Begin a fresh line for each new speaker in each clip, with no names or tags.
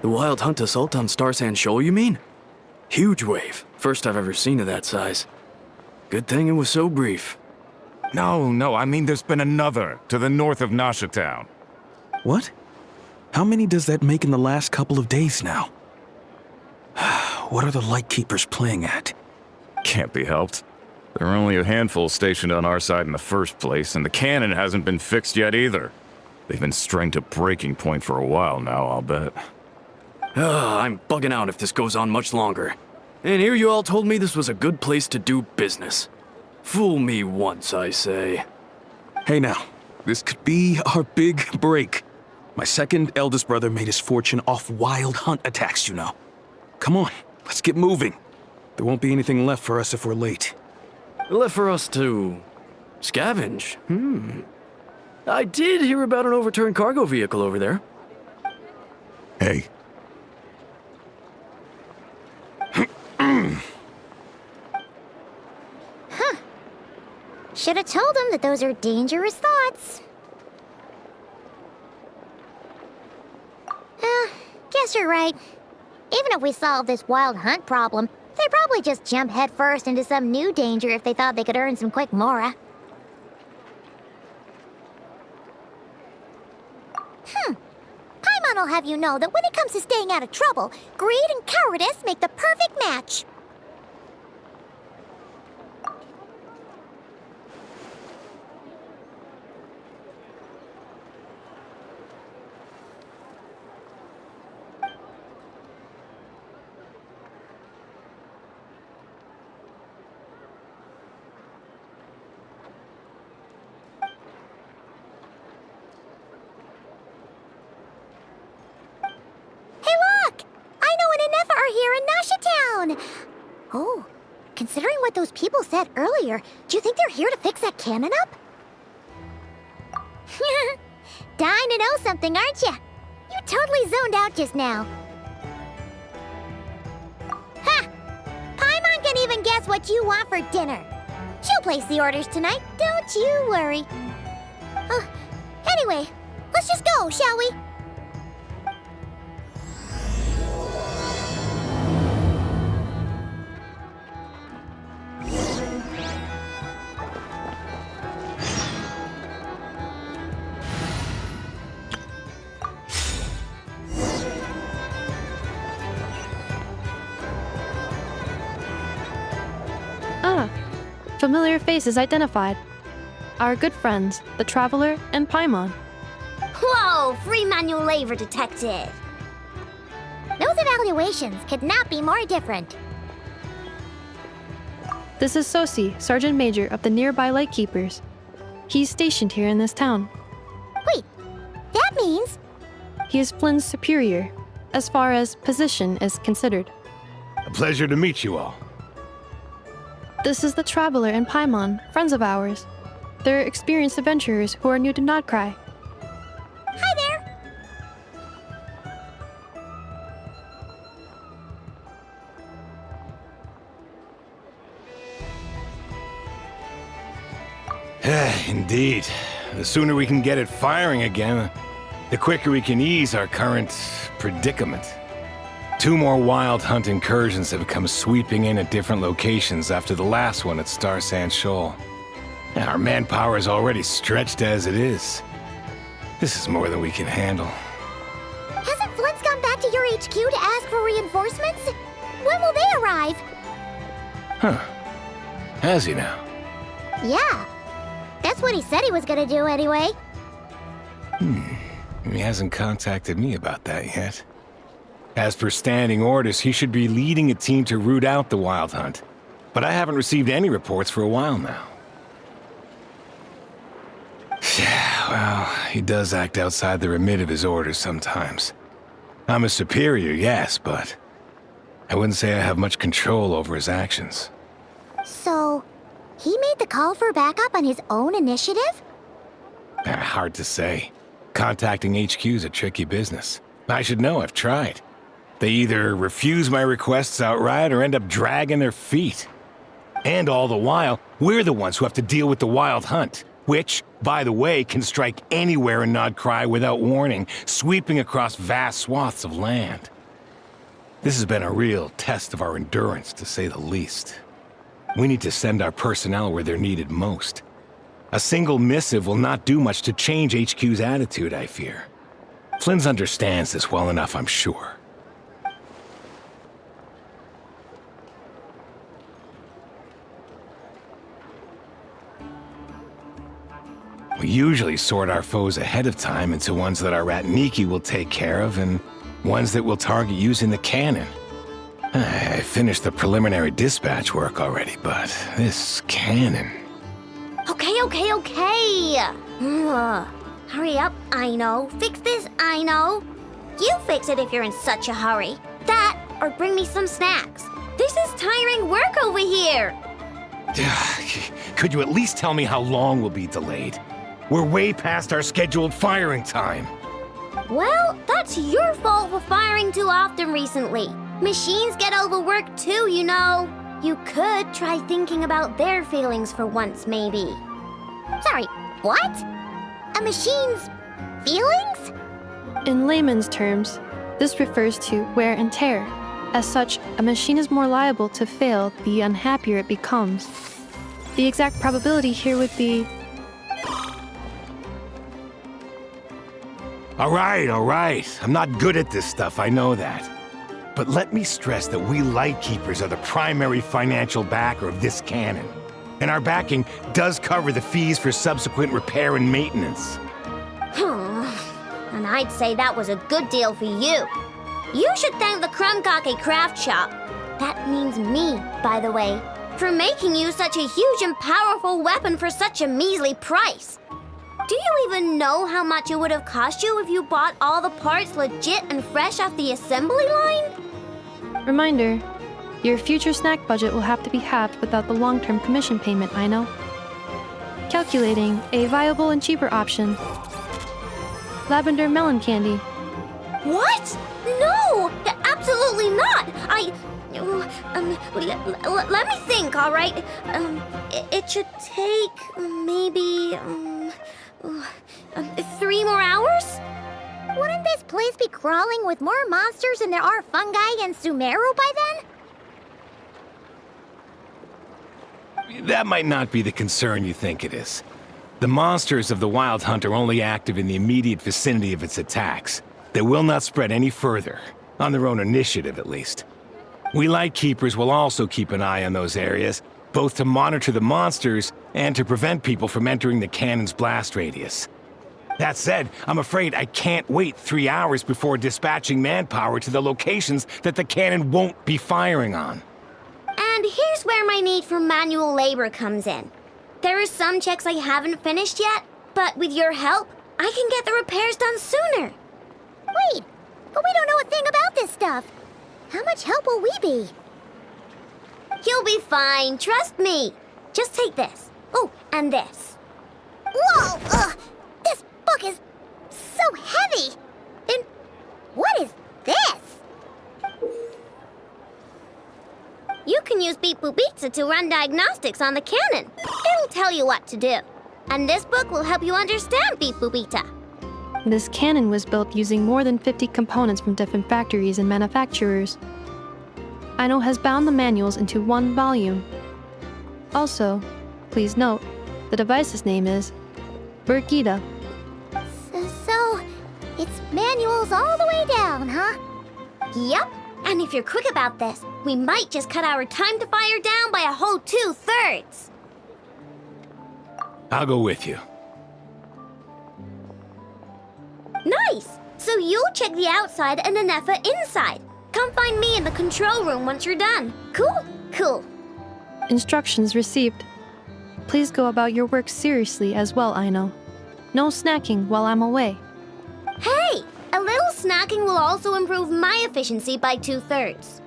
The Wild Hunt assault on Star Sand Shoal, you mean? Huge wave. First I've ever seen of that size. Good thing it was so brief.
No, I mean there's been another to the north of Nasha Town.
What? How many does that make in the last couple of days now? What are the Lightkeepers playing at?
Can't be helped. There are only a handful stationed on our side in the first place, and the cannon hasn't been fixed yet either. They've been strained to breaking point for a while now, I'll bet.
I'm bugging out if this goes on much longer. And here you all told me this was a good place to do business. Fool me once, I say.
Hey now, this could be our big break. My second eldest brother made his fortune off Wild Hunt attacks, you know. Come on, let's get moving. There won't be anything left for us if we're late.
Left for us to scavenge? I did hear about an overturned cargo vehicle over there.
Hey.
Should have told him that those are dangerous thoughts. Guess you're right. Even if we solve this Wild Hunt problem, they'd probably just jump headfirst into some new danger if they thought they could earn some quick mora. Paimon will have you know that when it comes to staying out of trouble, greed and cowardice make the perfect match. Oh, considering what those people said earlier, do you think they're here to fix that cannon up? Dying to know something, aren't you? You totally zoned out just now. Ha! Paimon can even guess what you want for dinner. She'll place the orders tonight, don't you worry. Anyway, let's just go, shall we?
Familiar faces identified. Our good friends, the Traveler and Paimon.
Whoa, free manual labor detected. Those evaluations could not be more different.
This is Sosi, Sergeant Major of the nearby Lightkeepers. He's stationed here in this town.
Wait, that means...
He is Flynn's superior, as far as position is considered.
A pleasure to meet you all.
This is the Traveler and Paimon, friends of ours. They're experienced adventurers who are new to Nodcry.
Hi
there. Indeed. The sooner we can get it firing again, the quicker we can ease our current predicament. 2 more Wild Hunt incursions have come sweeping in at different locations after the last one at Star Sand Shoal. Our manpower is already stretched as it is. This is more than we can handle.
Hasn't Flint's gone back to your HQ to ask for reinforcements? When will they arrive?
Huh. Has he now?
Yeah. That's what he said he was gonna do anyway.
He hasn't contacted me about that yet. As per standing orders, he should be leading a team to root out the Wild Hunt. But I haven't received any reports for a while now. Yeah, well, he does act outside the remit of his orders sometimes. I'm his superior, yes, but I wouldn't say I have much control over his actions.
So, he made the call for backup on his own initiative?
Hard to say. Contacting HQ is a tricky business. I should know, I've tried. They either refuse my requests outright or end up dragging their feet. And all the while, we're the ones who have to deal with the Wild Hunt. which, by the way, can strike anywhere in Nodcry without warning, sweeping across vast swaths of land. This has been a real test of our endurance, to say the least. We need to send our personnel where they're needed most. A single missive will not do much to change HQ's attitude, I fear. Flynn's understands this well enough, I'm sure. We usually sort our foes ahead of time into ones that our Ratniki will take care of and ones that we'll target using the cannon. I finished the preliminary dispatch work already, but this cannon...
Okay. Hurry up, I know. Fix this, I know. You fix it if you're in such a hurry. That, or bring me some snacks. This is tiring work over here.
Could you at least tell me how long we'll be delayed? We're way past our scheduled firing time.
Well, that's your fault for firing too often recently. Machines get overworked too, you know. You could try thinking about their feelings for once, maybe.
Sorry, what? A machine's feelings?
In layman's terms, this refers to wear and tear. As such, a machine is more liable to fail the unhappier it becomes. The exact probability here would be...
All right. I'm not good at this stuff, I know that. But let me stress that we Lightkeepers are the primary financial backer of this cannon. And our backing does cover the fees for subsequent repair and maintenance.
And I'd say that was a good deal for you. You should thank the Krumkake Craft Shop. That means me, by the way, for making you such a huge and powerful weapon for such a measly price. Do you even know how much it would have cost you if you bought all the parts legit and fresh off the assembly line?
Reminder, your future snack budget will have to be halved without the long-term commission payment, I know. Calculating a viable and cheaper option. Lavender melon candy.
What? No! Absolutely not! Let me think, all right? It should take maybe 3 more hours?
Wouldn't this place be crawling with more monsters than there are fungi and Sumeru by then?
That might not be the concern you think it is. The monsters of the Wild Hunt are only active in the immediate vicinity of its attacks. They will not spread any further, on their own initiative at least. We Lightkeepers will also keep an eye on those areas, both to monitor the monsters and to prevent people from entering the cannon's blast radius. That said, I'm afraid I can't wait 3 hours before dispatching manpower to the locations that the cannon won't be firing on.
And here's where my need for manual labor comes in. There are some checks I haven't finished yet, but with your help, I can get the repairs done sooner.
Wait, but we don't know a thing about this stuff. How much help will we be?
You'll be fine, trust me. Just take this. Oh, and this.
Whoa! This book is so heavy! And what is this?
You can use Beep Boop Pizza to run diagnostics on the cannon. It'll tell you what to do. And this book will help you understand Beep Boop Pizza.
This cannon was built using more than 50 components from different factories and manufacturers. Aino has bound the manuals into one volume. Also, please note, the device's name is Burkida.
So, it's manuals all the way down, huh?
Yep. And if you're quick about this, we might just cut our time to fire down by a whole 2/3.
I'll go with you.
Nice! So you'll check the outside and Anefa inside. Come find me in the control room once you're done. Cool? Cool.
Instructions received. Please go about your work seriously as well, Aino. No snacking while I'm away.
Hey! A little snacking will also improve my efficiency by 2/3.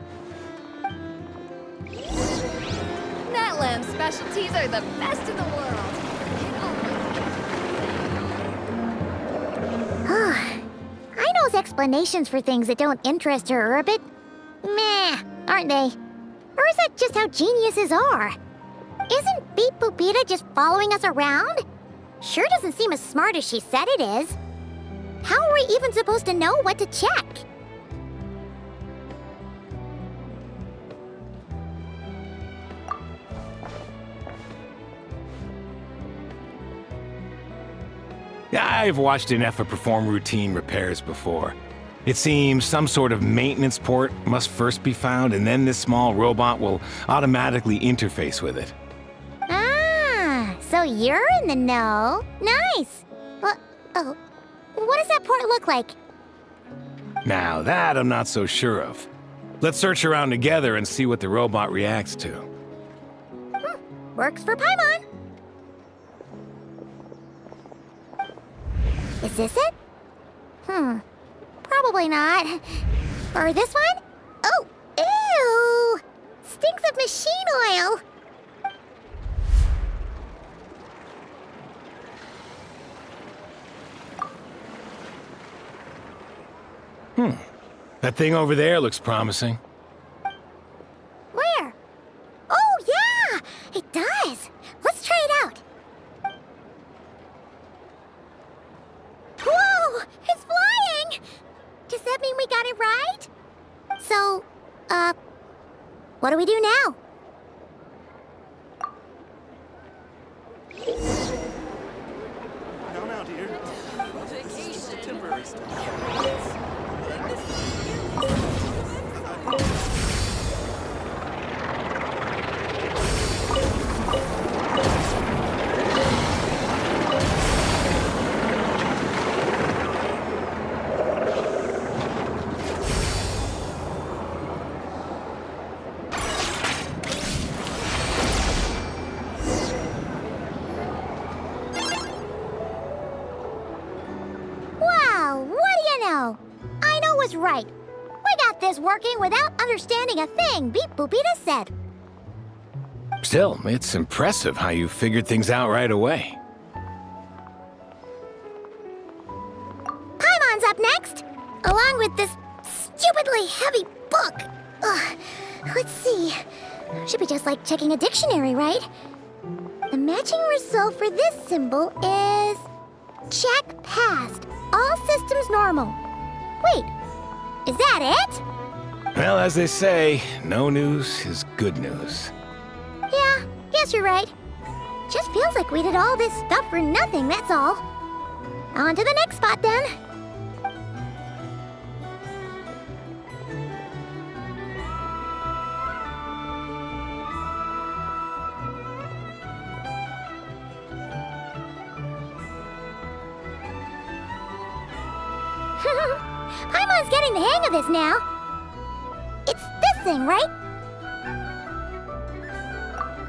Lamb specialties are the best in the world.
Aino's explanations for things that don't interest her are a bit meh, aren't they? Or is that just how geniuses are? Isn't Beep Boopita just following us around? Sure doesn't seem as smart as she said it is. How are we even supposed to know what to check?
I've watched an Effa perform routine repairs before. It seems some sort of maintenance port must first be found, and then this small robot will automatically interface with it.
Ah, so you're in the know. Nice. Well, oh, what does that port look like?
Now that I'm not so sure of. Let's search around together and see what the robot reacts to.
Works for Paimon. Is this it? Probably not. Or this one? Oh, ew! Stinks of machine oil.
That thing over there looks promising.
Where? Oh, yeah! It does. Let's try it out. Whoa! It's flying! Does that mean we got it right? So, what do we do now?
Now, dear. Vacation. Temporary
Wow, what do you know? I know was right. We got this working without understanding a thing Beep Boopita said.
Still, it's impressive how you figured things out right away.
Paimon's up next, along with this stupidly heavy book. Ugh. Let's see. Should be just like checking a dictionary, right? The matching result for this symbol is... check passed. All systems normal. Wait, is that it?
Well, as they say, no news is good news.
Yeah, guess you're right. Just feels like we did all this stuff for nothing, that's all. On to the next spot, then. Paimon's getting the hang of this now. It's this thing, right?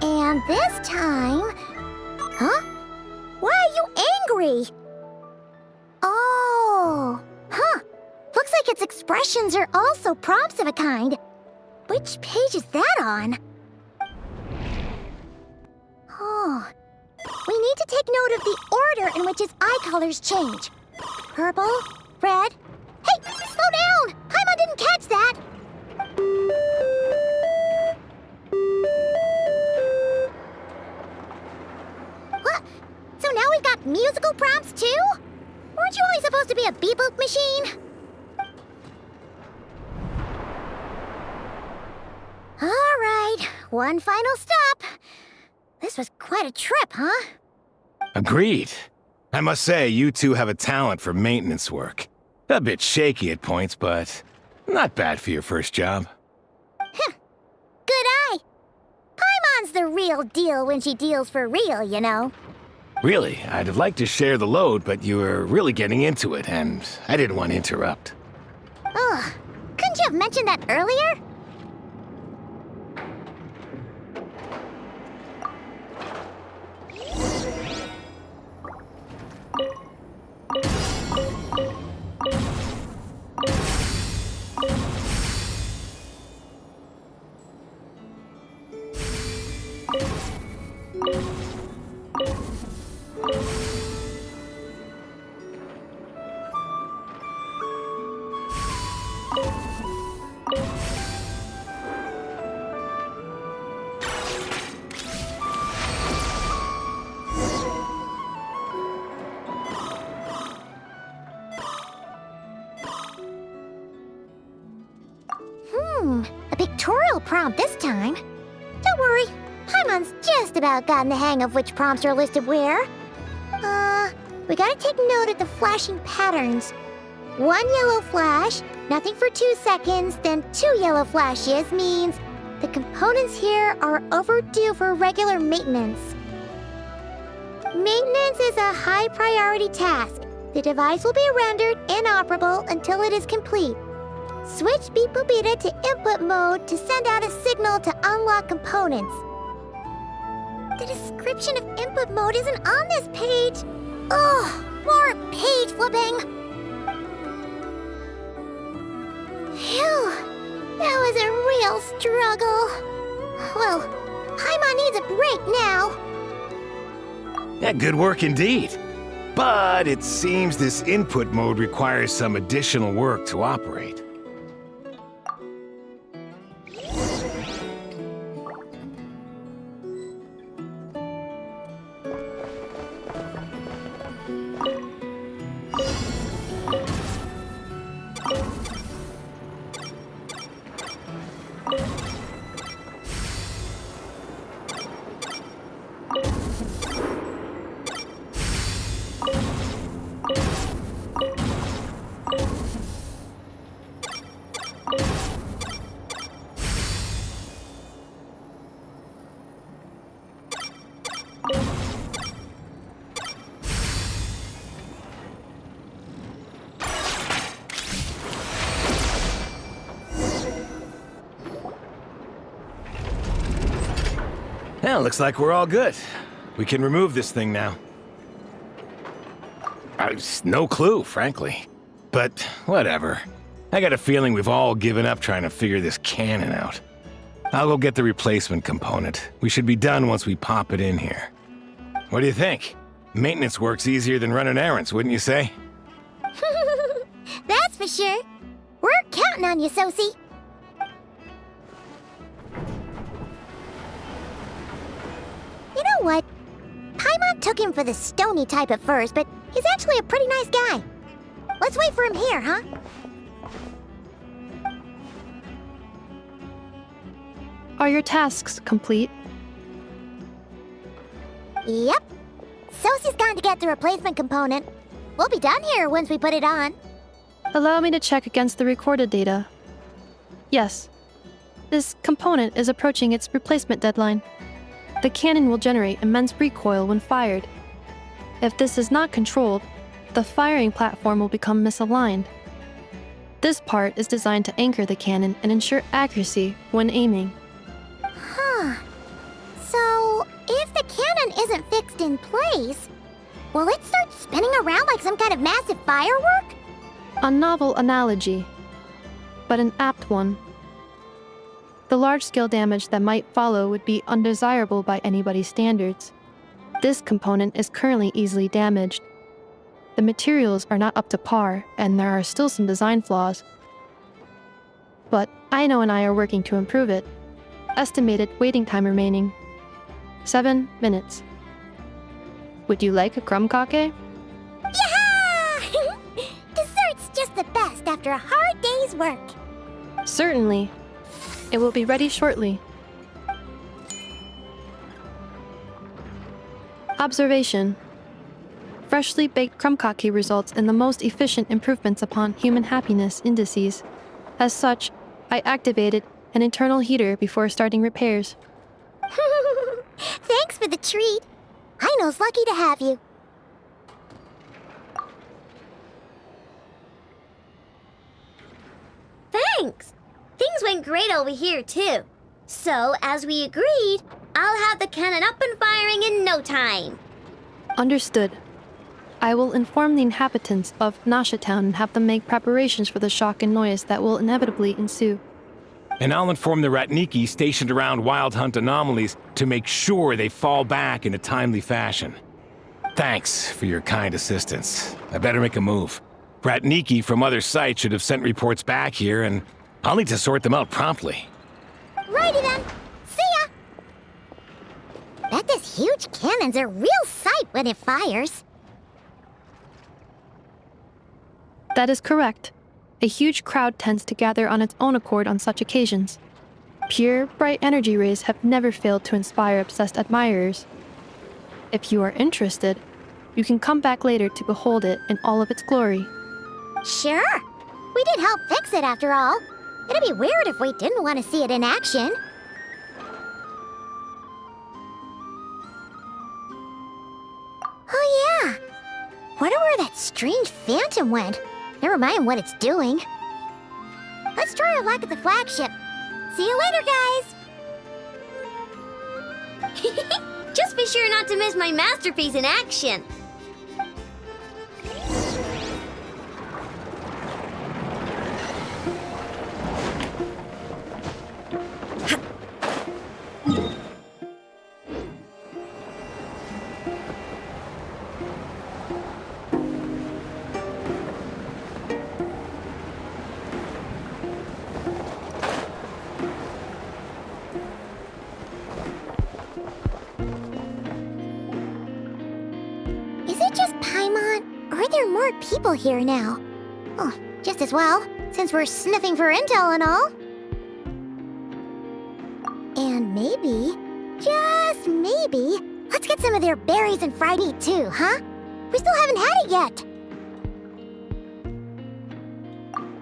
And this time... Huh? Why are you angry? Oh... Huh. Looks like its expressions are also prompts of a kind. Which page is that on? Oh... We need to take note of the order in which its eye colors change. Purple, red... Hey! Slow down! Paimon didn't catch that! What? So now we've got musical prompts too? Weren't you only supposed to be a beep-boop machine? Alright, one final stop. This was quite a trip, huh?
Agreed. I must say, you two have a talent for maintenance work. A bit shaky at points, but not bad for your first job.
Good eye. Paimon's the real deal when she deals for real, you know.
Really, I'd have liked to share the load, but you were really getting into it, and I didn't want to interrupt.
Ugh, couldn't you have mentioned that earlier? prompt this time. Don't worry, Paimon's just about gotten the hang of which prompts are listed where. We gotta take note of the flashing patterns. 1 yellow flash, nothing for 2 seconds, then 2 yellow flashes means the components here are overdue for regular maintenance. Maintenance is a high priority task. The device will be rendered inoperable until it is complete. Switch Beep Boopita to input mode to send out a signal to unlock components. The description of input mode isn't on this page. Ugh, more page flipping. Phew, that was a real struggle. Well, Paimon needs a break now.
Yeah, good work indeed. But it seems this input mode requires some additional work to operate. Well, looks like we're all good. We can remove this thing now. No clue, frankly. But whatever. I got a feeling we've all given up trying to figure this cannon out. I'll go get the replacement component. We should be done once we pop it in here. What do you think? Maintenance work's easier than running errands, wouldn't you say?
That's for sure. We're counting on you, Sosie. You know what? Paimon took him for the stony type at first, but he's actually a pretty nice guy. Let's wait for him here, huh?
Are your tasks complete?
Yep. Sosie's gone to get the replacement component. We'll be done here once we put it on.
Allow me to check against the recorded data. Yes. This component is approaching its replacement deadline. The cannon will generate immense recoil when fired. If this is not controlled, the firing platform will become misaligned. This part is designed to anchor the cannon and ensure accuracy when aiming.
Huh. So, if the cannon isn't fixed in place, will it start spinning around like some kind of massive firework?
A novel analogy, but an apt one. The large-scale damage that might follow would be undesirable by anybody's standards. This component is currently easily damaged. The materials are not up to par, and there are still some design flaws. But Aino and I are working to improve it. Estimated waiting time remaining: 7 minutes. Would you like a crumb cake?
Yeah! Dessert's just the best after a hard day's work.
Certainly. It will be ready shortly. Observation. Freshly baked crumb cake results in the most efficient improvements upon human happiness indices. As such, I activated an internal heater before starting repairs.
Thanks for the treat. Aino's lucky to have you.
Thanks! Things went great over here, too. So, as we agreed, I'll have the cannon up and firing in no time.
Understood. I will inform the inhabitants of Nasha Town and have them make preparations for the shock and noise that will inevitably ensue.
And I'll inform the Ratniki stationed around Wild Hunt anomalies to make sure they fall back in a timely fashion. Thanks for your kind assistance. I better make a move. Ratniki from other sites should have sent reports back here, and I'll need to sort them out promptly.
Righty then. See ya! Bet this huge cannon's a real sight when it fires.
That is correct. A huge crowd tends to gather on its own accord on such occasions. Pure, bright energy rays have never failed to inspire obsessed admirers. If you are interested, you can come back later to behold it in all of its glory.
Sure. We did help fix it after all. It'd be weird if we didn't want to see it in action. Oh yeah. Wonder where that strange phantom went. Never mind what it's doing. Let's try our luck at the flagship. See you later, guys!
Just be sure not to miss my masterpiece in action.
Is it just Paimon, or are there more people here now? Oh, just as well, since we're sniffing for intel and all. And maybe, just maybe, let's get some of their berries and fried meat too, huh? We still haven't had it yet.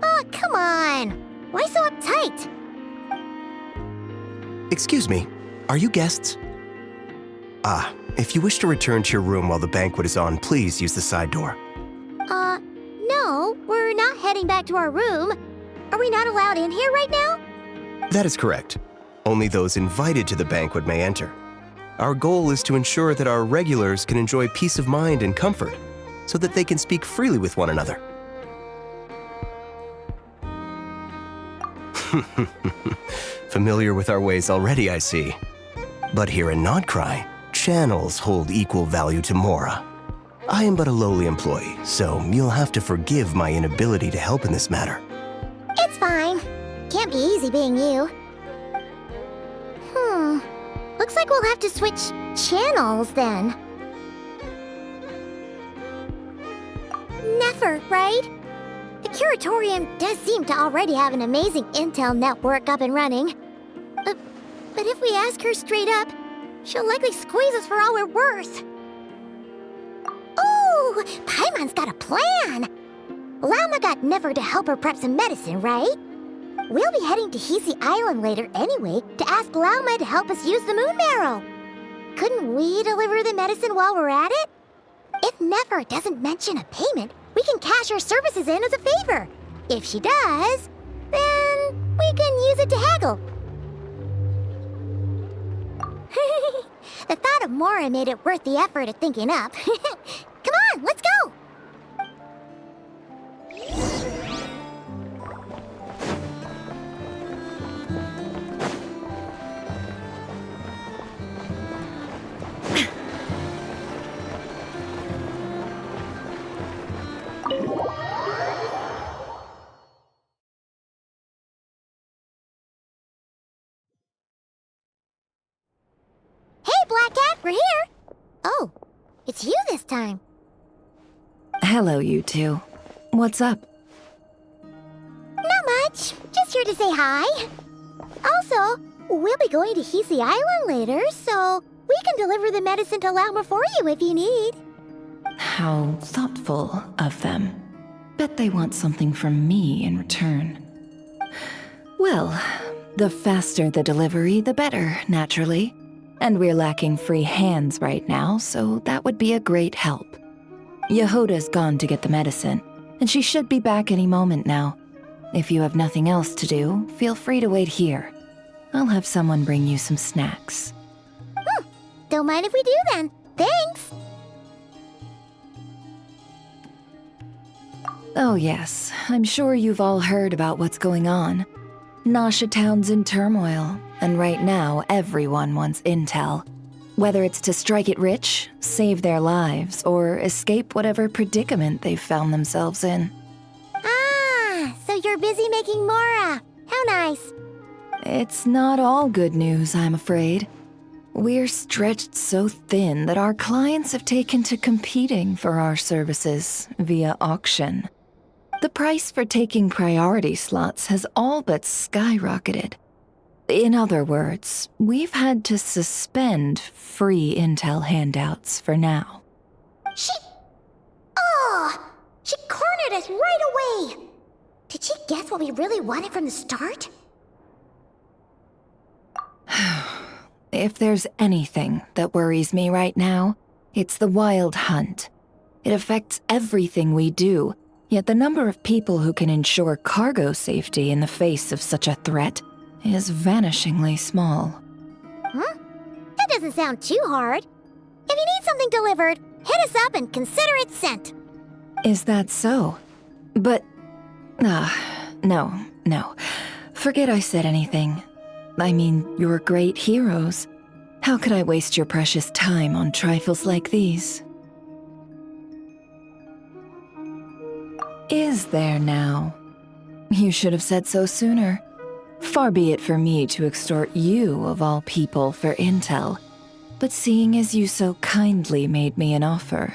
Oh, come on. Why so uptight?
Excuse me, are you guests? If you wish to return to your room while the banquet is on, please use the side door.
No, we're not heading back to our room. Are we not allowed in here right now?
That is correct. Only those invited to the banquet may enter. Our goal is to ensure that our regulars can enjoy peace of mind and comfort, so that they can speak freely with one another. Familiar with our ways already, I see. But here in Nodcry, channels hold equal value to Mora. I am but a lowly employee, so you'll have to forgive my inability to help in this matter.
It's fine. Can't be easy being you. Looks like we'll have to switch channels then. Never, right? The Curatorium does seem to already have an amazing intel network up and running. But if we ask her straight up, she'll likely squeeze us for all we're worth. Ooh, Paimon's got a plan! Llama got Never to help her prep some medicine, right? We'll be heading to Hisi Island later anyway to ask Llama to help us use the Moon Marrow. Couldn't we deliver the medicine while we're at it? If Never doesn't mention a payment, we can cash our services in as a favor. If she does, then we can use it to haggle. The thought of Mora made it worth the effort of thinking up. Come on, let's go! Black Cat, we're here! Oh, it's you this time.
Hello, you two. What's up?
Not much. Just here to say hi. Also, we'll be going to Hisi Island later, so we can deliver the medicine to Llama for you if you need.
How thoughtful of them. Bet they want something from me in return. Well, the faster the delivery, the better, naturally. And we're lacking free hands right now, so that would be a great help. Yehoda's gone to get the medicine, and she should be back any moment now. If you have nothing else to do, feel free to wait here. I'll have someone bring you some snacks.
Don't mind if we do then. Thanks!
Oh yes, I'm sure you've all heard about what's going on. Nasha Town's in turmoil, and right now everyone wants intel. Whether it's to strike it rich, save their lives, or escape whatever predicament they've found themselves in.
Ah, so you're busy making Mora. How nice.
It's not all good news, I'm afraid. We're stretched so thin that our clients have taken to competing for our services via auction. The price for taking priority slots has all but skyrocketed. In other words, we've had to suspend free intel handouts for now.
She cornered us right away! Did she guess what we really wanted from the start?
If there's anything that worries me right now, it's the Wild Hunt. It affects everything we do, yet the number of people who can ensure cargo safety in the face of such a threat is vanishingly small.
Huh? That doesn't sound too hard. If you need something delivered, hit us up and consider it sent.
Is that so? But... no. Forget I said anything. I mean, you're great heroes. How could I waste your precious time on trifles like these? Is there now? You should have said so sooner. Far be it for me to extort you, of all people, for intel. But seeing as you so kindly made me an offer,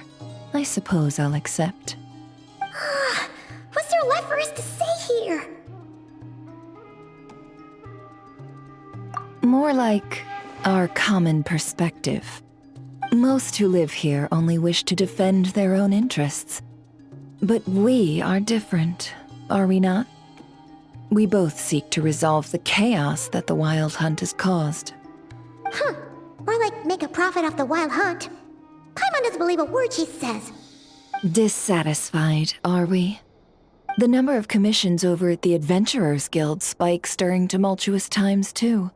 I suppose I'll accept.
What's there left for us to say here?
More like our common perspective. Most who live here only wish to defend their own interests. But we are different, are we not? We both seek to resolve the chaos that the Wild Hunt has caused.
More like make a profit off the Wild Hunt. Paimon doesn't believe a word she says.
Dissatisfied, are we? The number of commissions over at the Adventurers Guild spikes during tumultuous times, too.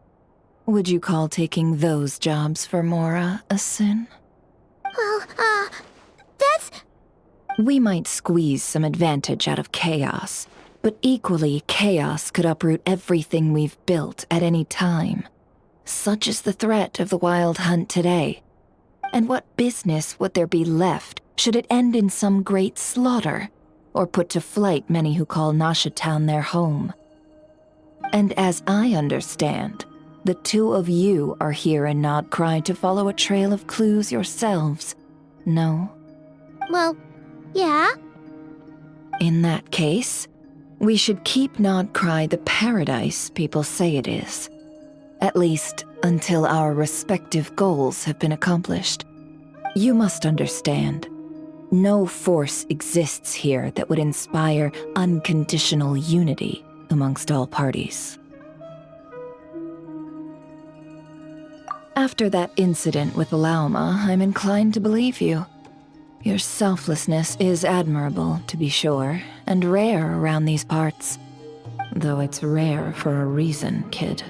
Would you call taking those jobs for Mora a sin?
Well, that's...
We might squeeze some advantage out of chaos, but equally, chaos could uproot everything we've built at any time. Such is the threat of the Wild Hunt today. And what business would there be left should it end in some great slaughter, or put to flight many who call Nasha Town their home? And as I understand, the two of you are here in Nodcry to follow a trail of clues yourselves, no?
Well, yeah.
In that case, we should keep Nodcry the paradise people say it is. At least until our respective goals have been accomplished. You must understand, no force exists here that would inspire unconditional unity amongst all parties. After that incident with Lauma, I'm inclined to believe you. Your selflessness is admirable, to be sure, and rare around these parts. Though it's rare for a reason, kid.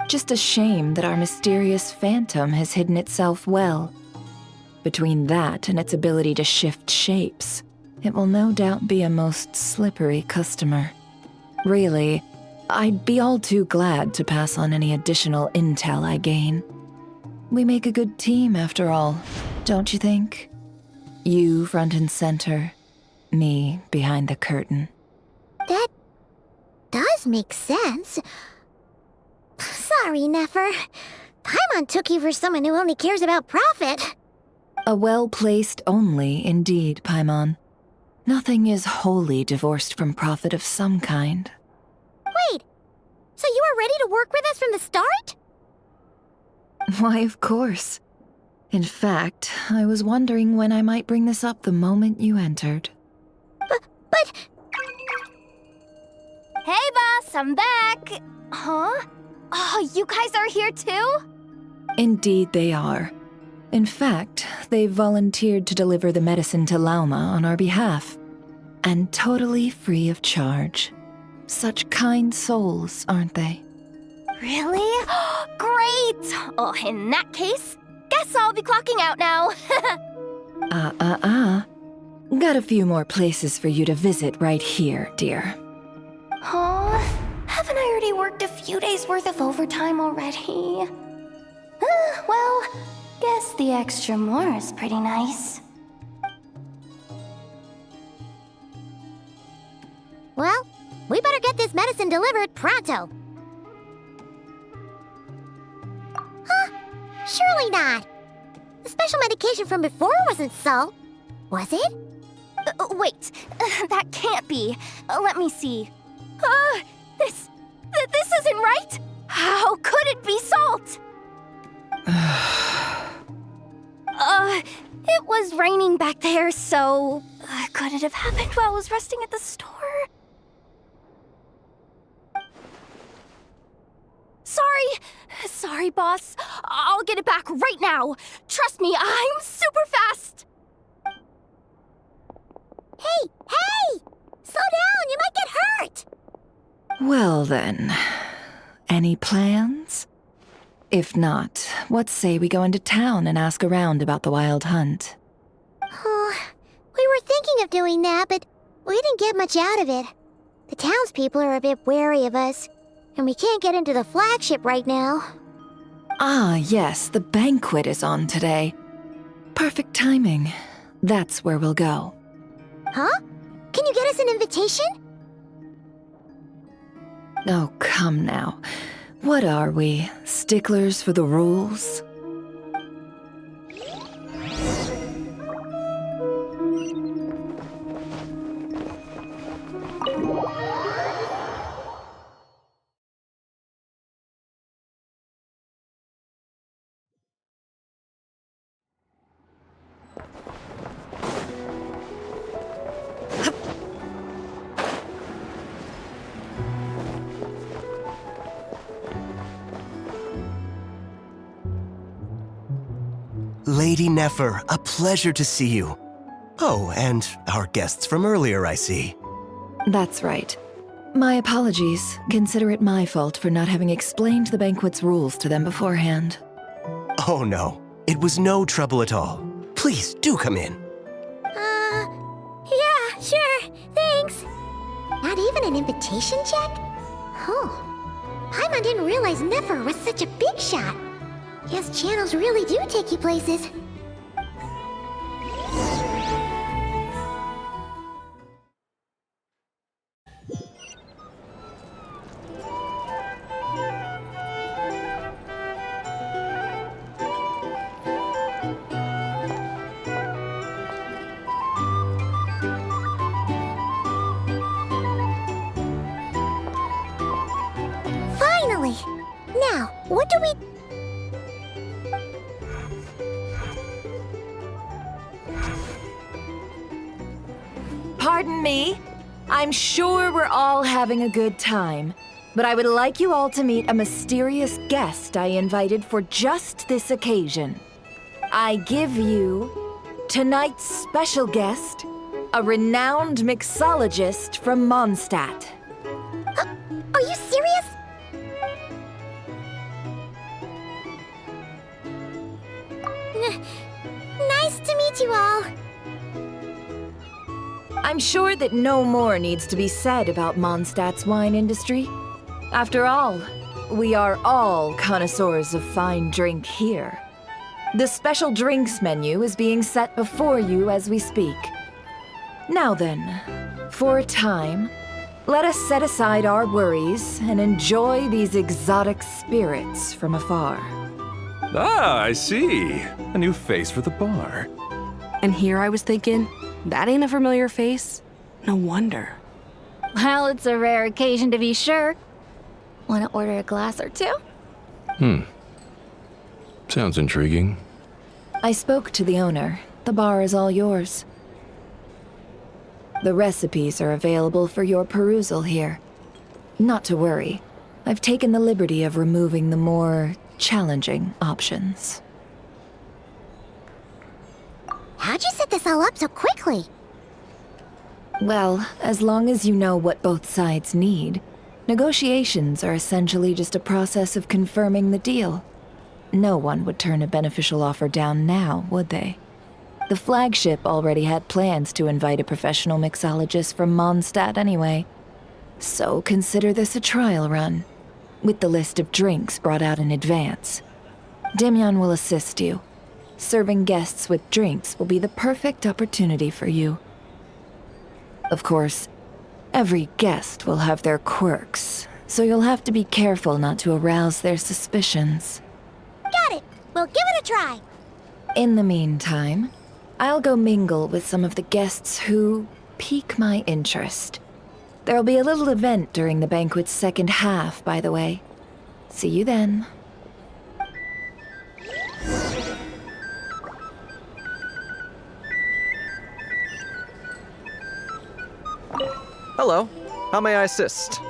Just a shame that our mysterious phantom has hidden itself well. Between that and its ability to shift shapes, it will no doubt be a most slippery customer. Really, I'd be all too glad to pass on any additional intel I gain. We make a good team, after all, don't you think? You front and center, me behind the curtain.
That does make sense. Sorry, Nefer. Paimon took you for someone who only cares about profit.
A well-placed only, indeed, Paimon. Nothing is wholly divorced from profit of some kind.
Wait, so you were ready to work with us from the start?
Why, of course. In fact, I was wondering when I might bring this up the moment you entered.
But...
Hey, boss, I'm back! Huh? Oh, you guys are here too?
Indeed they are. In fact, they've volunteered to deliver the medicine to Lauma on our behalf. And totally free of charge. Such kind souls, aren't they?
Really? Great! Oh, in that case, guess I'll be clocking out now.
Got a few more places for you to visit right here, dear.
Huh? Haven't I already worked a few days worth of overtime already? Well, guess the extra more is pretty nice.
Well, we better get this medicine delivered pronto. Huh? Surely not. The special medication from before wasn't so. Was it?
Wait, that can't be. Let me see. This isn't right! How could it be salt? It was raining back there, so... could it have happened while I was resting at the store? Sorry, boss. I'll get it back right now. Trust me, I'm super fast.
Hey! Slow down, you might get hurt!
Well then, any plans? If not, what say we go into town and ask around about the wild hunt?
Oh, we were thinking of doing that, but we didn't get much out of it. The townspeople are a bit wary of us, and we can't get into the flagship right now.
Ah, yes, the banquet is on today. Perfect timing. That's where we'll go.
Huh? Can you get us an invitation?
Oh, come now. What are we, sticklers for the rules?
Lady Nefer, a pleasure to see you. Oh, and our guests from earlier, I see.
That's right. My apologies. Consider it my fault for not having explained the banquet's rules to them beforehand.
Oh no, it was no trouble at all. Please, do come in.
Yeah, sure, thanks. Not even an invitation check? Oh, Paimon didn't realize Nefer was such a big shot. Guess channels really do take you places. Finally! Now, what do we...
Pardon me. I'm sure we're all having a good time, but I would like you all to meet a mysterious guest I invited for just this occasion. I give you tonight's special guest, a renowned mixologist from Mondstadt.
Are you serious? Nice to meet you all.
I'm sure that no more needs to be said about Mondstadt's wine industry. After all, we are all connoisseurs of fine drink here. The special drinks menu is being set before you as we speak. Now then, for a time, let us set aside our worries and enjoy these exotic spirits from afar.
Ah, I see. A new face for the bar.
And here I was thinking, that ain't a familiar face. No wonder.
Well, it's a rare occasion to be sure. Want to order a glass or two?
Sounds intriguing.
I spoke to the owner. The bar is all yours. The recipes are available for your perusal here. Not to worry. I've taken the liberty of removing the more challenging options.
How'd you set this all up so quickly?
Well, as long as you know what both sides need, negotiations are essentially just a process of confirming the deal. No one would turn a beneficial offer down now, would they? The flagship already had plans to invite a professional mixologist from Mondstadt anyway. So consider this a trial run, with the list of drinks brought out in advance. Demyon will assist you. Serving guests with drinks will be the perfect opportunity for you. Of course, every guest will have their quirks, so you'll have to be careful not to arouse their suspicions.
Got it! We'll give it a try!
In the meantime, I'll go mingle with some of the guests who pique my interest. There'll be a little event during the banquet's second half, by the way. See you then.
Hello. How may I assist?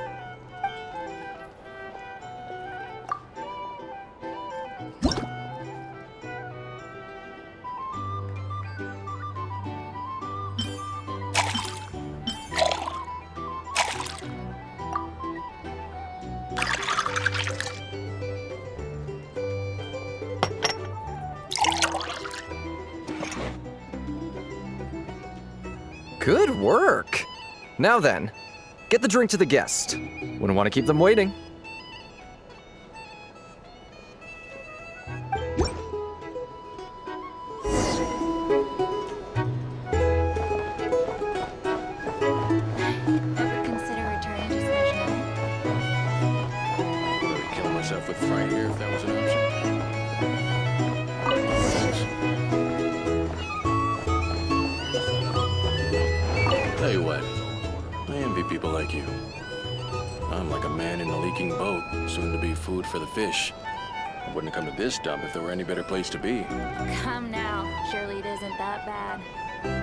Good work! Now then, get the drink to the guest. Wouldn't want to keep them waiting.
Ever consider returning to Smash
I would kill myself with fright here if that was an option. Tell you what, I envy people like you. I'm like a man in a leaking boat, soon to be food for the fish. I wouldn't have come to this dump if there were any better place to be.
Come now, surely it isn't that bad.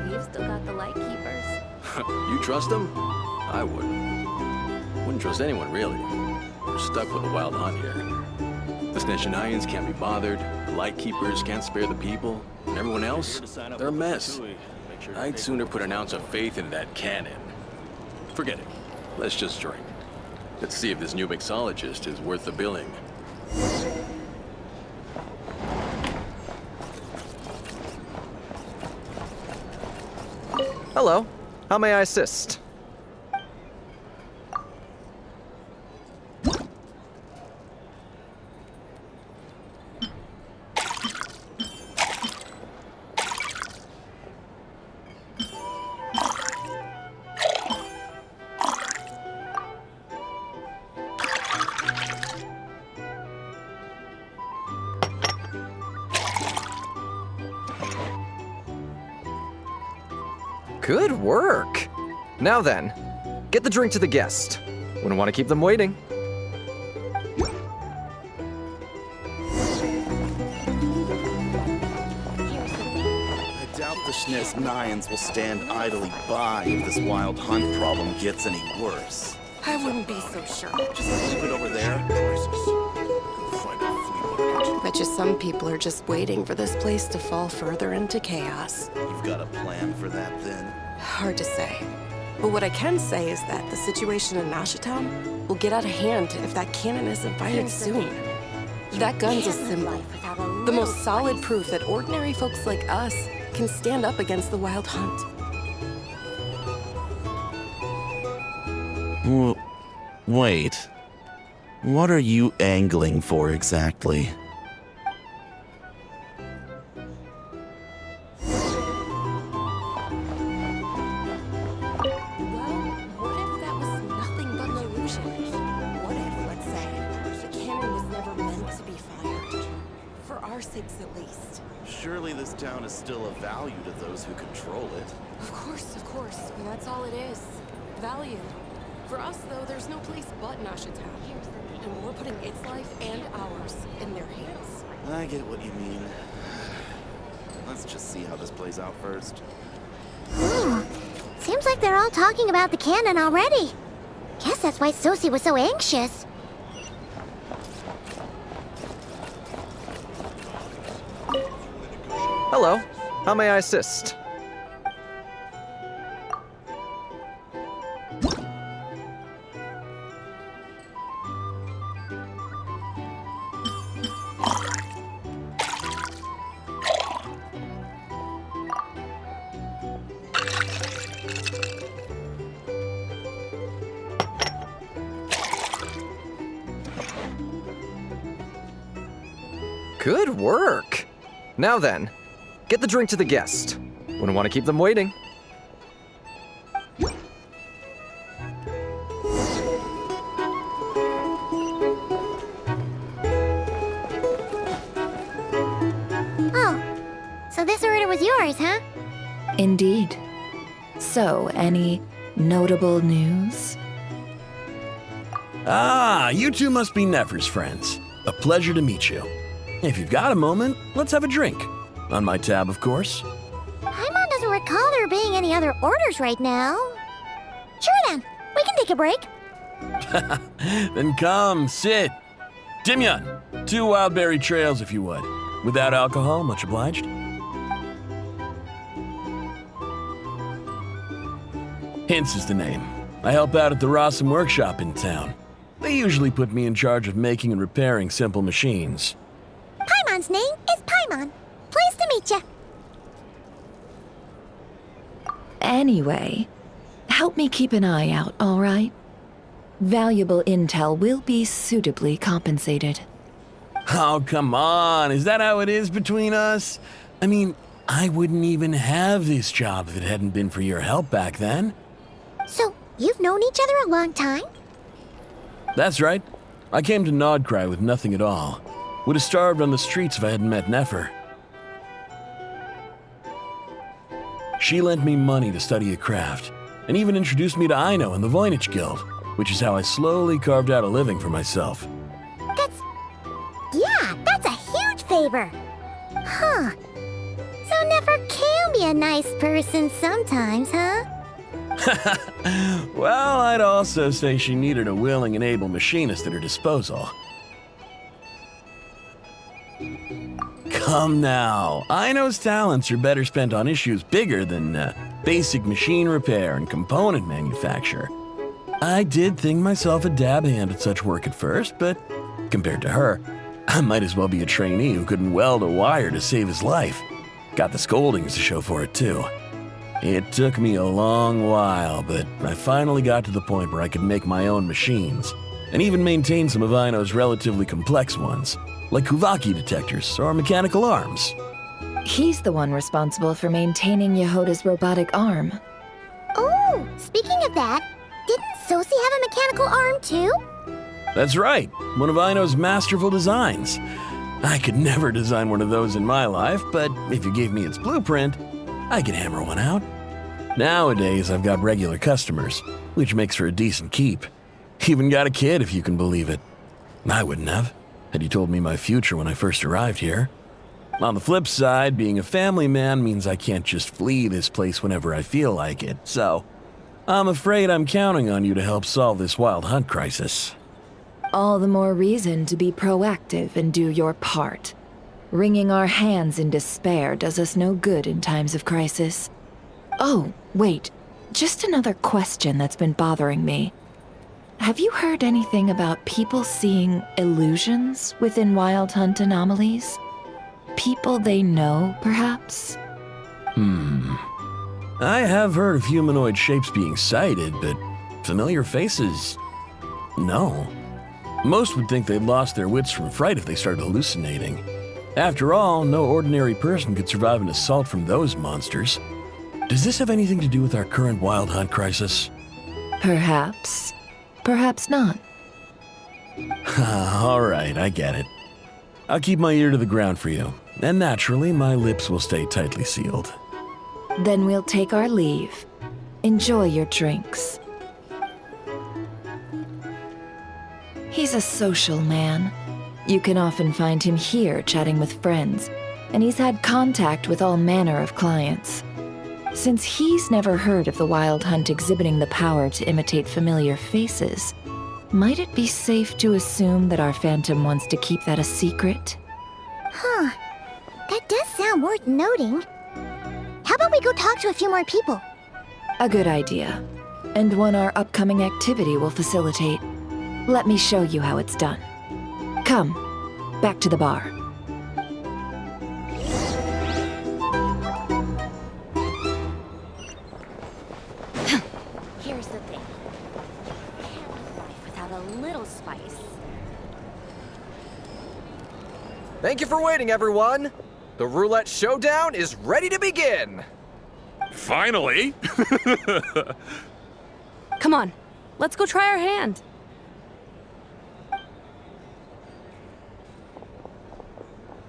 You've still got the light keepers.
You trust them? I wouldn't. Wouldn't trust anyone, really. We're stuck with a wild hunt here. The Sneshanians can't be bothered, the Lightkeepers can't spare the people, and everyone else, they're a mess. I'd sooner put an ounce of faith into that cannon. Forget it. Let's just drink. Let's see if this new mixologist is worth the billing.
Hello. How may I assist? Good work! Now then, get the drink to the guest. Wouldn't want to keep them waiting.
I doubt the Sneshanians will stand idly by if this wild hunt problem gets any worse.
I wouldn't be so sure.
Just leave it over there.
Bet you some people are just waiting for this place to fall further into chaos.
You've got a plan for that then?
Hard to say. But what I can say is that the situation in Nashitown will get out of hand if that cannon isn't fired soon. That gun's a symbol. The most solid proof that ordinary folks like us can stand up against the wild hunt.
Wait. What are you angling for exactly? Surely this town is still of value to those who control it.
Of course. And that's all it is. Value. For us, though, there's no place but Nashitown. And we're putting its life and ours in their hands.
I get what you mean. Let's just see how this plays out first.
Seems like they're all talking about the cannon already. Guess that's why Sosie was so anxious.
Hello. How may I assist? Good work! Now then, get the drink to the guest. Wouldn't want to keep them waiting.
Oh, so this order was yours, huh?
Indeed. So, any notable news?
Ah, you two must be Nefer's friends. A pleasure to meet you. If you've got a moment, let's have a drink. On my tab, of course.
Paimon doesn't recall there being any other orders right now. Sure then, we can take a break.
Then come, sit. Timyon, 2 wildberry trails if you would. Without alcohol, much obliged. Hints is the name. I help out at the Rossum workshop in town. They usually put me in charge of making and repairing simple machines.
Paimon's name is Paimon. Pleased to meet ya.
Anyway, help me keep an eye out, all right? Valuable intel will be suitably compensated.
Oh, come on. Is that how it is between us? I mean, I wouldn't even have this job if it hadn't been for your help back then.
So, you've known each other a long time?
That's right. I came to Nodcry with nothing at all. Would have starved on the streets if I hadn't met Nefer. She lent me money to study a craft, and even introduced me to Aino and the Voynich Guild, which is how I slowly carved out a living for myself.
That's a huge favor. Huh. So Nefer can be a nice person sometimes, huh?
Well, I'd also say she needed a willing and able machinist at her disposal. Come now. Aino's talents are better spent on issues bigger than basic machine repair and component manufacture. I did think myself a dab hand at such work at first, but compared to her, I might as well be a trainee who couldn't weld a wire to save his life. Got the scoldings to show for it, too. It took me a long while, but I finally got to the point where I could make my own machines, and even maintain some of Aino's relatively complex ones, like Kuvaki detectors or mechanical arms.
He's the one responsible for maintaining Yehoda's robotic arm.
Oh, speaking of that, didn't Sosi have a mechanical arm too?
That's right, one of Aino's masterful designs. I could never design one of those in my life, but if you gave me its blueprint, I could hammer one out. Nowadays, I've got regular customers, which makes for a decent keep. Even got a kid, if you can believe it. I wouldn't have, had you told me my future when I first arrived here. On the flip side, being a family man means I can't just flee this place whenever I feel like it, so I'm afraid I'm counting on you to help solve this wild hunt crisis.
All the more reason to be proactive and do your part. Wringing our hands in despair does us no good in times of crisis. Oh, wait. Just another question that's been bothering me. Have you heard anything about people seeing illusions within Wild Hunt anomalies? People they know, perhaps?
I have heard of humanoid shapes being sighted, but familiar faces? No. Most would think they'd lost their wits from fright if they started hallucinating. After all, no ordinary person could survive an assault from those monsters. Does this have anything to do with our current Wild Hunt crisis?
Perhaps. Perhaps not.
All right, I get it. I'll keep my ear to the ground for you, and naturally, my lips will stay tightly sealed.
Then we'll take our leave. Enjoy your drinks. He's a social man. You can often find him here chatting with friends, and he's had contact with all manner of clients. Since he's never heard of the Wild Hunt exhibiting the power to imitate familiar faces, might it be safe to assume that our Phantom wants to keep that a secret?
Huh. That does sound worth noting. How about we go talk to a few more people?
A good idea. And one our upcoming activity will facilitate. Let me show you how it's done. Come, back to the bar.
Here's the thing. You can't live life without a little spice.
Thank you for waiting, everyone. The roulette showdown is ready to begin.
Finally!
Come on, let's go try our hand.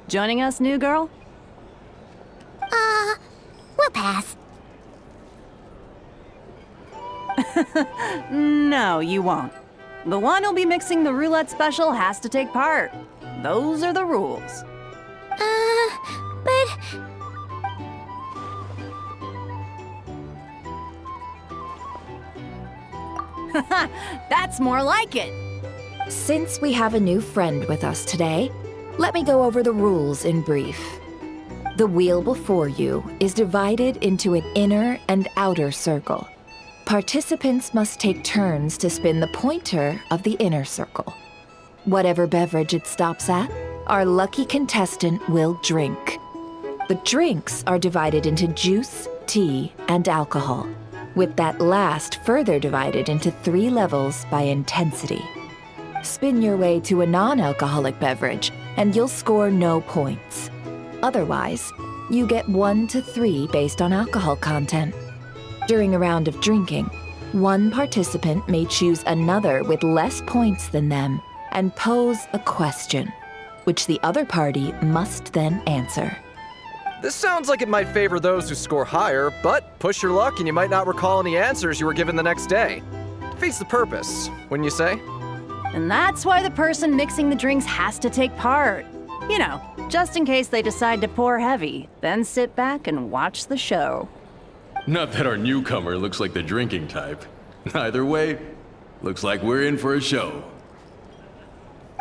Joining us, new girl?
We'll pass.
No, you won't. The one who'll be mixing the roulette special has to take part. Those are the rules.
But...
That's more like it.
Since we have a new friend with us today, let me go over the rules in brief. The wheel before you is divided into an inner and outer circle. Participants must take turns to spin the pointer of the inner circle. Whatever beverage it stops at, our lucky contestant will drink. The drinks are divided into juice, tea, and alcohol, with that last further divided into 3 levels by intensity. Spin your way to a non-alcoholic beverage, and you'll score no points. Otherwise, you get 1 to 3 based on alcohol content. During a round of drinking, one participant may choose another with less points than them and pose a question, which the other party must then answer.
This sounds like it might favor those who score higher, but push your luck and you might not recall any answers you were given the next day. Defeats the purpose, wouldn't you say?
And that's why the person mixing the drinks has to take part. You know, just in case they decide to pour heavy, then sit back and watch the show.
Not that our newcomer looks like the drinking type. Either way, looks like we're in for a show.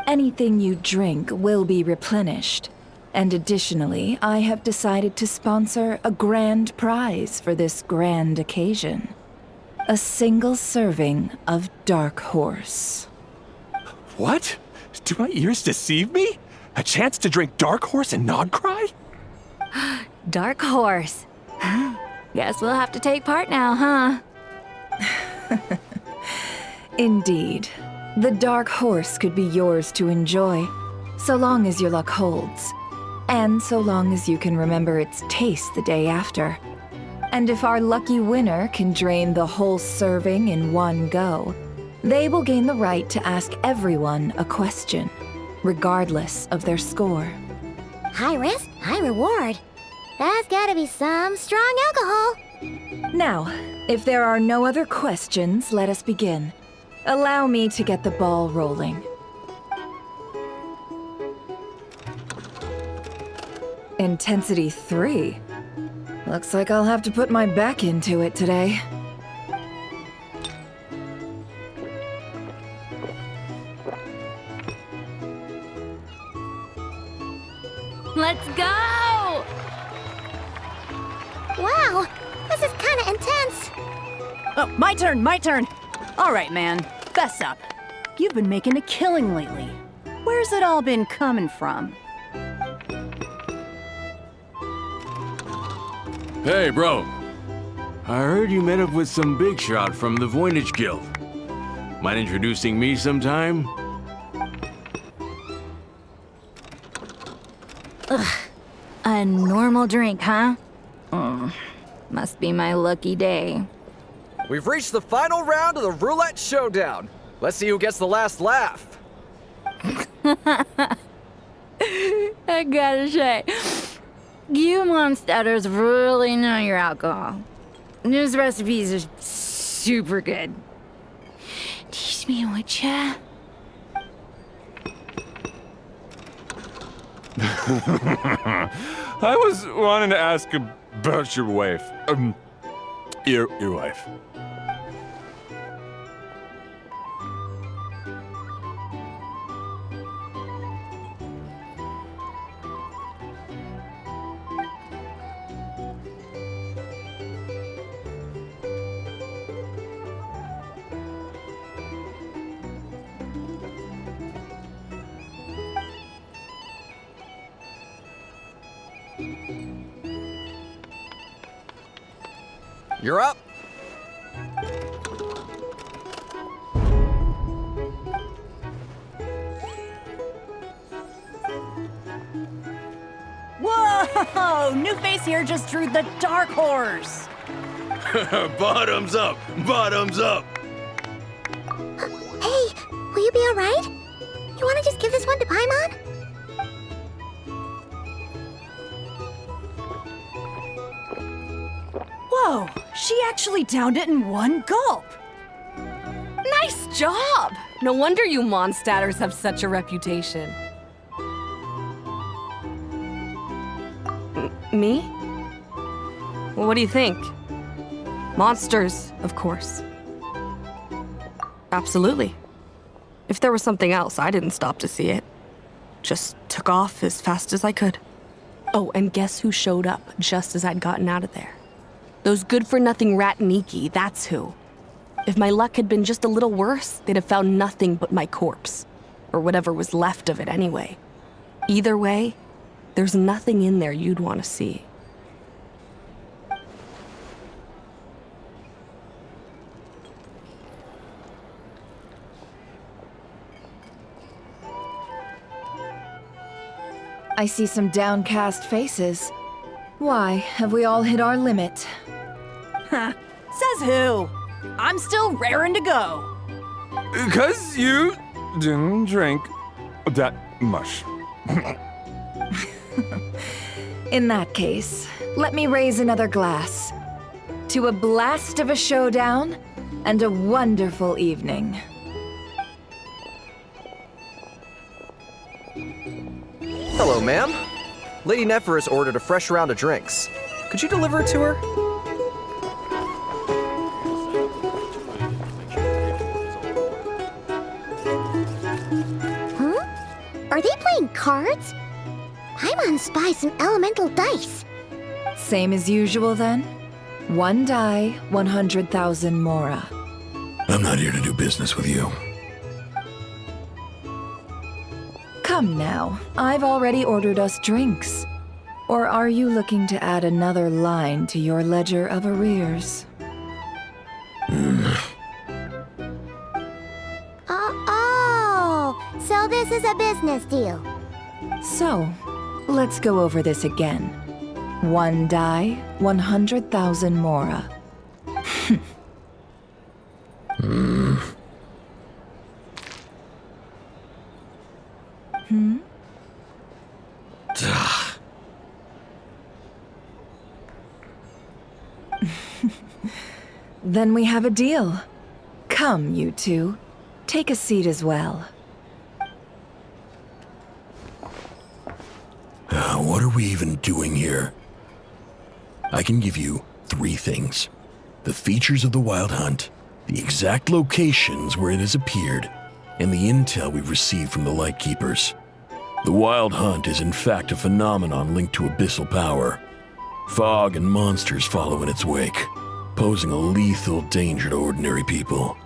Anything you drink will be replenished. And additionally, I have decided to sponsor a grand prize for this grand occasion. A single serving of Dark Horse.
What? Do my ears deceive me? A chance to drink Dark Horse and not cry?
Dark Horse. Guess we'll have to take part now, huh?
Indeed. The Dark Horse could be yours to enjoy, so long as your luck holds. And so long as you can remember its taste the day after. And if our lucky winner can drain the whole serving in one go, they will gain the right to ask everyone a question, regardless of their score.
High risk, high reward. That's gotta be some strong alcohol.
Now, if there are no other questions, let us begin. Allow me to get the ball rolling. Intensity 3. Looks like I'll have to put my back into it today.
Let's go!
Wow, this is kinda intense.
Oh, my turn. All right, man, fess up. You've been making a killing lately. Where's it all been coming from?
Hey, bro. I heard you met up with some big shot from the Voynich Guild. Mind introducing me sometime?
Ugh. A normal drink, huh? Must be my lucky day.
We've reached the final round of the Roulette Showdown. Let's see who gets the last laugh.
I gotta say, you monsters really know your alcohol. These recipes are super good. Teach me, would ya?
I was wanting to ask about your wife. Your wife.
You're up.
Whoa! New face here just drew the Dark Horse.
Bottoms up! Bottoms up!
Hey, will you be alright? You wanna just give this one to Paimon?
Whoa, she actually downed it in one gulp.
Nice job! No wonder you Mondstadters have such a reputation. Me? Well, what do you think? Monsters, of course. Absolutely. If there was something else, I didn't stop to see it. Just took off as fast as I could. Oh, and guess who showed up just as I'd gotten out of there? Those good-for-nothing rat Niki, that's who. If my luck had been just a little worse, they'd have found nothing but my corpse. Or whatever was left of it anyway. Either way, there's nothing in there you'd want to see.
I see some downcast faces. Why, have we all hit our limit?
Huh. Says who? I'm still raring to go.
'Cause you didn't drink that much.
In that case, let me raise another glass. To a blast of a showdown and a wonderful evening.
Hello, ma'am. Lady Nephris ordered a fresh round of drinks. Could you deliver it to her?
Huh? Are they playing cards? I'm on spy some elemental dice.
Same as usual then? 1 die, 100,000 mora.
I'm not here to do business with you.
Come now, I've already ordered us drinks. Or are you looking to add another line to your ledger of arrears?
Oh, so this is a business deal.
So, let's go over this again. 1 die, 100,000 mora. Then we have a deal. Come, you two. Take a seat as well.
What are we even doing here? I can give you 3 things. The features of the Wild Hunt, the exact locations where it has appeared, and the intel we've received from the Lightkeepers. The Wild Hunt is in fact a phenomenon linked to abyssal power. Fog and monsters follow in its wake, posing a lethal danger to ordinary people.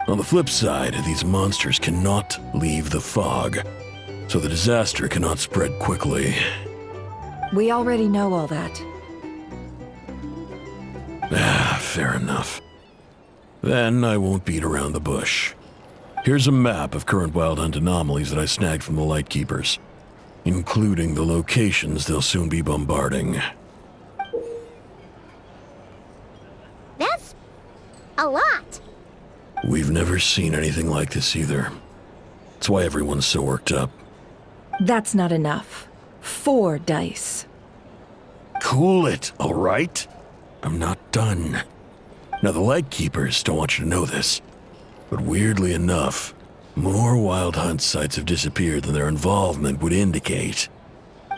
On the flip side, these monsters cannot leave the fog, so the disaster cannot spread quickly.
We already know all that.
Fair enough. Then I won't beat around the bush. Here's a map of current Wild Hunt anomalies that I snagged from the Lightkeepers, including the locations they'll soon be bombarding.
That's a lot.
We've never seen anything like this either. That's why everyone's so worked up.
That's not enough. 4 dice.
Cool it, all right? I'm not done. Now, the Lightkeepers don't want you to know this, but weirdly enough, more Wild Hunt sites have disappeared than their involvement would indicate.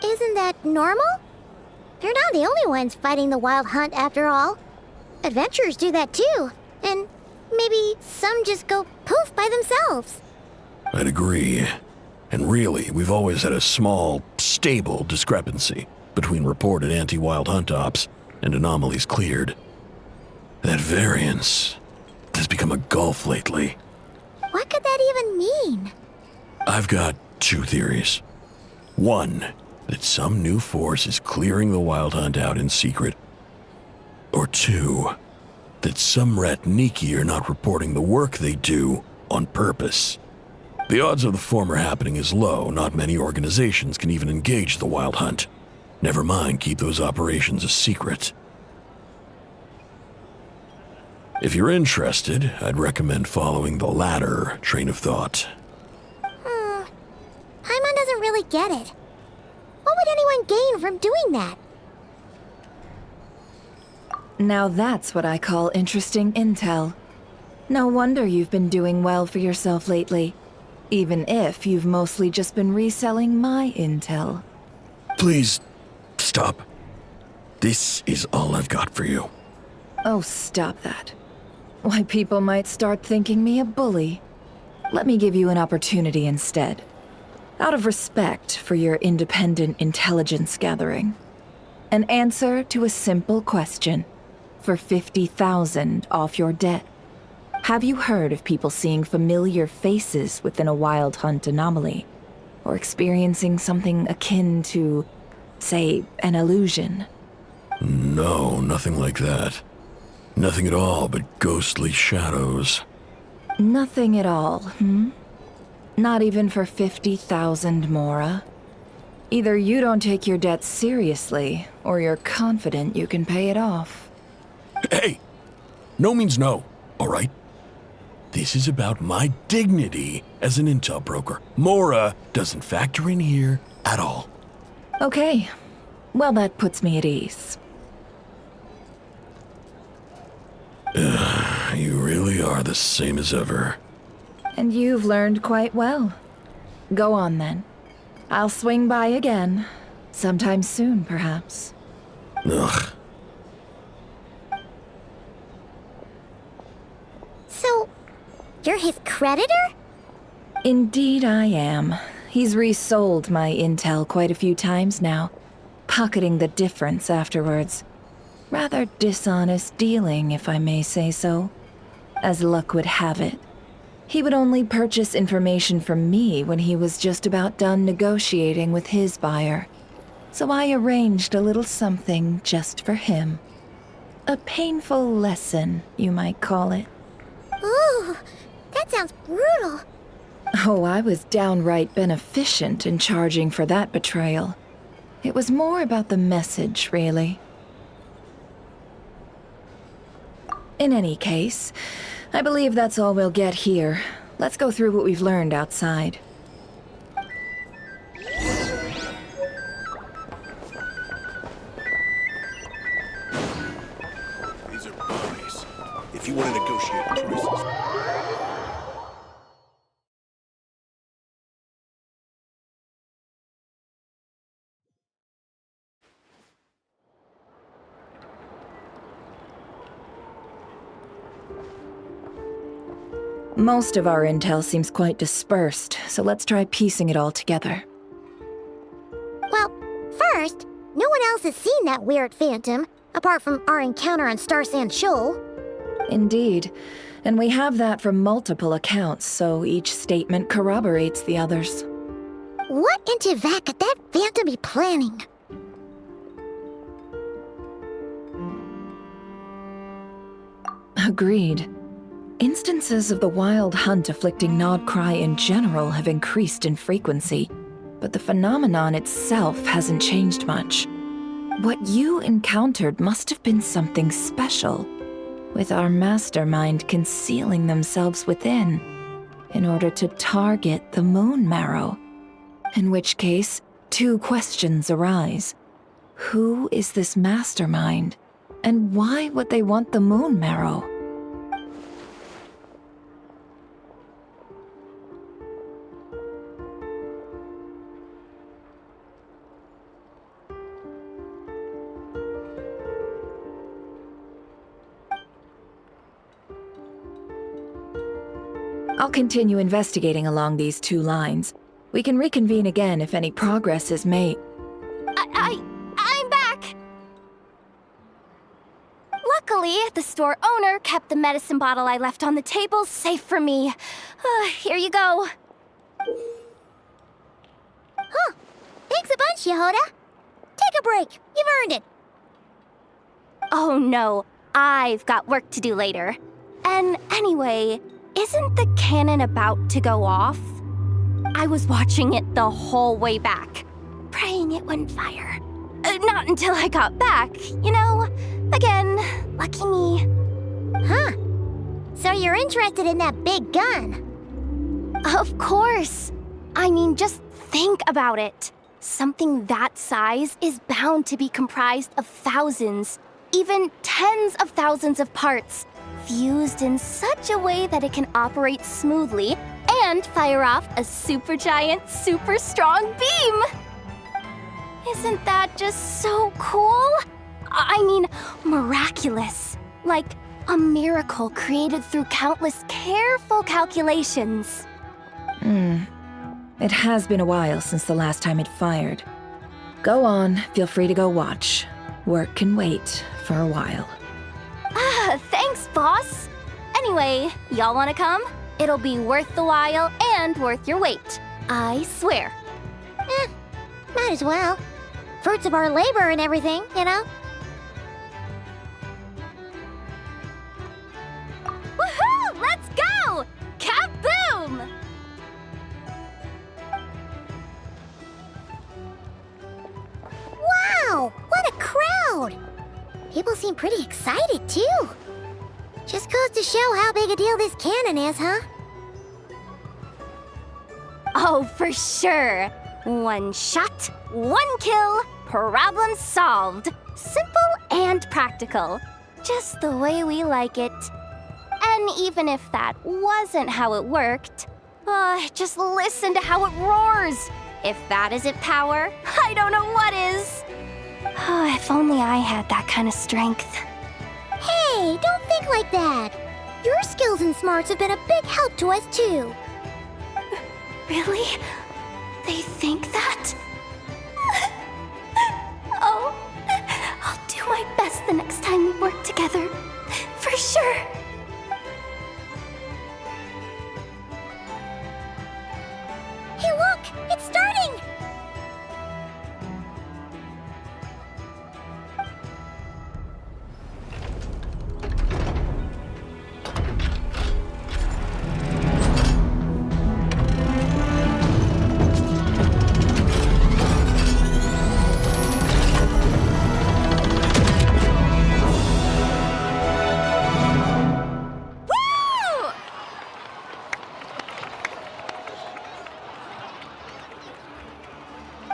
Isn't that normal? They're not the only ones fighting the Wild Hunt after all. Adventurers do that too, and maybe some just go poof by themselves.
I'd agree. And really, we've always had a small, stable discrepancy between reported anti-Wild Hunt ops and anomalies cleared. That variance has become a gulf lately.
What could that even mean?
I've got 2 theories. 1, that some new force is clearing the Wild Hunt out in secret. Or 2, that some rat Niki are not reporting the work they do on purpose. The odds of the former happening is low. Not many organizations can even engage the Wild Hunt. Never mind keep those operations a secret. If you're interested, I'd recommend following the latter train of thought.
Paimon doesn't really get it. What would anyone gain from doing that?
Now that's what I call interesting intel. No wonder you've been doing well for yourself lately. Even if you've mostly just been reselling my intel.
Please, stop. This is all I've got for you.
Oh, stop that. Why, people might start thinking me a bully. Let me give you an opportunity instead. Out of respect for your independent intelligence gathering. An answer to a simple question for 50,000 off your debt. Have you heard of people seeing familiar faces within a wild hunt anomaly? Or experiencing something akin to, say, an illusion?
No, nothing like that. Nothing at all but ghostly shadows.
Nothing at all, hmm? Not even for 50,000 Mora? Either you don't take your debt seriously, or you're confident you can pay it off.
Hey! No means no, all right? This is about my dignity as an intel broker. Mora doesn't factor in here at all.
Okay. Well, that puts me at ease.
You really are the same as ever.
And you've learned quite well. Go on, then. I'll swing by again. Sometime soon, perhaps.
Ugh.
So, you're his creditor?
Indeed I am. He's resold my intel quite a few times now, pocketing the difference afterwards. Rather dishonest dealing, if I may say so. As luck would have it, he would only purchase information from me when he was just about done negotiating with his buyer. So I arranged a little something just for him. A painful lesson, you might call it.
Ooh, that sounds brutal.
Oh, I was downright beneficent in charging for that betrayal. It was more about the message, really. In any case, I believe that's all we'll get here. Let's go through what we've learned outside.
These are bounties. If you want to negotiate prices.
Most of our intel seems quite dispersed, so let's try piecing it all together.
Well, first, no one else has seen that weird phantom, apart from our encounter on Star Sand Shoal.
Indeed, and we have that from multiple accounts, so each statement corroborates the others.
What in Teyvat could that phantom be planning?
Agreed. Instances of the wild hunt afflicting Nodcry in general have increased in frequency, but the phenomenon itself hasn't changed much. What you encountered must have been something special, with our mastermind concealing themselves within, in order to target the Moon Marrow. In which case, two questions arise. Who is this mastermind, and why would they want the Moon Marrow? I'll continue investigating along these two lines. We can reconvene again if any progress is made.
I'm back! Luckily, the store owner kept the medicine bottle I left on the table safe for me. Here you go.
Huh. Thanks a bunch, Yehoda. Take a break. You've earned it.
Oh no, I've got work to do later. And anyway, isn't the cannon about to go off? I was watching it the whole way back, praying it wouldn't fire. Not until I got back, you know? Again, lucky me.
Huh. So you're interested in that big gun?
Of course. I mean, just think about it. Something that size is bound to be comprised of thousands, even tens of thousands of parts, fused in such a way that it can operate smoothly and fire off a supergiant, super strong beam! Isn't that just so cool? I mean, miraculous. Like a miracle created through countless careful calculations.
It has been a while since the last time it fired. Go on, feel free to go watch. Work can wait for a while.
Thanks, boss. Anyway, y'all wanna come? It'll be worth the while and worth your wait. I swear.
Might as well. Fruits of our labor and everything, you know?
Woohoo! Let's go! Kaboom!
Wow! What a crowd! People seem pretty excited, too. Just goes to show how big a deal this cannon is, huh?
Oh, for sure. One shot, one kill, problem solved. Simple and practical. Just the way we like it. And even if that wasn't how it worked, just listen to how it roars. If that isn't power, I don't know what is. If only I had that kind of strength.
Hey, don't think like that. Your skills and smarts have been a big help to us, too.
Really? They think that? Oh, I'll do my best the next time we work together. For sure.
Hey, look! It's starting!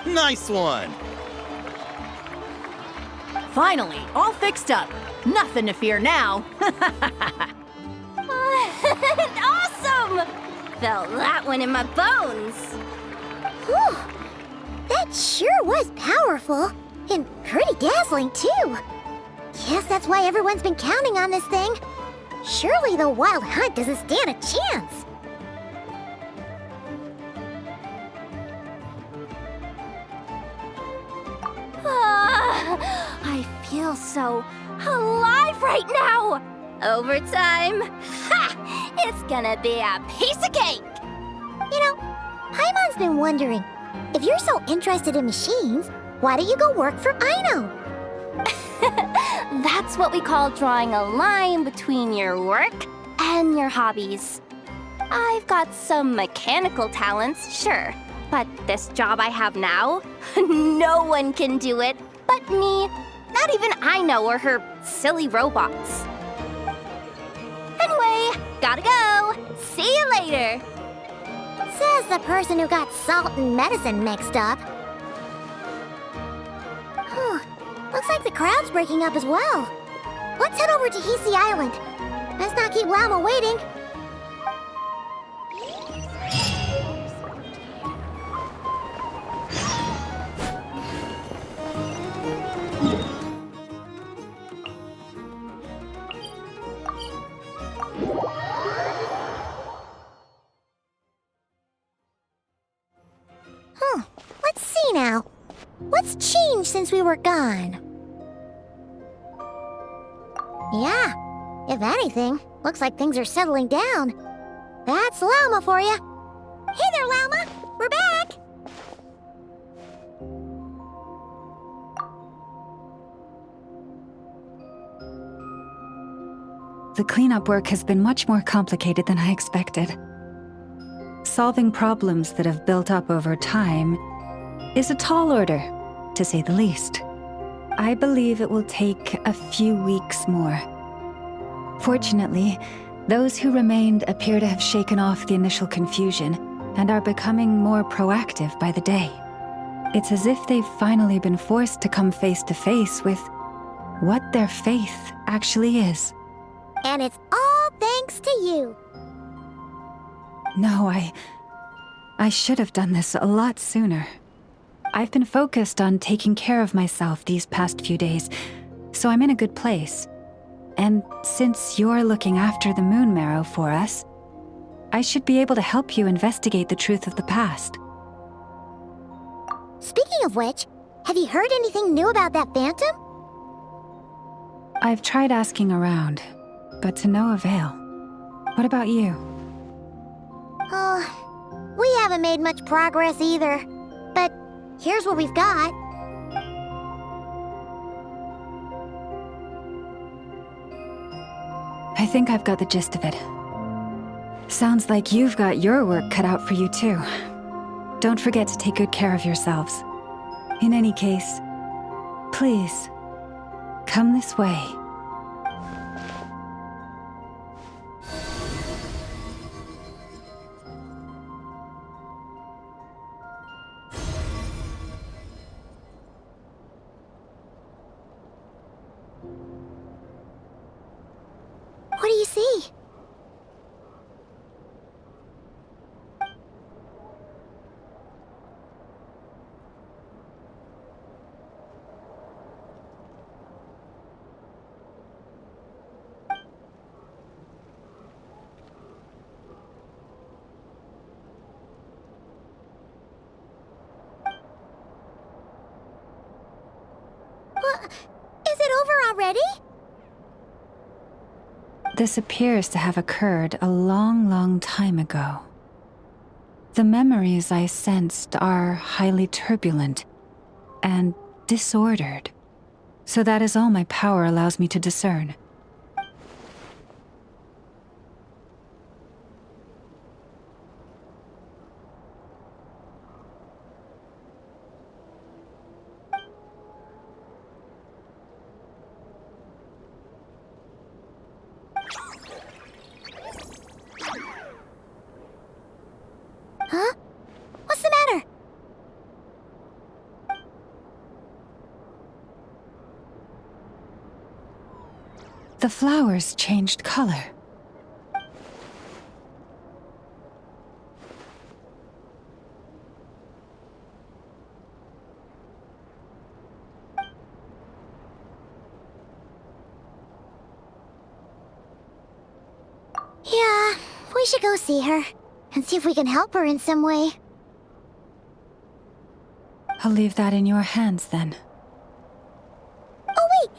Nice one!
Finally, all fixed up. Nothing to fear now.
Awesome! Felt that one in my bones.
Whew! That sure was powerful. And pretty dazzling, too. Guess that's why everyone's been counting on this thing. Surely the Wild Hunt doesn't stand a chance.
I feel so alive right now! Overtime? Ha! It's gonna be a piece of cake!
You know, Paimon's been wondering, if you're so interested in machines, why don't you go work for Aino?
That's what we call drawing a line between your work and your hobbies. I've got some mechanical talents, sure, but this job I have now, no one can do it but me. Not even Aino or her silly robots. Anyway, gotta go. See you later.
Says the person who got salt and medicine mixed up. Looks like the crowd's breaking up as well. Let's head over to Hisi Island. Let's not keep Llama waiting. Let's see now. What's changed since we were gone? Yeah, if anything, looks like things are settling down. That's Llama for you. Hey there, Llama. We're back.
The cleanup work has been much more complicated than I expected. Solving problems that have built up over time is a tall order, to say the least. I believe it will take a few weeks more. Fortunately, those who remained appear to have shaken off the initial confusion and are becoming more proactive by the day. It's as if they've finally been forced to come face to face with what their faith actually is.
And it's all thanks to you.
No, I should have done this a lot sooner. I've been focused on taking care of myself these past few days, so I'm in a good place. And since you're looking after the Moon Marrow for us, I should be able to help you investigate the truth of the past.
Speaking of which, have you heard anything new about that phantom?
I've tried asking around, but to no avail. What about you?
Oh, we haven't made much progress either. But here's what we've got.
I think I've got the gist of it. Sounds like you've got your work cut out for you too. Don't forget to take good care of yourselves. In any case, please, come this way.
What do you see? What? Is it over already?
This appears to have occurred a long, long time ago. The memories I sensed are highly turbulent and disordered, so that is all my power allows me to discern.
Huh? What's the matter?
The flowers changed color.
Yeah, we should go see her and see if we can help her in some way.
I'll leave that in your hands then.
Oh wait,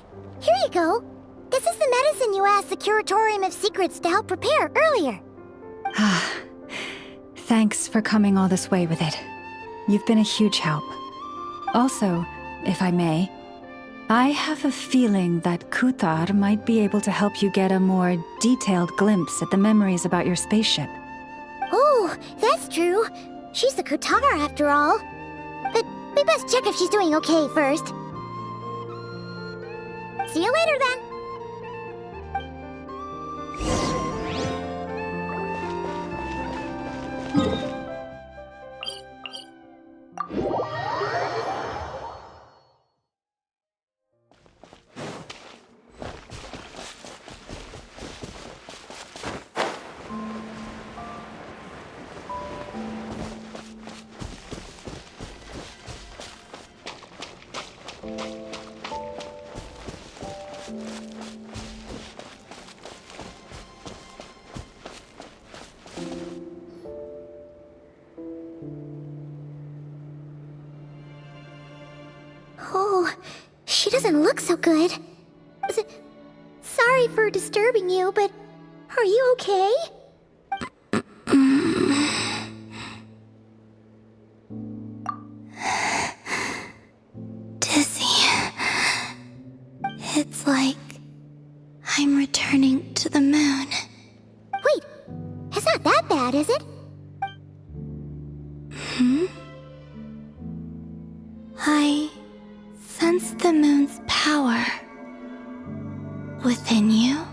here you go. This is the medicine you asked the Curatorium of Secrets to help prepare earlier.
Ah, thanks for coming all this way with it. You've been a huge help. Also, if I may, I have a feeling that Kuthar might be able to help you get a more detailed glimpse at the memories about your spaceship.
Oh, that's true. She's the Kutara after all. But we best check if she's doing okay first. See you later then. Oh, she doesn't look so good. Sorry for disturbing you, but are you okay?
Dizzy. It's like I'm returning to the moon.
Wait, it's not that bad, is it?
I sense the moon's power within you.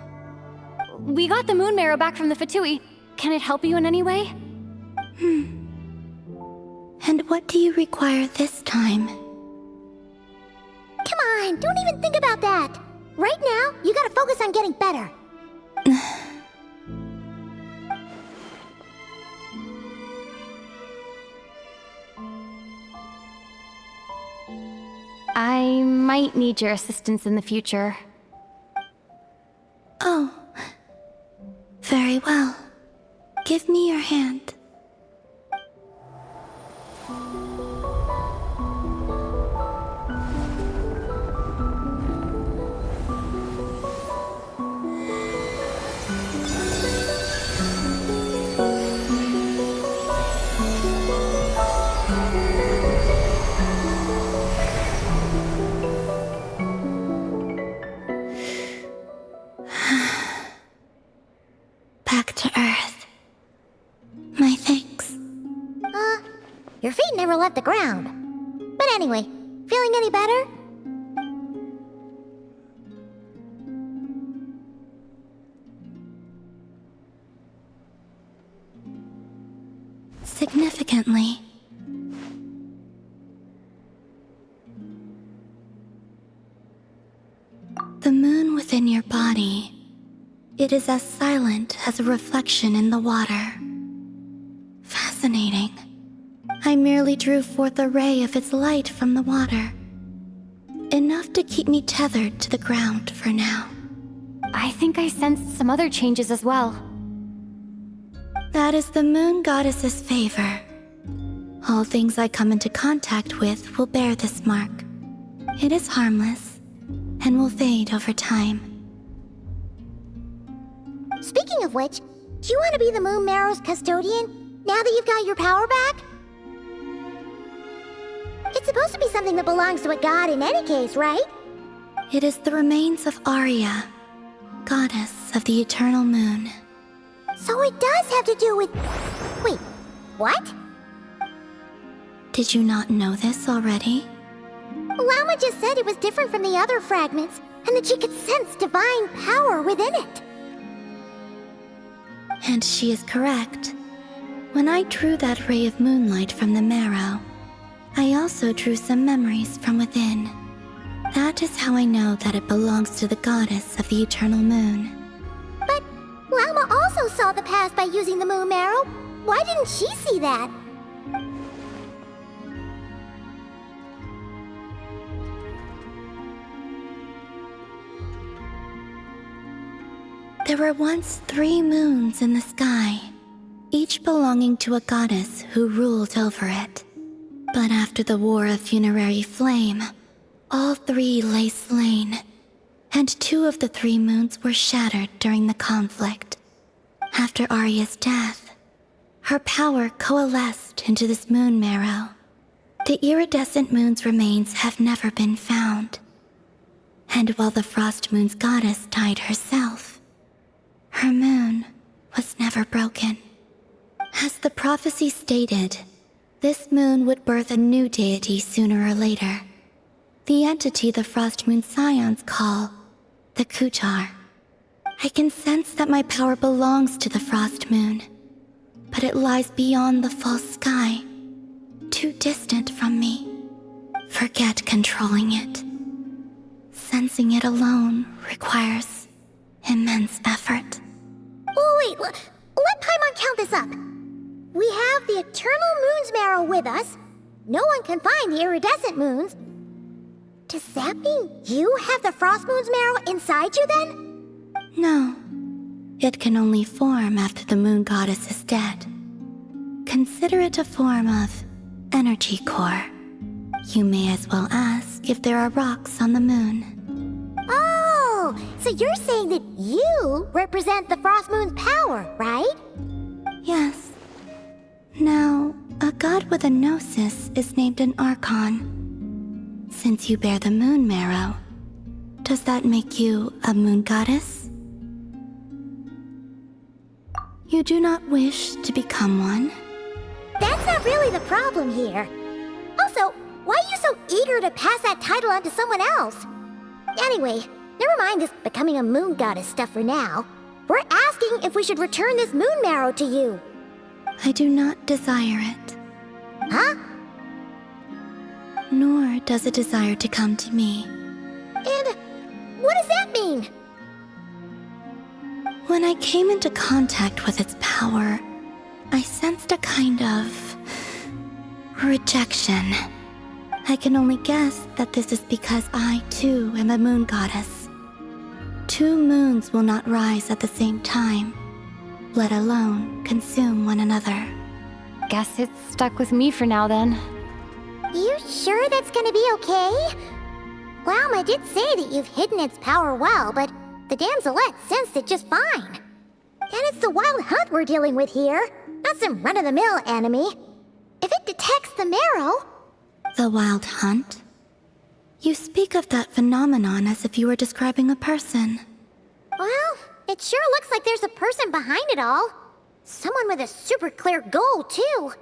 We got the Moon Marrow back from the Fatui. Can it help you in any way?
And what do you require this time?
Come on, don't even think about that. Right now, you gotta focus on getting better.
I might need your assistance in the future.
Oh. Very well. Give me your hand. Back to Earth. My thanks.
Your feet never left the ground. But anyway, feeling any better?
Significantly. The moon within your body. It is as silent as a reflection in the water. Fascinating. I merely drew forth a ray of its light from the water. Enough to keep me tethered to the ground for now.
I think I sensed some other changes as well.
That is the moon goddess's favor. All things I come into contact with will bear this mark. It is harmless, and will fade over time.
Speaking of which, do you want to be the Moon Marrow's custodian, now that you've got your power back? It's supposed to be something that belongs to a god in any case, right?
It is the remains of Arya, goddess of the eternal moon.
So it does have to do with... Wait, what?
Did you not know this already?
Lama just said it was different from the other fragments, and that she could sense divine power within it.
And she is correct. When I drew that ray of moonlight from the marrow, I also drew some memories from within. That is how I know that it belongs to the goddess of the eternal moon.
But Lama also saw the past by using the Moon Marrow. Why didn't she see that?
There were once 3 moons in the sky, each belonging to a goddess who ruled over it. But after the War of Funerary Flame, all 3 lay slain, and 2 of the 3 moons were shattered during the conflict. After Arya's death, her power coalesced into this Moon Marrow. The iridescent moon's remains have never been found. And while the Frost Moon's goddess died herself, her moon was never broken. As the prophecy stated, this moon would birth a new deity sooner or later. The entity the Frost Moon Scions call the Kutar. I can sense that my power belongs to the Frost Moon, but it lies beyond the false sky, too distant from me. Forget controlling it. Sensing it alone requires immense effort.
Oh, wait, let Paimon count this up. We have the Eternal Moon's Marrow with us. No one can find the iridescent moons. Does that mean you have the Frost Moon's Marrow inside you then?
No. It can only form after the moon goddess is dead. Consider it a form of energy core. You may as well ask if there are rocks on the moon.
Oh, so you're saying that you represent the Frost Moon's power, right?
Yes. Now, a god with a gnosis is named an Archon. Since you bear the Moon Marrow, does that make you a moon goddess? You do not wish to become one?
That's not really the problem here. Also, why are you so eager to pass that title on to someone else? Anyway, never mind this becoming a moon goddess stuff for now. We're asking if we should return this Moon Marrow to you.
I do not desire it.
Huh?
Nor does it desire to come to me.
And what does that mean?
When I came into contact with its power, I sensed a kind of rejection. I can only guess that this is because I, too, am a moon goddess. 2 moons will not rise at the same time, let alone consume one another.
Guess it's stuck with me for now then.
You sure that's gonna be okay? Glauma did say that you've hidden its power well, but the damselette sensed it just fine. And it's the wild hunt we're dealing with here, not some run-of-the-mill enemy. If it detects the marrow...
The wild hunt? You speak of that phenomenon as if you were describing a person.
Well, it sure looks like there's a person behind it all. Someone with a super clear goal, too.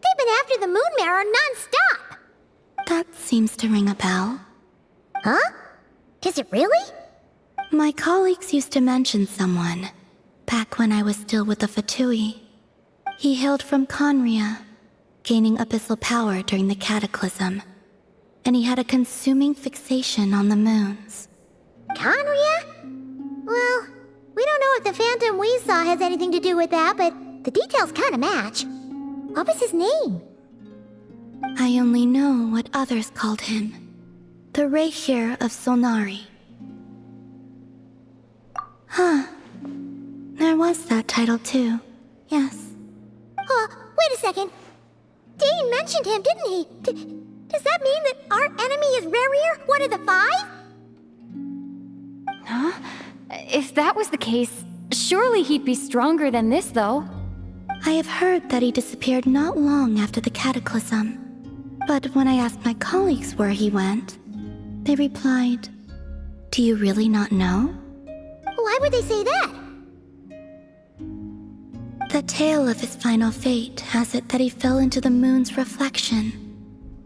They've been after the Moon Marrow non-stop.
That seems to ring a bell.
Huh? Is it really?
My colleagues used to mention someone, back when I was still with the Fatui. He hailed from Conria, gaining abyssal power during the Cataclysm, and he had a consuming fixation on the moons.
Conria? Well, we don't know if the phantom we saw has anything to do with that, but the details kinda match. What was his name?
I only know what others called him. The Reikir of Solnari. Huh. There was that title too. Yes.
Wait a second. Dane mentioned him, didn't he? Does that mean that our enemy is Rerir, one of the 5?
Huh? If that was the case, surely he'd be stronger than this, though.
I have heard that he disappeared not long after the Cataclysm. But when I asked my colleagues where he went, they replied, "Do you really not know?"
Why would they say that?
The tale of his final fate has it that he fell into the moon's reflection,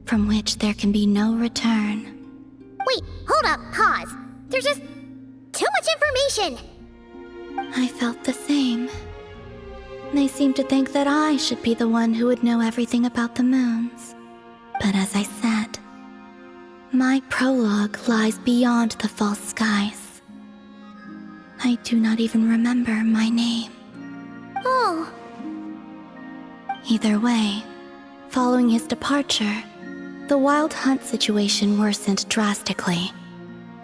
from which there can be no return.
Wait, hold up, pause. There's just too much information.
I felt the same. They seemed to think that I should be the one who would know everything about the moons. But as I said, my prologue lies beyond the false skies. I do not even remember my name.
Oh.
Either way, following his departure, the wild hunt situation worsened drastically,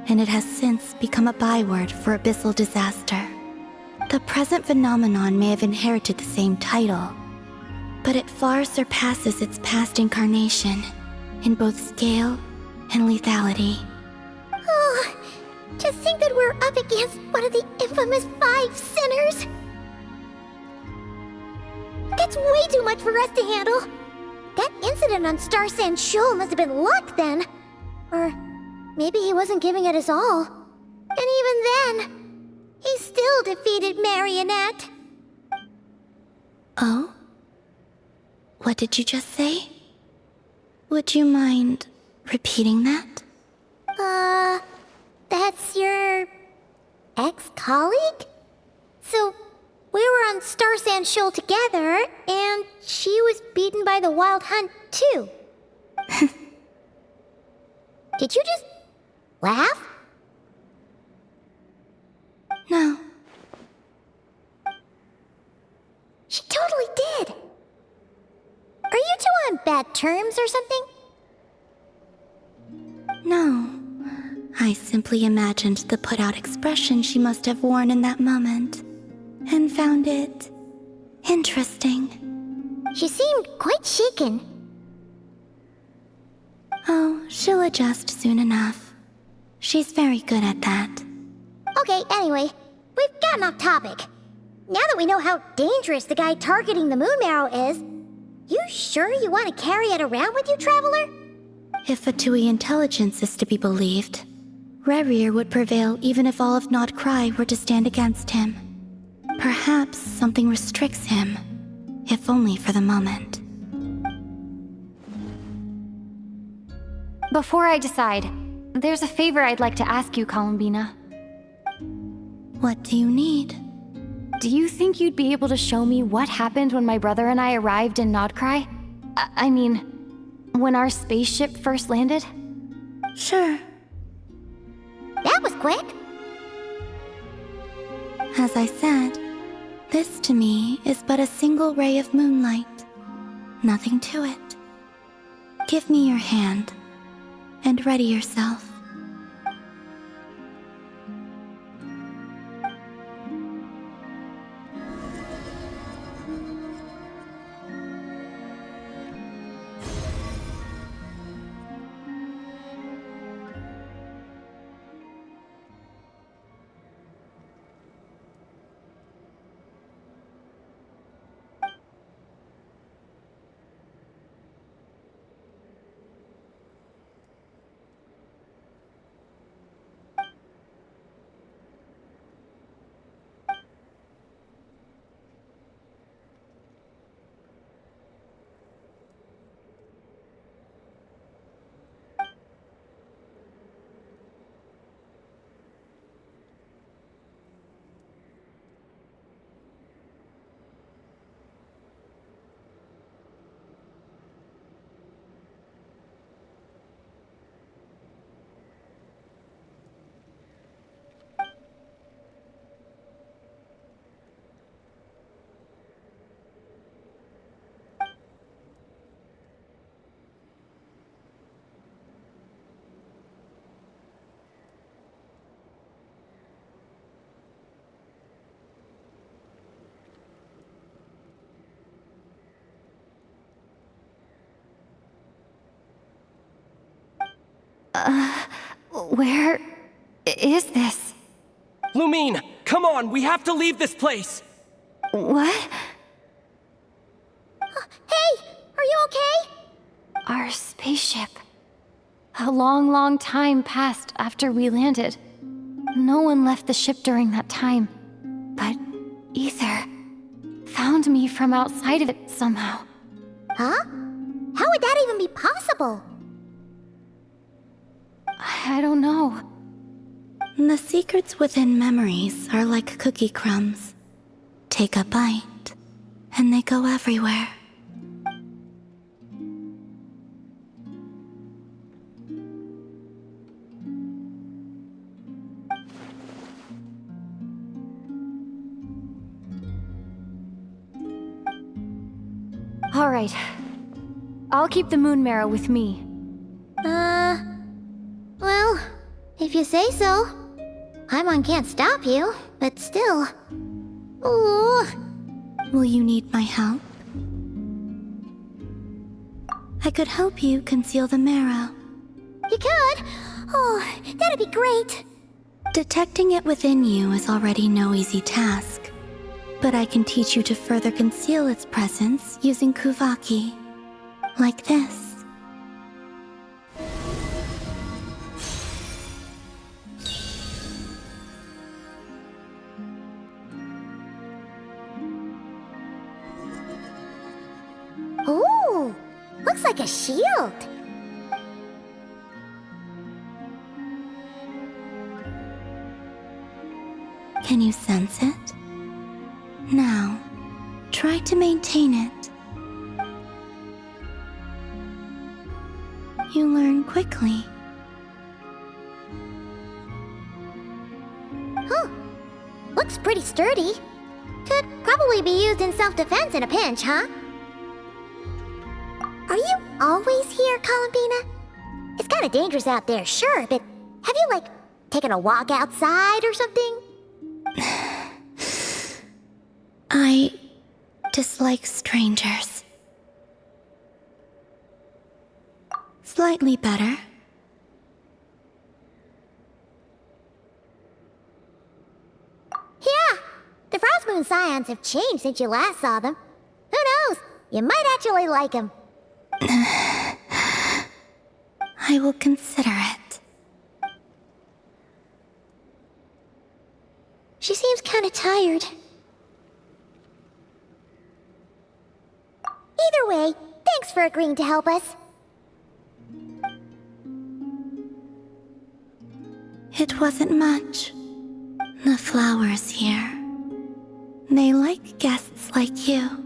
and it has since become a byword for abyssal disaster. The present phenomenon may have inherited the same title, but it far surpasses its past incarnation in both scale and lethality.
Oh, to think that we're up against one of the infamous 5 sinners. That's way too much for us to handle. That incident on Star Sand Shoal must have been luck then. Or maybe he wasn't giving it his all. And even then, he still defeated Marionette.
Oh? What did you just say? Would you mind repeating that?
That's your ex-colleague? So, we were on Star Sand Shoal together, and she was beaten by the Wild Hunt, too. Did you just laugh?
No.
She totally did. Are you two on bad terms or something?
No. I simply imagined the put-out expression she must have worn in that moment, and found it interesting.
She seemed quite shaken.
Oh, she'll adjust soon enough. She's very good at that.
Okay, anyway, we've gotten off topic. Now that we know how dangerous the guy targeting the Moon Marrow is, you sure you want to carry it around with you, Traveler?
If Fatui intelligence is to be believed, Rerir would prevail even if all of Nod Cry were to stand against him. Perhaps something restricts him, if only for the moment.
Before I decide, there's a favor I'd like to ask you, Columbina.
What do you need?
Do you think you'd be able to show me what happened when my brother and I arrived in Nodcry? I mean, when our spaceship first landed?
Sure.
That was quick.
As I said, this to me is but a single ray of moonlight. Nothing to it. Give me your hand, and ready yourself.
Where is this?
Lumine, come on, we have to leave this place!
What?
Hey, are you okay?
Our spaceship. A long, long time passed after we landed. No one left the ship during that time. But Ether found me from outside of it somehow.
Huh? How would that even be possible?
I don't know.
The secrets within memories are like cookie crumbs. Take a bite, and they go everywhere.
All right. I'll keep the Moon Marrow with me.
Well, if you say so. Paimon can't stop you, but still. Ooh.
Will you need my help? I could help you conceal the marrow.
You could? Oh, that'd be great.
Detecting it within you is already no easy task. But I can teach you to further conceal its presence using Kuvaki. Like this.
Ooh, looks like a shield.
Can you sense it? Now, try to maintain it. You learn quickly.
Huh. Looks pretty sturdy. Could probably be used in self-defense in a pinch, huh? Are you always here, Columbina? It's kinda dangerous out there, sure, but have you, like, taken a walk outside or something?
I dislike strangers. Slightly better.
Yeah, the Frost Moon Scions have changed since you last saw them. Who knows? You might actually like them.
I will consider it.
She seems kinda tired. Either way, thanks for agreeing to help us.
It wasn't much. The flowers here. They like guests like you.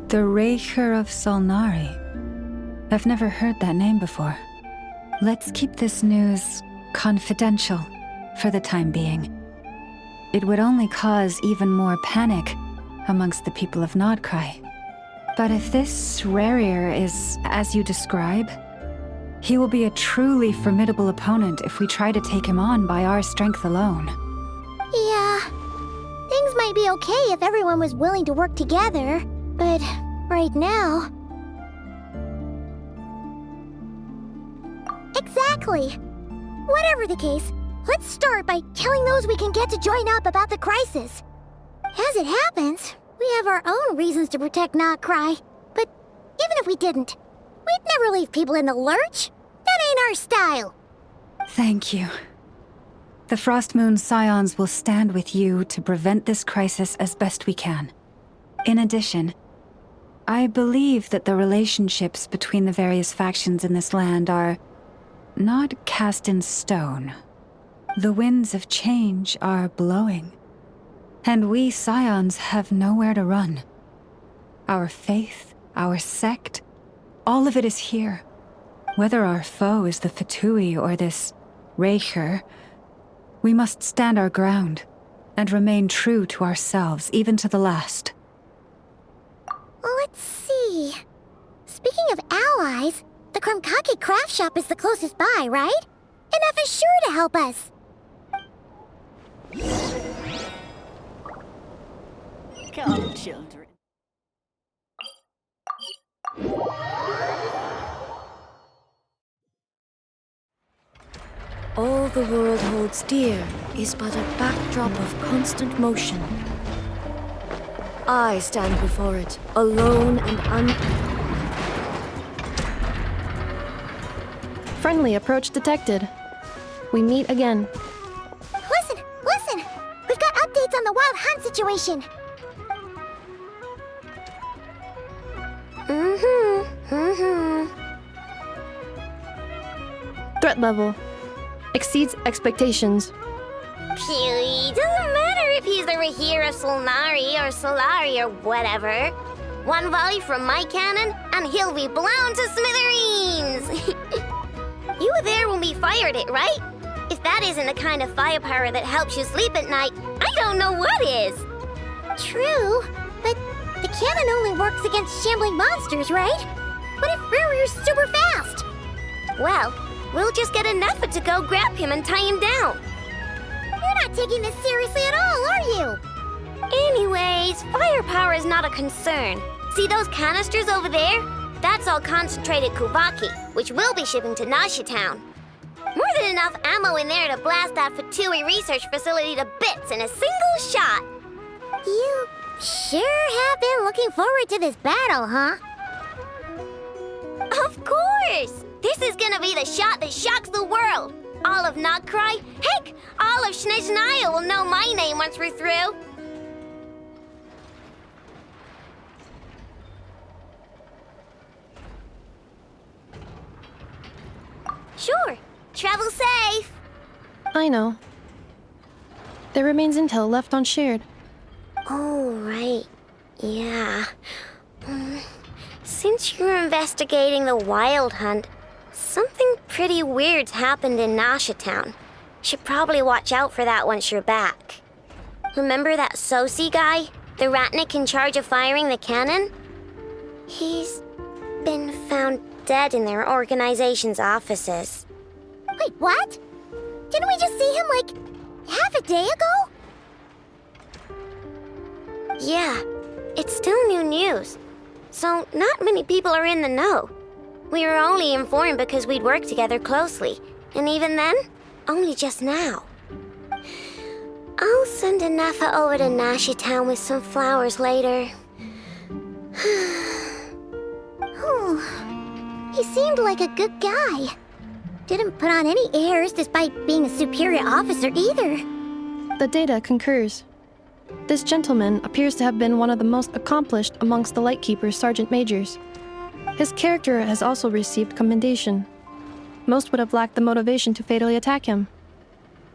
The Raker of Solnari. I've never heard that name before. Let's keep this news confidential for the time being. It would only cause even more panic amongst the people of Nodcry. But if this Rarier is as you describe, he will be a truly formidable opponent if we try to take him on by our strength alone.
Yeah, things might be okay if everyone was willing to work together, but right now... Exactly! Whatever the case, let's start by telling those we can get to join up about the crisis. As it happens, we have our own reasons to protect Nodcry, but even if we didn't, we'd never leave people in the lurch. That ain't our style.
Thank you. The Frostmoon Scions will stand with you to prevent this crisis as best we can. In addition, I believe that the relationships between the various factions in this land are not cast in stone. The winds of change are blowing, and we Scions have nowhere to run. Our faith, our sect, all of it is here. Whether our foe is the Fatui or this Raker, we must stand our ground and remain true to ourselves, even to the last.
Let's see. Speaking of allies, the Krumkake craft shop is the closest by, right? And F is sure to help us.
Come, children.
All the world holds dear is but a backdrop of constant motion. I stand before it, alone and
Friendly approach detected. We meet again.
Listen! Listen! We've got updates on the Wild Hunt situation.
Threat level exceeds expectations.
Phew, doesn't matter if he's the Rahir of Solnari or Solari or whatever. One volley from my cannon, and he'll be blown to smithereens! You were there when we fired it, right? If that isn't the kind of firepower that helps you sleep at night, I don't know what is!
True, but the cannon only works against shambling monsters, right? What if Rarier's super fast?
Well, we'll just get an effort to go grab him and tie him down.
You're not taking this seriously at all, are you?
Anyways, firepower is not a concern. See those canisters over there? That's all concentrated Kuvaki, which we'll be shipping to Nasha Town. More than enough ammo in there to blast that Fatui research facility to bits in a single shot.
You sure have been looking forward to this battle, huh?
Of course! This is gonna be the shot that shocks the world. All of Notcry, heck, all of Snezhnaya will know my name once we're through. Sure. Travel safe.
I know. There remains intel left unshared.
Oh, right. Yeah. Since you're investigating the Wild Hunt, something pretty weird's happened in Nasha Town. Should probably watch out for that once you're back. Remember that Sosi guy? The Ratnik in charge of firing the cannon? He's been found dead in their organization's offices.
Wait, what? Didn't we just see him, like, half a day ago?
Yeah, it's still new news. So not many people are in the know. We were only informed because we'd worked together closely. And even then, only just now. I'll send a Nefa over to Nasha Town with some flowers later.
Oh, he seemed like a good guy. Didn't put on any airs despite being a superior officer either.
The data concurs. This gentleman appears to have been one of the most accomplished amongst the Lightkeeper's sergeant majors. His character has also received commendation. Most would have lacked the motivation to fatally attack him.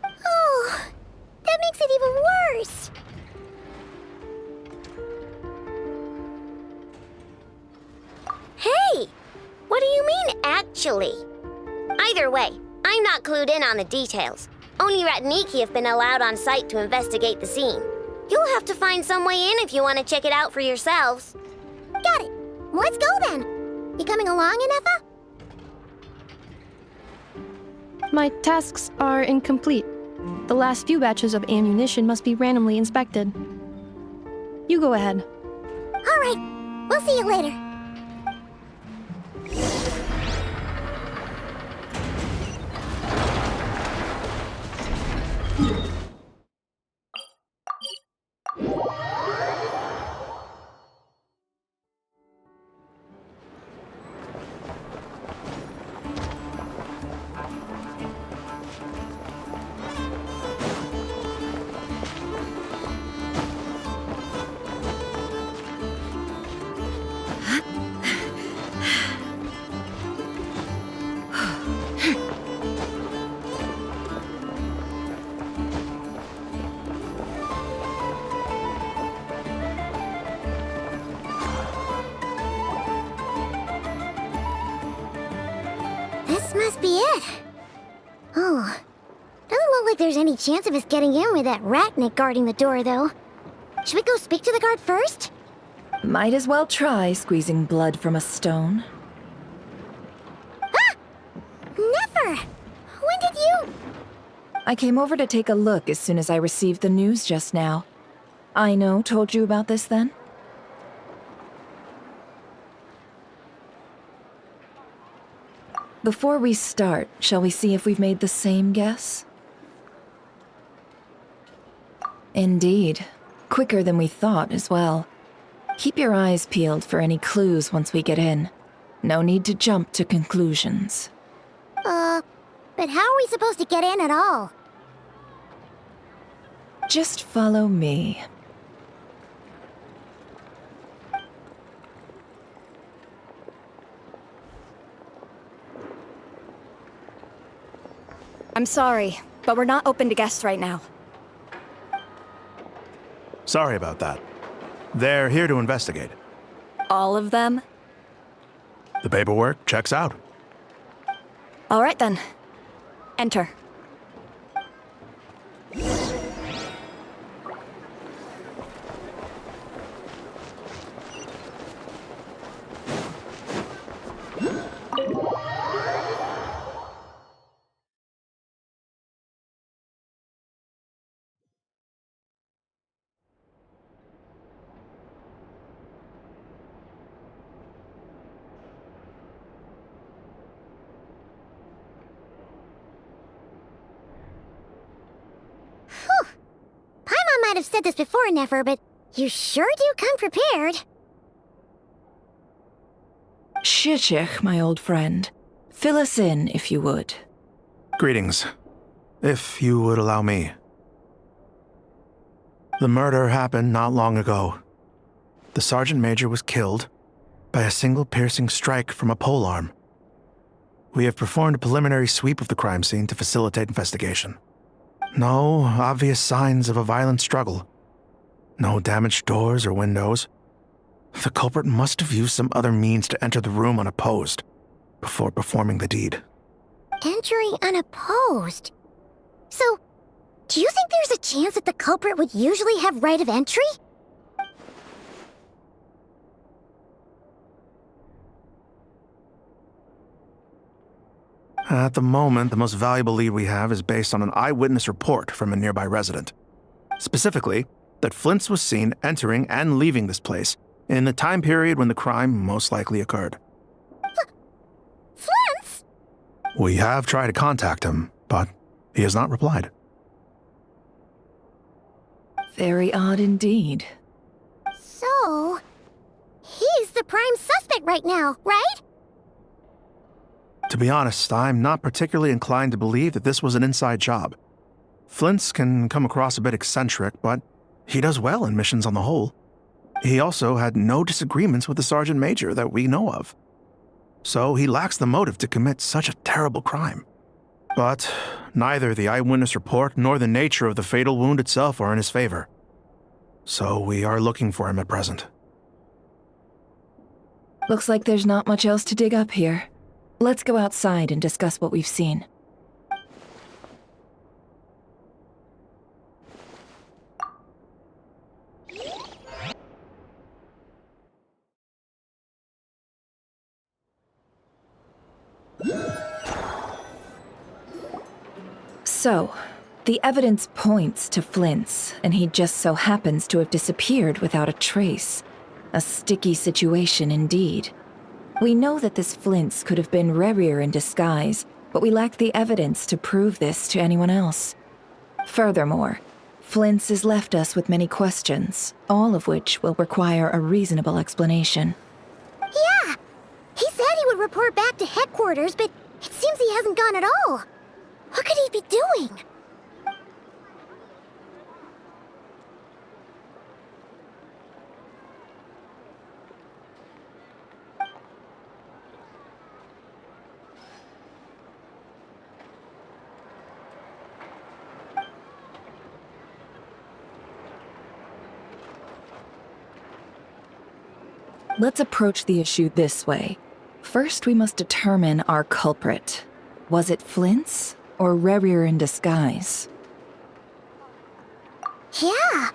Oh, that makes it even worse.
Hey! What do you mean, actually? Either way, I'm not clued in on the details. Only Ratniki have been allowed on site to investigate the scene. You'll have to find some way in if you want to check it out for yourselves.
Got it. Let's go then. You coming along, Inefa?
My tasks are incomplete. The last few batches of ammunition must be randomly inspected. You go ahead.
All right. We'll see you later. This must be it. Oh, doesn't look like there's any chance of us getting in with that Ratnik guarding the door, though. Should we go speak to the guard first?
Might as well try squeezing blood from a stone.
Ah! Never! When did you...
I came over to take a look as soon as I received the news just now. Aino told you about this then? Before we start, shall we see if we've made the same guess? Indeed. Quicker than we thought as well. Keep your eyes peeled for any clues once we get in. No need to jump to conclusions.
But how are we supposed to get in at all?
Just follow me.
I'm sorry, but we're not open to guests right now.
Sorry about that. They're here to investigate.
All of them?
The paperwork checks out.
All right then. Enter.
might have said this before, Nefer, but you sure do come prepared.
Shishich, my old friend. Fill us in, if you would.
Greetings. If you would allow me. The murder happened not long ago. The Sergeant Major was killed by a single piercing strike from a polearm. We have performed a preliminary sweep of the crime scene to facilitate investigation. No obvious signs of a violent struggle. No damaged doors or windows. The culprit must have used some other means to enter the room unopposed before performing the deed.
Entering unopposed? So, do you think there's a chance that the culprit would usually have right of entry?
At the moment, the most valuable lead we have is based on an eyewitness report from a nearby resident. Specifically, that Flint's was seen entering and leaving this place in the time period when the crime most likely occurred.
Flint's?
We have tried to contact him, but he has not replied.
Very odd indeed.
So, he's the prime suspect right now, right?
To be honest, I'm not particularly inclined to believe that this was an inside job. Flint's can come across a bit eccentric, but he does well in missions on the whole. He also had no disagreements with the Sergeant Major that we know of. So he lacks the motive to commit such a terrible crime. But neither the eyewitness report nor the nature of the fatal wound itself are in his favor. So we are looking for him at present.
Looks like there's not much else to dig up here. Let's go outside and discuss what we've seen. So, the evidence points to Flint's, and he just so happens to have disappeared without a trace. A sticky situation indeed. We know that this Flint's could have been Rerir in disguise, but we lack the evidence to prove this to anyone else. Furthermore, Flint's has left us with many questions, all of which will require a reasonable explanation.
Yeah! He said he would report back to headquarters, but it seems he hasn't gone at all. What could he be doing?
Let's approach the issue this way. First, we must determine our culprit. Was it Flint's or Rerir in disguise?
Yeah!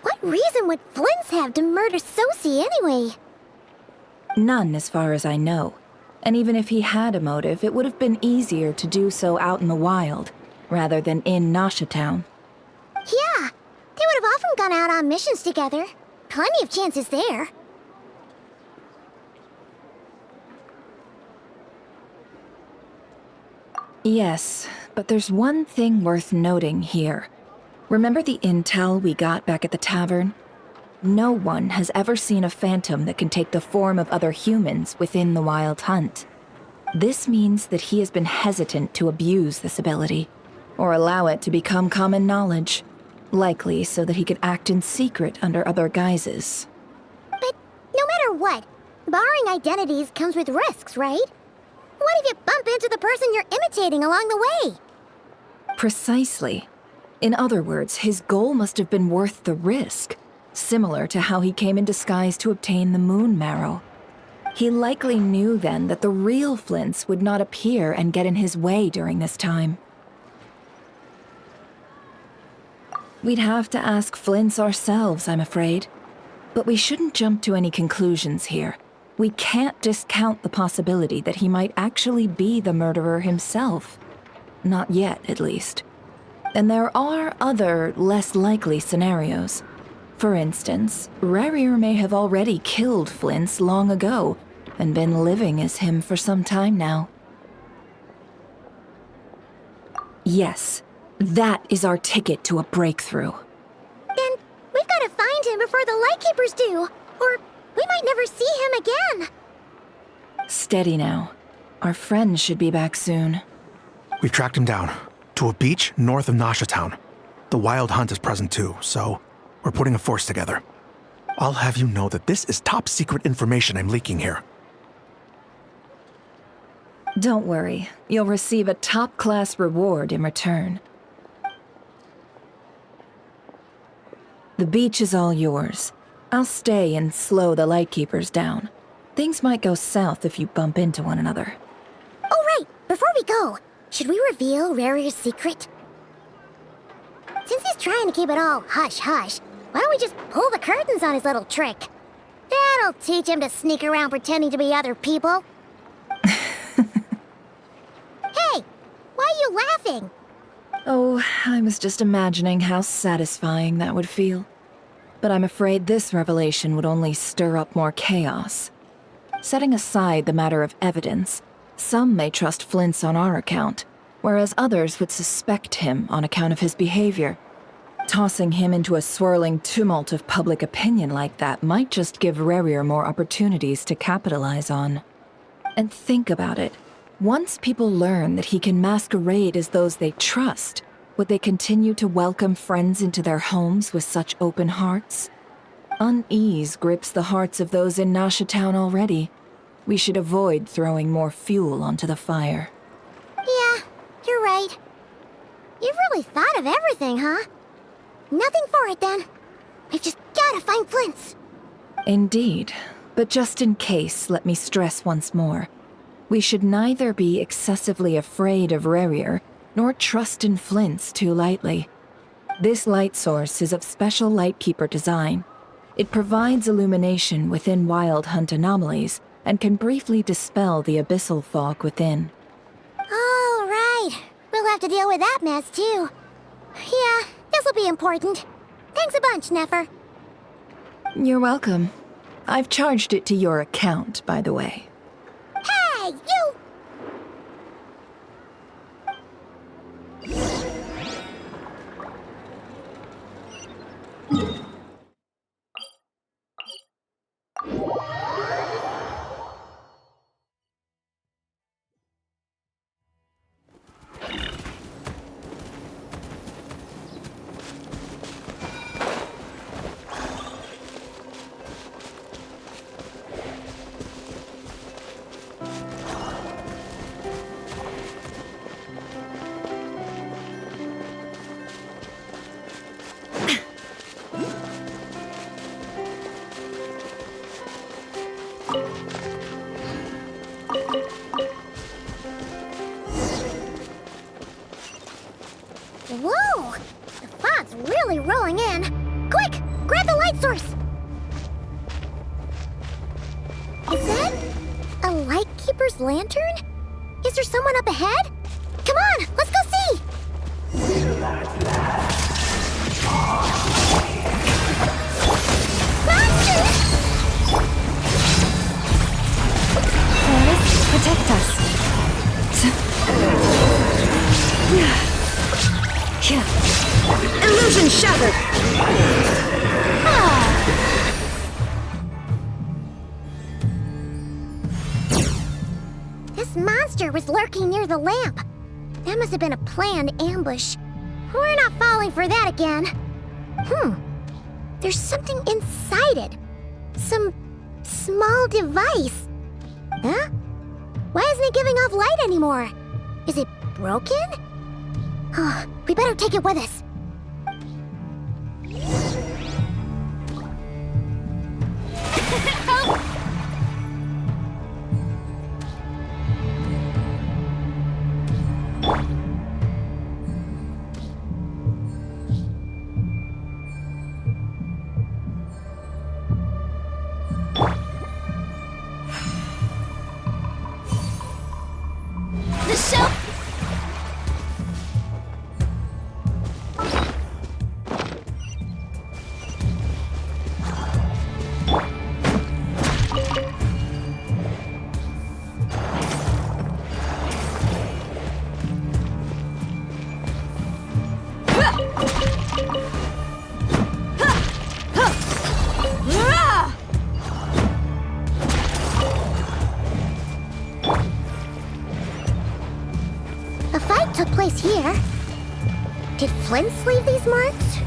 What reason would Flint's have to murder Sosie anyway?
None, as far as I know. And even if he had a motive, it would have been easier to do so out in the wild, rather than in Nasha Town.
Yeah! They would have often gone out on missions together. Plenty of chances there.
Yes, but there's one thing worth noting here. Remember the intel we got back at the tavern? No one has ever seen a phantom that can take the form of other humans within the Wild Hunt. This means that he has been hesitant to abuse this ability, or allow it to become common knowledge, likely so that he could act in secret under other guises.
But no matter what, borrowing identities comes with risks, right? What if you bump into the person you're imitating along the way?
Precisely. In other words, his goal must have been worth the risk, similar to how he came in disguise to obtain the Moon Marrow. He likely knew then that the real Flint's would not appear and get in his way during this time. We'd have to ask Flint's ourselves, I'm afraid. But we shouldn't jump to any conclusions here. We can't discount the possibility that he might actually be the murderer himself. Not yet, at least. And there are other, less likely scenarios. For instance, Rerir may have already killed Flint's long ago, and been living as him for some time now. Yes, that is our ticket to a breakthrough.
Then before the Lightkeepers do, or we might never see him again.
Steady now. Our friend should be back soon.
We've tracked him down to a beach north of Nasha Town. The Wild Hunt is present too, so we're putting a force together. I'll have you know that this is top secret information I'm leaking here.
Don't worry, you'll receive a top-class reward in return. The beach is all yours. I'll stay and slow the Lightkeepers down. Things might go south if you bump into one another.
Oh, right! Before we go, should we reveal Rarier's secret? Since he's trying to keep it all hush-hush, why don't we just pull the curtains on his little trick? That'll teach him to sneak around pretending to be other people. Hey! Why are you laughing?
Oh, I was just imagining how satisfying that would feel. But I'm afraid this revelation would only stir up more chaos. Setting aside the matter of evidence, some may trust Flint's on our account, whereas others would suspect him on account of his behavior. Tossing him into a swirling tumult of public opinion like that might just give Rarier more opportunities to capitalize on. And think about it. Once people learn that he can masquerade as those they trust, would they continue to welcome friends into their homes with such open hearts? Unease grips the hearts of those in Nasha Town already. We should avoid throwing more fuel onto the fire.
Yeah, you're right. You've really thought of everything, huh? Nothing for it, then. We've just gotta find Flint's.
Indeed. But just in case, let me stress once more. We should neither be excessively afraid of Rarier, nor trust in Flint's too lightly. This light source is of special Lightkeeper design. It provides illumination within Wild Hunt anomalies, and can briefly dispel the abyssal fog within.
All right. We'll have to deal with that mess, too. Yeah, this'll be important. Thanks a bunch, Nefer.
You're welcome. I've charged it to your account, by the way.
Hey, you! Whoa! The fog's really rolling in. Quick! Grab the light source! Is that a Lightkeeper's lantern? Is there someone up ahead? Come on, let's go see! Monsters!
Paris, protect us.
Illusion shattered!
This monster was lurking near the lamp. That must have been a planned ambush. We're not falling for that again. There's something inside it. Some small device. Huh? Why isn't it giving off light anymore? Is it broken? Oh, we better take it with us.
The show!
took place here. Did Flint's leave these marks?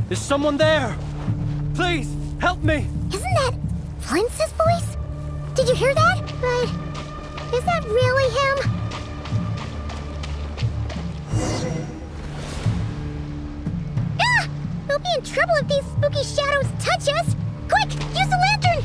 Is someone there? Please, help me!
Isn't that Flint's voice? Did you hear that? But is that really him? Ah! We'll be in trouble if these spooky shadows touch us! Quick, use the lantern!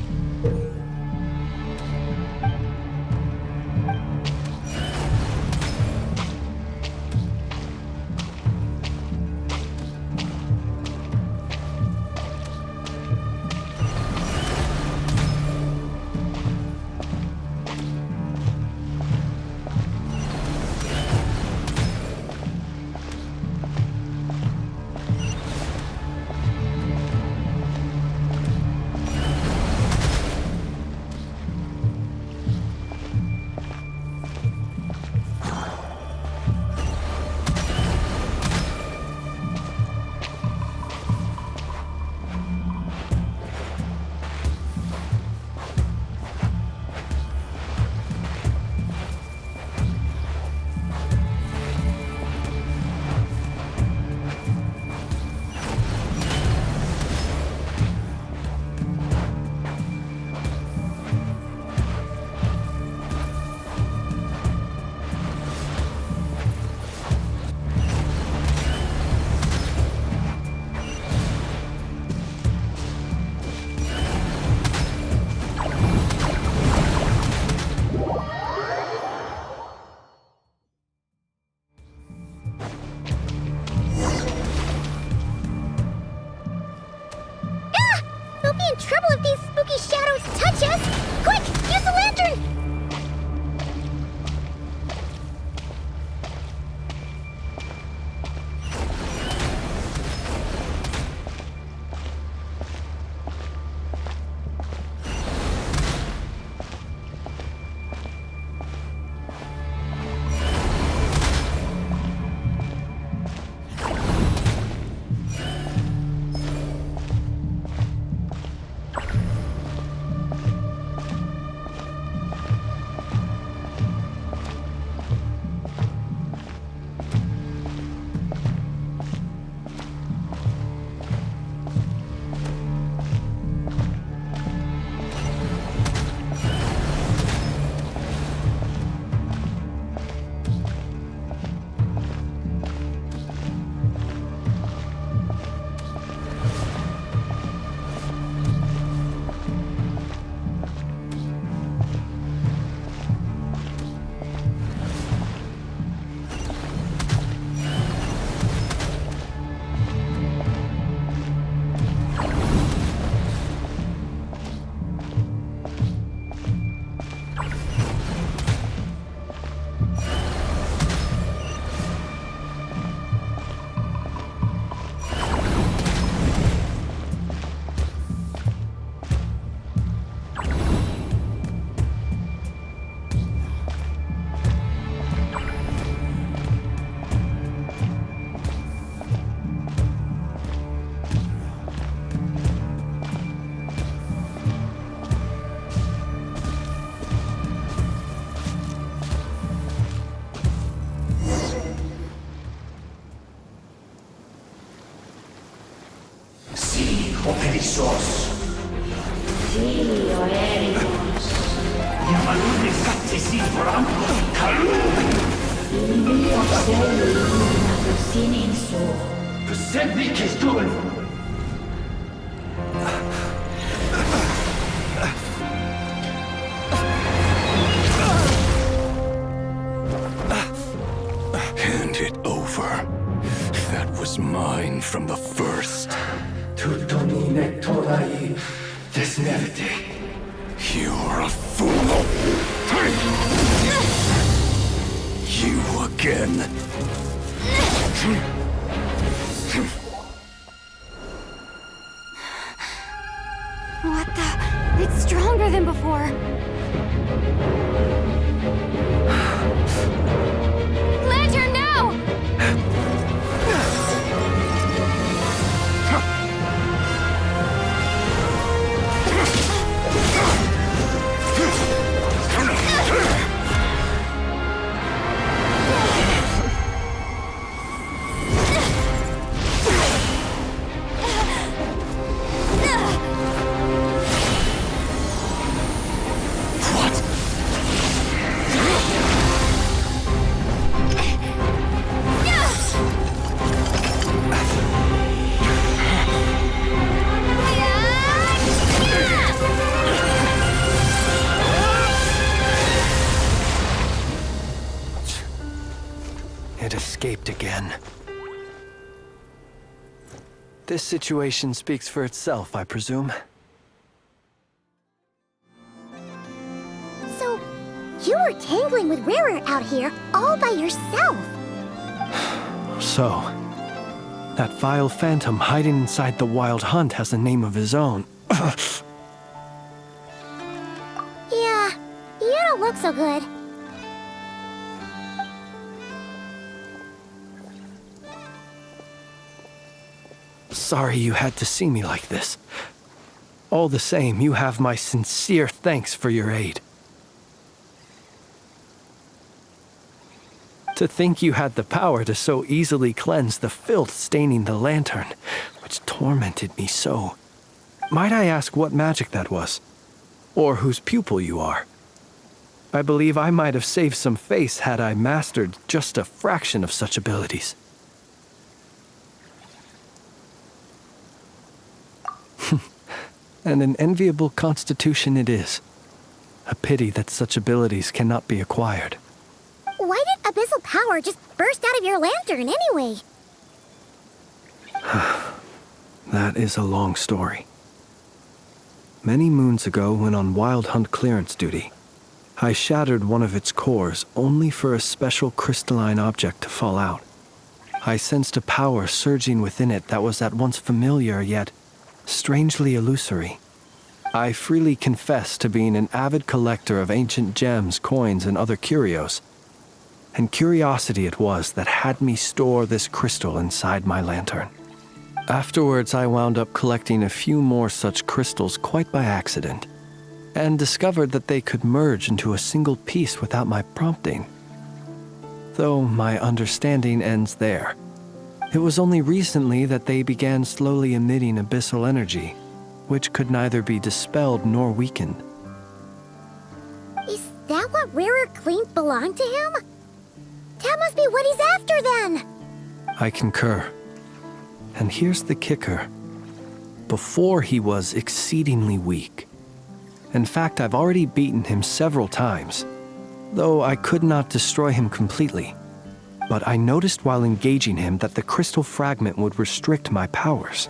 Trouble if these spooky shadows touch us! Quick, use the lantern!
Perissos. Sì, Oericos. Yamalune Sattesi Brambos Kalun. Il mio sei illuminato sininso. Persevi che stuen.
Hand it over. That was mine from the first.
Tutto mi nettorai desnevite.
You're a fool! You again!
What the? It's stronger than before. Lantern, no!
It escaped again. This situation speaks for itself, I presume.
So, you were tangling with Rarer out here all by yourself.
So, that vile phantom hiding inside the Wild Hunt has a name of his own.
Yeah, you don't look so good.
Sorry you had to see me like this. All the same, you have my sincere thanks for your aid. To think you had the power to so easily cleanse the filth staining the lantern, which tormented me so. Might I ask what magic that was? Or whose pupil you are? I believe I might have saved some face had I mastered just a fraction of such abilities. And an enviable constitution it is. A pity that such abilities cannot be acquired.
Why did abyssal power just burst out of your lantern anyway?
That is a long story. Many moons ago, when on Wild Hunt clearance duty, I shattered one of its cores only for a special crystalline object to fall out. I sensed a power surging within it that was at once familiar yet strangely illusory. I freely confess to being an avid collector of ancient gems, coins, and other curios. And curiosity it was that had me store this crystal inside my lantern. Afterwards, I wound up collecting a few more such crystals quite by accident, and discovered that they could merge into a single piece without my prompting. Though my understanding ends there. It was only recently that they began slowly emitting abyssal energy, which could neither be dispelled nor weakened.
Is that what Rarer claimed belonged to him? That must be what he's after then!
I concur. And here's the kicker. Before he was exceedingly weak. In fact, I've already beaten him several times, though I could not destroy him completely. But I noticed while engaging him that the crystal fragment would restrict my powers.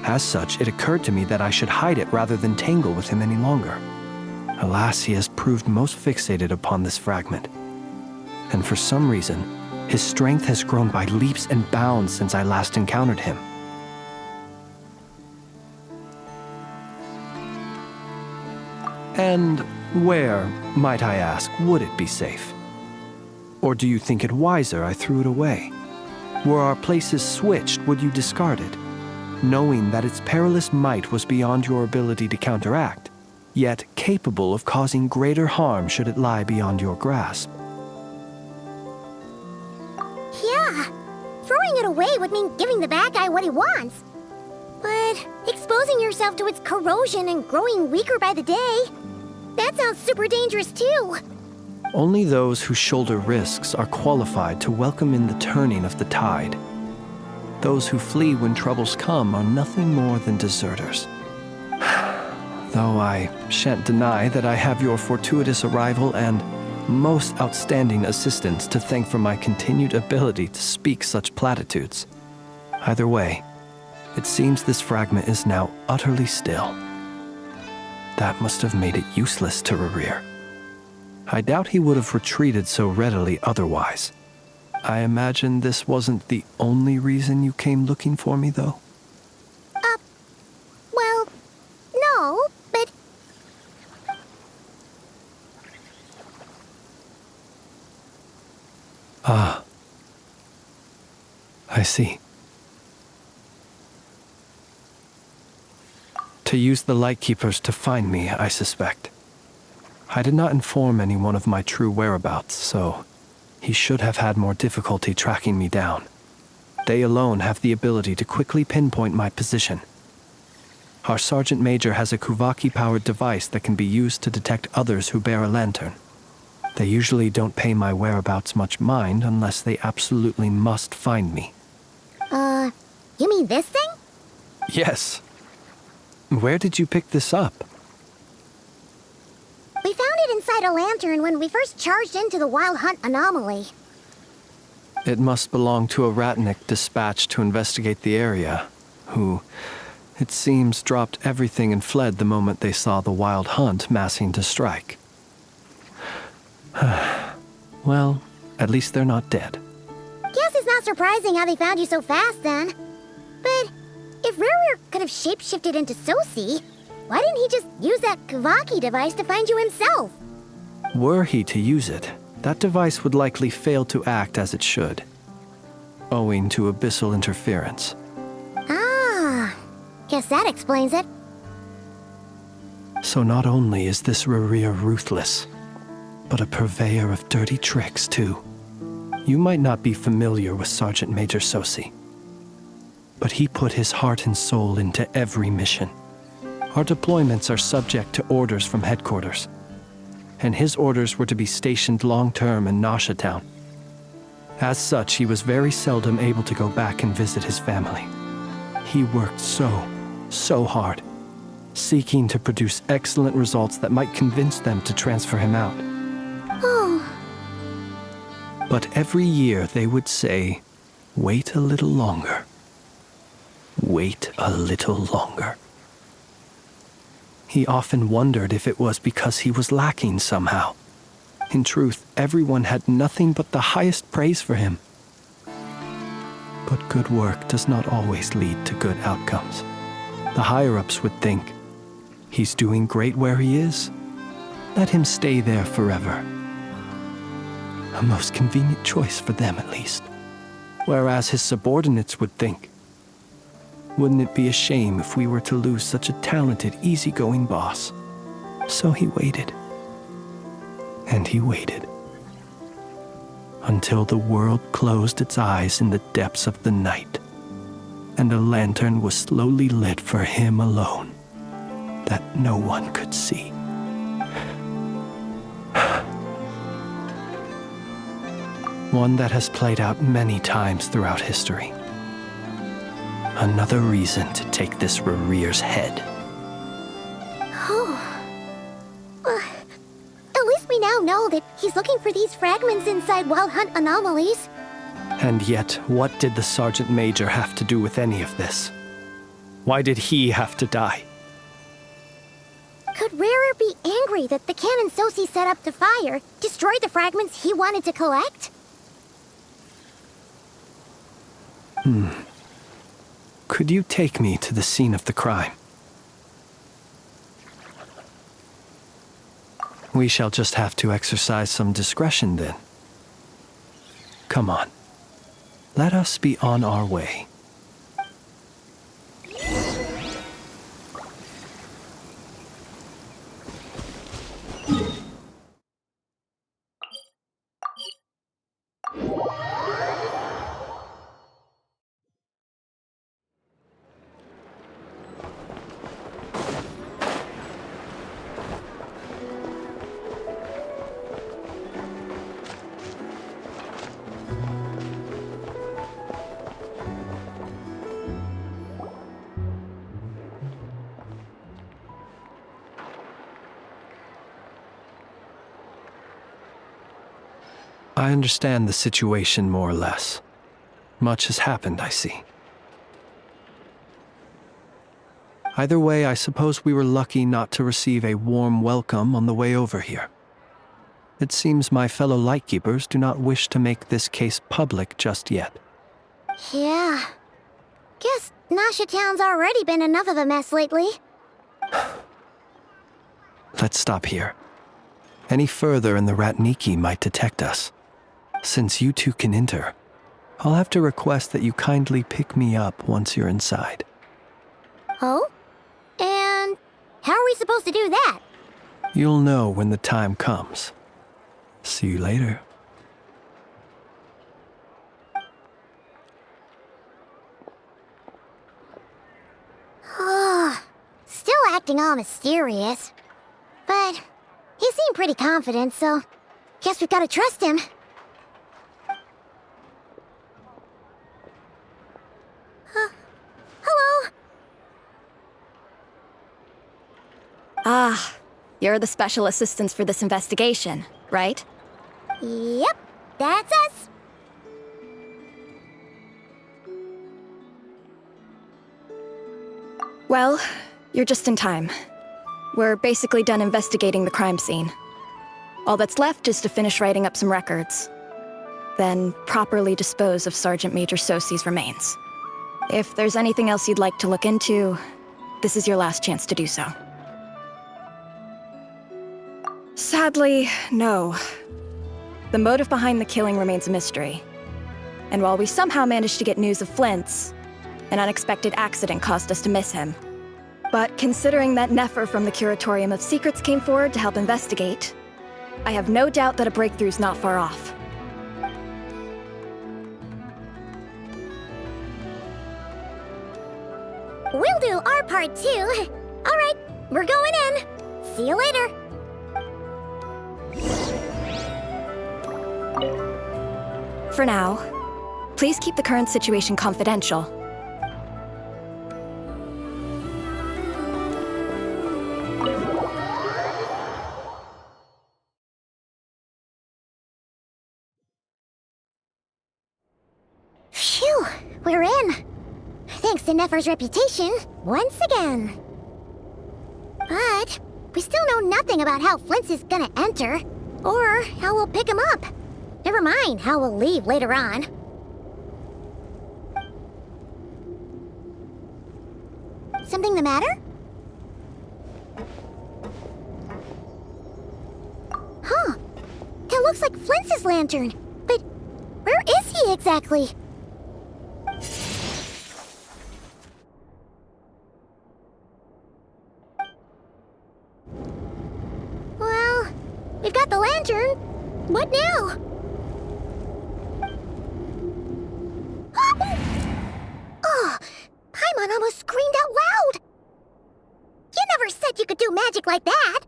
As such, it occurred to me that I should hide it rather than tangle with him any longer. Alas, he has proved most fixated upon this fragment. And for some reason, his strength has grown by leaps and bounds since I last encountered him. And where, might I ask, would it be safe? Or do you think it wiser I threw it away? Were our places switched, would you discard it, knowing that its perilous might was beyond your ability to counteract, yet capable of causing greater harm should it lie beyond your grasp?
Yeah, throwing it away would mean giving the bad guy what he wants. But exposing yourself to its corrosion and growing weaker by the day, that sounds super dangerous too.
Only those who shoulder risks are qualified to welcome in the turning of the tide. Those who flee when troubles come are nothing more than deserters. Though I shan't deny that I have your fortuitous arrival and most outstanding assistance to thank for my continued ability to speak such platitudes. Either way, it seems this fragment is now utterly still. That must have made it useless to Rerir. I doubt he would have retreated so readily otherwise. I imagine this wasn't the only reason you came looking for me, though?
Well, no, but...
Ah. I see. To use the Lightkeepers to find me, I suspect. I did not inform anyone of my true whereabouts, so he should have had more difficulty tracking me down. They alone have the ability to quickly pinpoint my position. Our Sergeant Major has a Kuvaki-powered device that can be used to detect others who bear a lantern. They usually don't pay my whereabouts much mind unless they absolutely must find me.
You mean this thing?
Yes. Where did you pick this up?
We found it inside a lantern when we first charged into the Wild Hunt anomaly.
It must belong to a Ratnik dispatched to investigate the area, who, it seems, dropped everything and fled the moment they saw the Wild Hunt massing to strike. Well, at least they're not dead.
Guess it's not surprising how they found you so fast, then. But if Rerir could have shapeshifted into Sosi, why didn't he just use that Kavaki device to find you himself?
Were he to use it, that device would likely fail to act as it should, owing to abyssal interference.
Ah, guess that explains it.
So not only is this Rerir ruthless, but a purveyor of dirty tricks, too. You might not be familiar with Sergeant Major Sosi, but he put his heart and soul into every mission. Our deployments are subject to orders from headquarters, and his orders were to be stationed long-term in Nasha Town. As such, he was very seldom able to go back and visit his family. He worked so hard, seeking to produce excellent results that might convince them to transfer him out.
Oh.
But every year they would say, "Wait a little longer. Wait a little longer." He often wondered if it was because he was lacking somehow. In truth, everyone had nothing but the highest praise for him. But good work does not always lead to good outcomes. The higher-ups would think, he's doing great where he is. Let him stay there forever. A most convenient choice for them, at least. Whereas his subordinates would think, wouldn't it be a shame if we were to lose such a talented, easygoing boss? So he waited. And he waited. Until the world closed its eyes in the depths of the night, and a lantern was slowly lit for him alone, that no one could see. One that has played out many times throughout history. Another reason to take this Rerir's head.
Oh. At least we now know that he's looking for these fragments inside Wild Hunt anomalies.
And yet, what did the Sergeant Major have to do with any of this? Why did he have to die?
Could Rerir be angry that the cannon Sosi set up to fire destroyed the fragments he wanted to collect?
Could you take me to the scene of the crime? We shall just have to exercise some discretion then. Come on. Let us be on our way. I understand the situation more or less. Much has happened, I see. Either way, I suppose we were lucky not to receive a warm welcome on the way over here. It seems my fellow Lightkeepers do not wish to make this case public just yet.
Yeah. Guess Nasha Town's already been enough of a mess lately.
Let's stop here. Any further and the Ratniki might detect us. Since you two can enter, I'll have to request that you kindly pick me up once you're inside.
Oh? And how are we supposed to do that?
You'll know when the time comes. See you later.
Still acting all mysterious. But he seemed pretty confident, so guess we've got to trust him. Hello?
Ah, you're the special assistants for this investigation, right?
Yep, that's us.
Well, you're just in time. We're basically done investigating the crime scene. All that's left is to finish writing up some records. Then properly dispose of Sergeant Major Sosi's remains. If there's anything else you'd like to look into, this is your last chance to do so. Sadly, no. The motive behind the killing remains a mystery. And while we somehow managed to get news of Flint's, an unexpected accident caused us to miss him. But considering that Nefer from the Curatorium of Secrets came forward to help investigate, I have no doubt that a breakthrough's not far off.
We'll do our part too. All right, we're going in. See you later.
For now, please keep the current situation confidential.
Phew, we're in. Thanks to Nefer's reputation, once again. But we still know nothing about how Flint's is gonna enter, or how we'll pick him up. Never mind how we'll leave later on. Something the matter? Huh. That looks like Flint's lantern. But where is he exactly? Well, we've got the lantern. What now? Oh, Paimon almost screamed out loud. You never said you could do magic like that.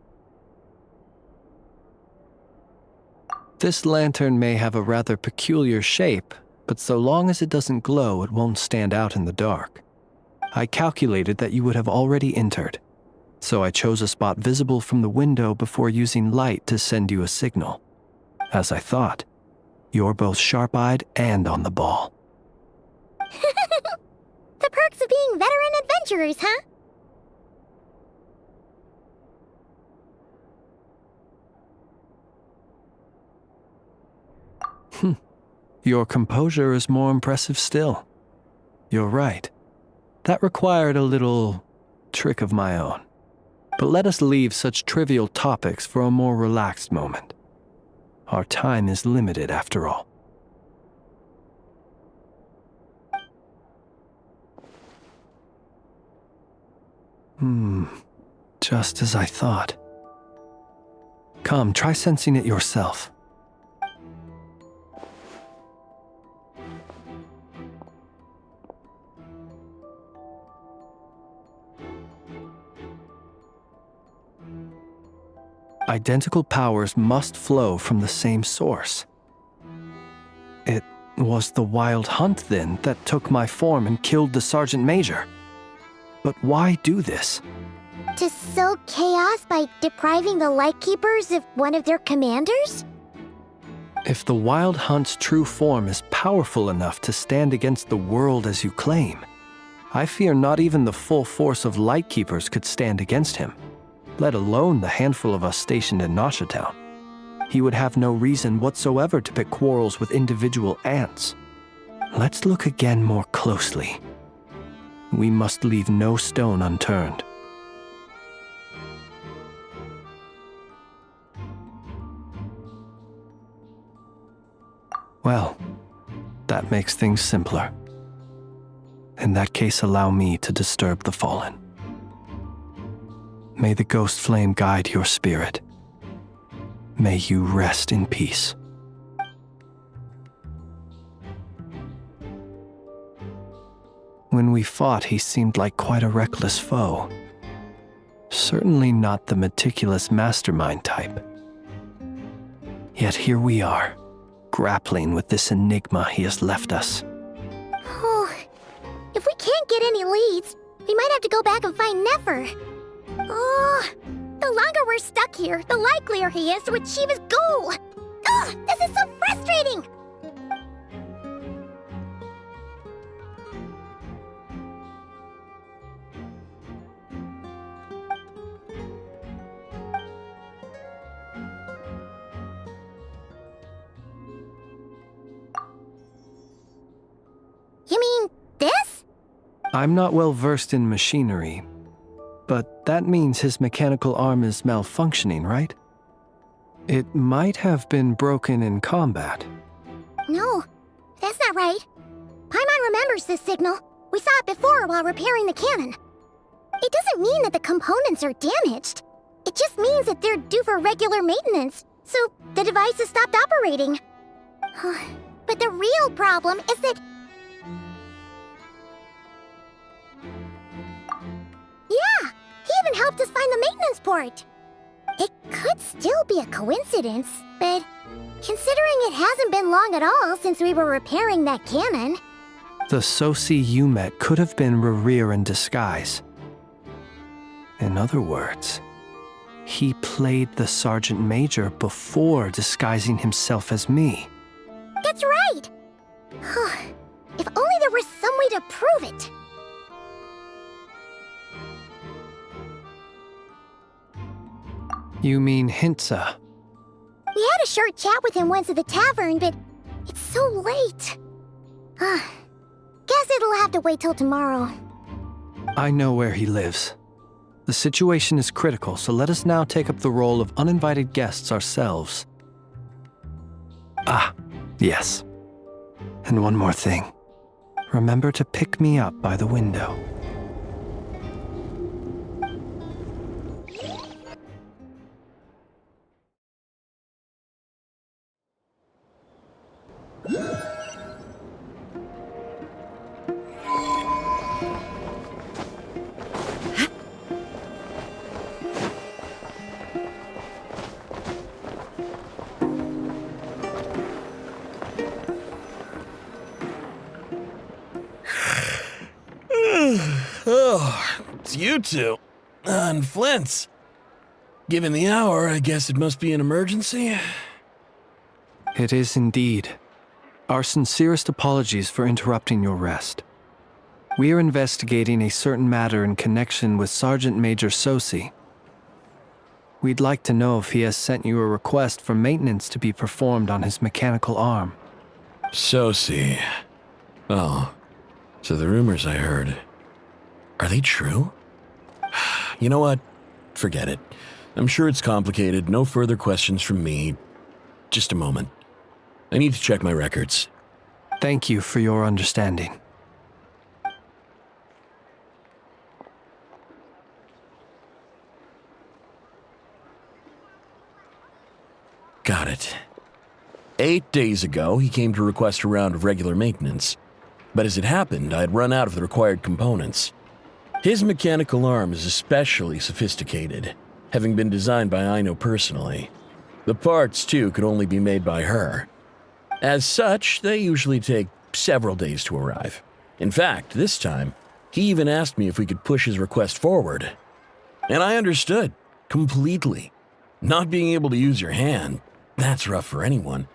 This lantern may have a rather peculiar shape, but so long as it doesn't glow, it won't stand out in the dark. I calculated that you would have already entered, so I chose a spot visible from the window before using light to send you a signal. As I thought, you're both sharp-eyed and on the ball.
The perks of being veteran adventurers, huh?
Your composure is more impressive still. You're right. That required a little trick of my own. But let us leave such trivial topics for a more relaxed moment. Our time is limited after all. Just as I thought. Come, try sensing it yourself. Identical powers must flow from the same source. It was the Wild Hunt, then, that took my form and killed the Sergeant Major. But why do this?
To sow chaos by depriving the Lightkeepers of one of their commanders?
If the Wild Hunt's true form is powerful enough to stand against the world as you claim, I fear not even the full force of Lightkeepers could stand against him, let alone the handful of us stationed in Nasha. He would have no reason whatsoever to pick quarrels with individual ants. Let's look again more closely. We must leave no stone unturned. Well, that makes things simpler. In that case, allow me to disturb the fallen. May the ghost flame guide your spirit. May you rest in peace. When we fought, he seemed like quite a reckless foe. Certainly not the meticulous mastermind type. Yet here we are, grappling with this enigma he has left us.
Oh, if we can't get any leads, we might have to go back and find Nefer. Oh, the longer we're stuck here, the likelier he is to achieve his goal. Ugh, this is so frustrating! You mean this?
I'm not well versed in machinery, but that means his mechanical arm is malfunctioning, right? It might have been broken in combat.
No, that's not right. Paimon remembers this signal. We saw it before while repairing the cannon. It doesn't mean that the components are damaged. It just means that they're due for regular maintenance, so the device has stopped operating. But the real problem is that... Yeah, he even helped us find the maintenance port. It could still be a coincidence, but considering it hasn't been long at all since we were repairing that cannon...
The Sosi you met could have been Rerir in disguise. In other words, he played the Sergeant Major before disguising himself as me.
That's right! If only there were some way to prove it.
You mean Hintsa?
We had a short chat with him once at the tavern, but it's so late. Guess it'll have to wait till tomorrow.
I know where he lives. The situation is critical, so let us now take up the role of uninvited guests ourselves. Ah, yes. And one more thing. Remember to pick me up by the window.
Oh, it's you two. And Flint's. Given the hour, I guess it must be an emergency.
It is indeed. Our sincerest apologies for interrupting your rest. We are investigating a certain matter in connection with Sergeant Major Sosi. We'd like to know if he has sent you a request for maintenance to be performed on his mechanical arm.
Sosi. Oh, so the rumors I heard, are they true? You know what? Forget it. I'm sure it's complicated. No further questions from me. Just a moment. I need to check my records.
Thank you for your understanding.
Got it. 8 days ago, he came to request a round of regular maintenance. But as it happened, I had run out of the required components. His mechanical arm is especially sophisticated, having been designed by Aino personally. The parts, too, could only be made by her. As such, they usually take several days to arrive. In fact, this time, he even asked me if we could push his request forward. And I understood, completely. Not being able to use your hand, that's rough for anyone.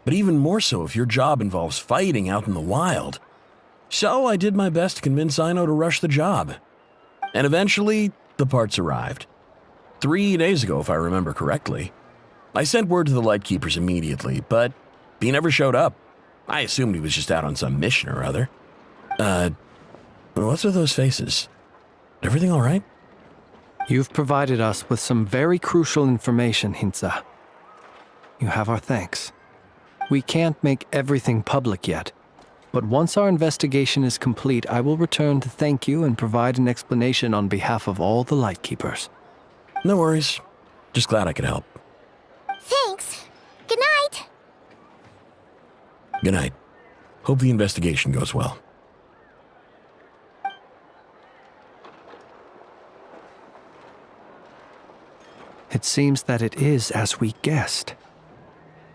But even more so if your job involves fighting out in the wild. So I did my best to convince Ino to rush the job. And eventually, the parts arrived. 3 days ago, if I remember correctly. I sent word to the Lightkeepers immediately, but he never showed up. I assumed he was just out on some mission or other. What's with those faces? Everything all right?
You've provided us with some very crucial information, Hintsa. You have our thanks. We can't make everything public yet, but once our investigation is complete, I will return to thank you and provide an explanation on behalf of all the Lightkeepers.
No worries. Just glad I could help.
Thanks. Good night.
Good night. Hope the investigation goes well.
It seems that it is as we guessed.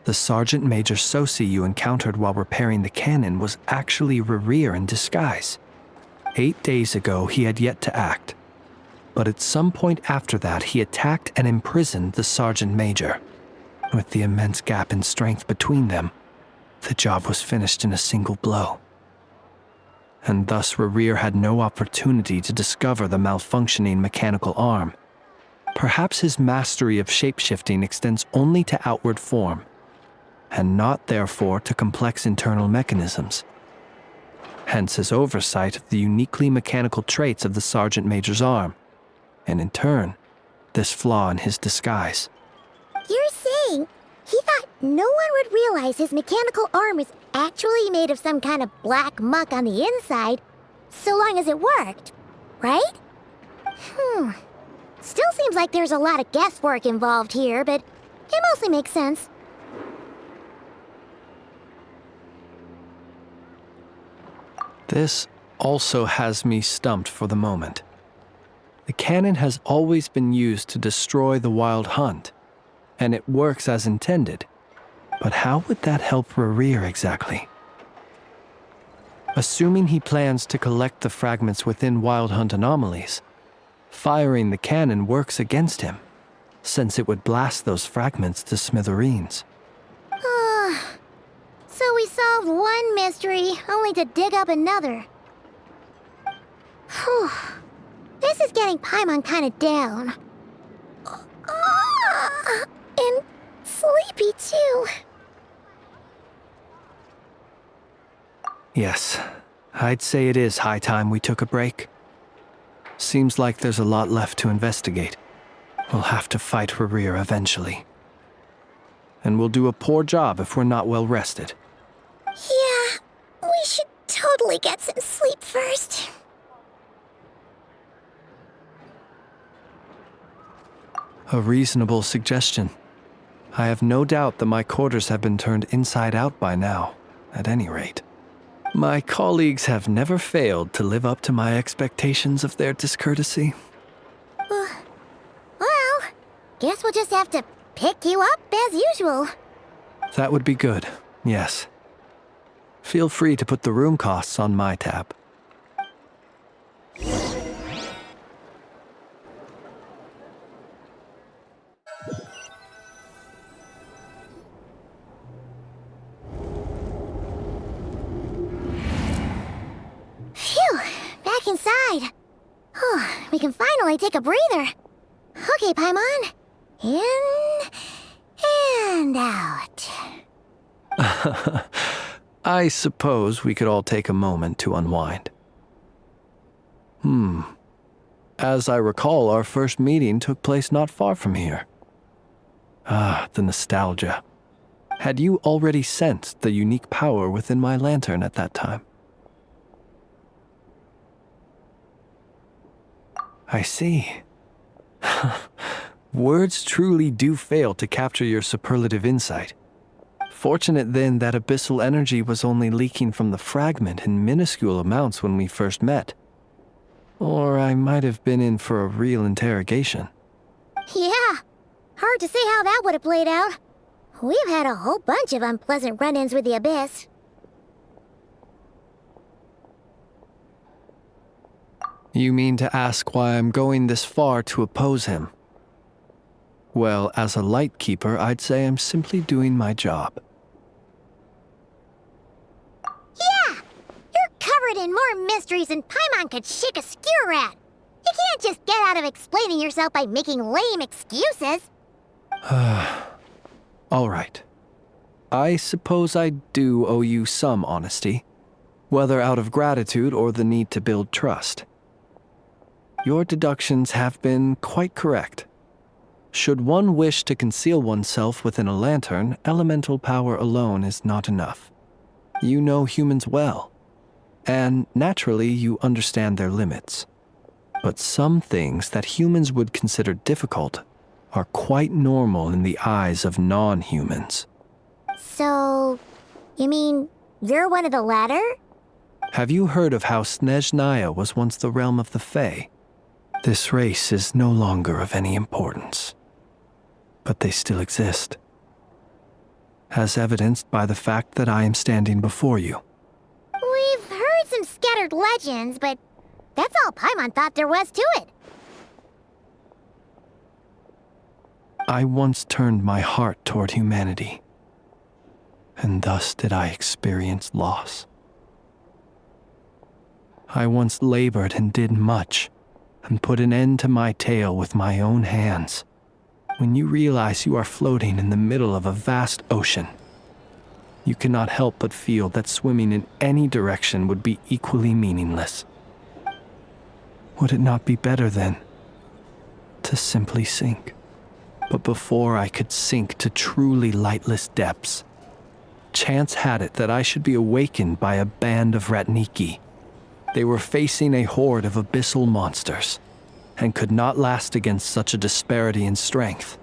The Sergeant Major Sosi you encountered while repairing the cannon was actually Rerir in disguise. 8 days ago, he had yet to act. But at some point after that, he attacked and imprisoned the Sergeant Major. With the immense gap in strength between them, the job was finished in a single blow. And thus Rerir had no opportunity to discover the malfunctioning mechanical arm. Perhaps his mastery of shapeshifting extends only to outward form, and not therefore to complex internal mechanisms. Hence his oversight of the uniquely mechanical traits of the Sergeant Major's arm, and in turn, this flaw in his disguise.
You're saying he thought no one would realize his mechanical arm is actually made of some kind of black muck on the inside, so long as it worked, right? Still seems like there's a lot of guesswork involved here, but it mostly makes sense.
This also has me stumped for the moment. The cannon has always been used to destroy the Wild Hunt, and it works as intended. But how would that help Rerir exactly? Assuming he plans to collect the fragments within Wild Hunt anomalies, firing the cannon works against him, since it would blast those fragments to smithereens.
So we solved one mystery, only to dig up another. Whew. This is getting Paimon kind of down. And sleepy too.
Yes, I'd say it is high time we took a break. Seems like there's a lot left to investigate. We'll have to fight Rerir eventually. And we'll do a poor job if we're not well rested.
Yeah, we should totally get some sleep first.
A reasonable suggestion. I have no doubt that my quarters have been turned inside out by now, at any rate. My colleagues have never failed to live up to my expectations of their discourtesy.
Well, guess we'll just have to pick you up as usual.
That would be good, yes. Feel free to put the room costs on my tab.
Phew, back inside. We can finally take a breather. Okay, Paimon. In and out.
I suppose we could all take a moment to unwind. As I recall, our first meeting took place not far from here. The nostalgia. Had you already sensed the unique power within my lantern at that time? I see. Words truly do fail to capture your superlative insight. Fortunate then that abyssal energy was only leaking from the fragment in minuscule amounts when we first met. Or I might have been in for a real interrogation.
Yeah, hard to say how that would have played out. We've had a whole bunch of unpleasant run-ins with the Abyss.
You mean to ask why I'm going this far to oppose him? Well, as a Lightkeeper, I'd say I'm simply doing my job.
Yeah! You're covered in more mysteries than Paimon could shake a skewer at. You can't just get out of explaining yourself by making lame excuses.
All right. I suppose I do owe you some honesty, whether out of gratitude or the need to build trust. Your deductions have been quite correct. Should one wish to conceal oneself within a lantern, elemental power alone is not enough. You know humans well, and naturally you understand their limits. But some things that humans would consider difficult are quite normal in the eyes of non-humans.
So, you mean you're one of the latter?
Have you heard of how Snezhnaya was once the realm of the Fae? This race is no longer of any importance, but they still exist, as evidenced by the fact that I am standing before you.
We've heard some scattered legends, but that's all Paimon thought there was to it.
I once turned my heart toward humanity, and thus did I experience loss. I once labored and did much, and put an end to my tale with my own hands. When you realize you are floating in the middle of a vast ocean, you cannot help but feel that swimming in any direction would be equally meaningless. Would it not be better, then, to simply sink? But before I could sink to truly lightless depths, chance had it that I should be awakened by a band of Ratniki. They were facing a horde of abyssal monsters, and could not last against such a disparity in strength.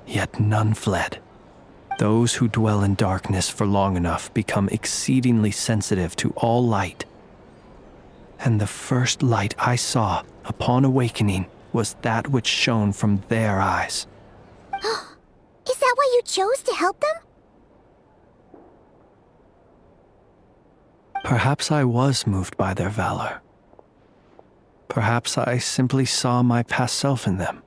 Yet none fled. Those who dwell in darkness for long enough become exceedingly sensitive to all light. And the first light I saw upon awakening was that which shone from their eyes.
Is that why you chose to help them?
Perhaps I was moved by their valor. Perhaps I simply saw my past self in them,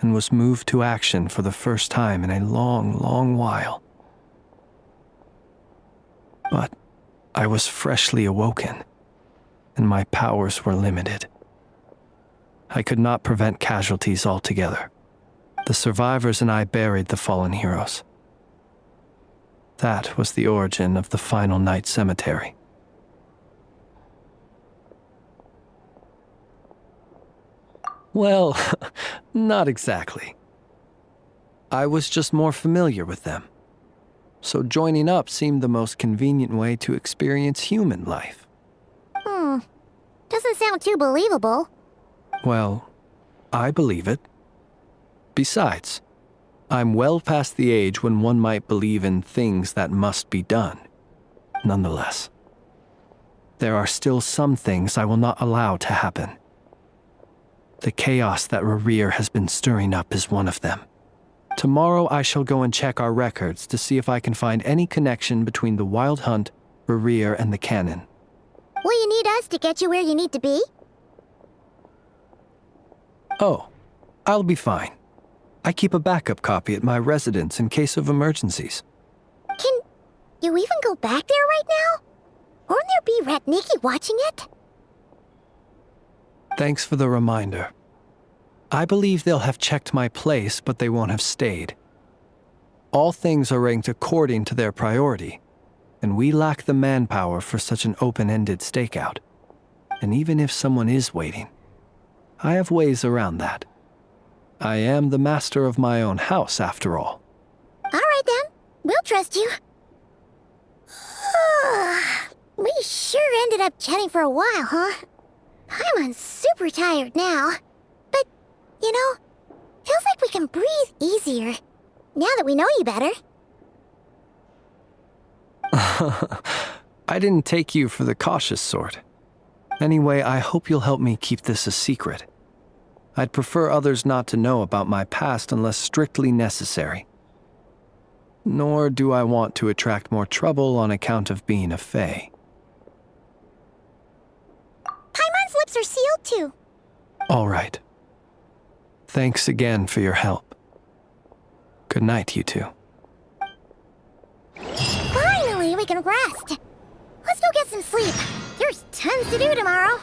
and was moved to action for the first time in a long, long while. But I was freshly awoken, and my powers were limited. I could not prevent casualties altogether. The survivors and I buried the fallen heroes. That was the origin of the final night cemetery. Well, not exactly. I was just more familiar with them, so joining up seemed the most convenient way to experience human life.
Doesn't sound too believable.
Well, I believe it. Besides, I'm well past the age when one might believe in things that must be done. Nonetheless, there are still some things I will not allow to happen. The chaos that Rerir has been stirring up is one of them. Tomorrow I shall go and check our records to see if I can find any connection between the Wild Hunt, Rerir, and the Canon.
Will you need us to get you where you need to be?
Oh, I'll be fine. I keep a backup copy at my residence in case of emergencies.
Can you even go back there right now? Won't there be Ratniki watching it?
Thanks for the reminder. I believe they'll have checked my place, but they won't have stayed. All things are ranked according to their priority, and we lack the manpower for such an open-ended stakeout. And even if someone is waiting, I have ways around that. I am the master of my own house, after all.
All right, then. We'll trust you. We sure ended up chatting for a while, huh? I'm super tired now. But, you know, feels like we can breathe easier, now that we know you better.
I didn't take you for the cautious sort. Anyway, I hope you'll help me keep this a secret. I'd prefer others not to know about my past unless strictly necessary. Nor do I want to attract more trouble on account of being a Fae.
Paimon's lips are sealed too.
All right. Thanks again for your help. Good night, you two.
Finally, we can rest. Let's go get some sleep. There's tons to do tomorrow.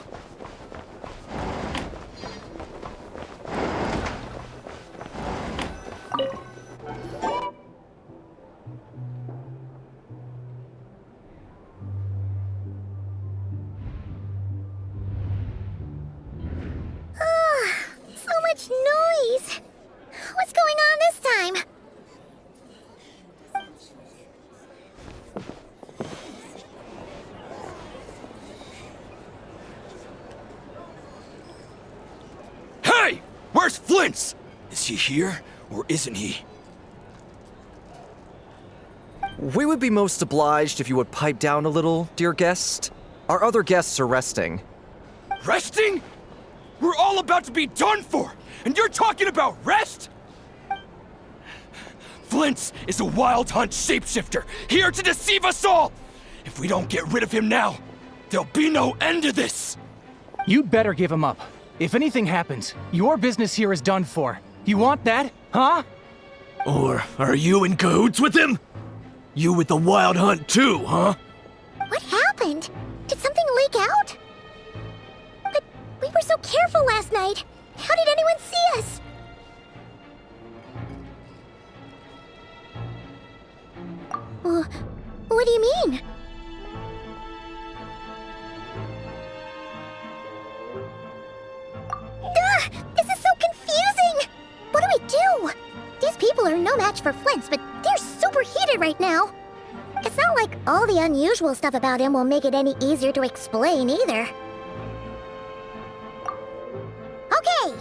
So much noise. What's going on this time?
Hey! Where's Flint's? Is he here, or isn't he?
We would be most obliged if you would pipe down a little, dear guest. Our other guests are resting.
Resting? We're all about to be done for, and you're talking about rest? Flint's is a wild hunt shapeshifter, here to deceive us all! If we don't get rid of him now, there'll be no end to this!
You'd better give him up. If anything happens, your business here is done for. You want that, huh?
Or are you in cahoots with him? You with the wild hunt too, huh?
What happened? Did something leak out? But we were so careful last night. How did anyone see us? What do you mean? This is so confusing! What do we do? These people are no match for Flint's, but they're super heated right now. It's not like all the unusual stuff about him will make it any easier to explain either. Okay!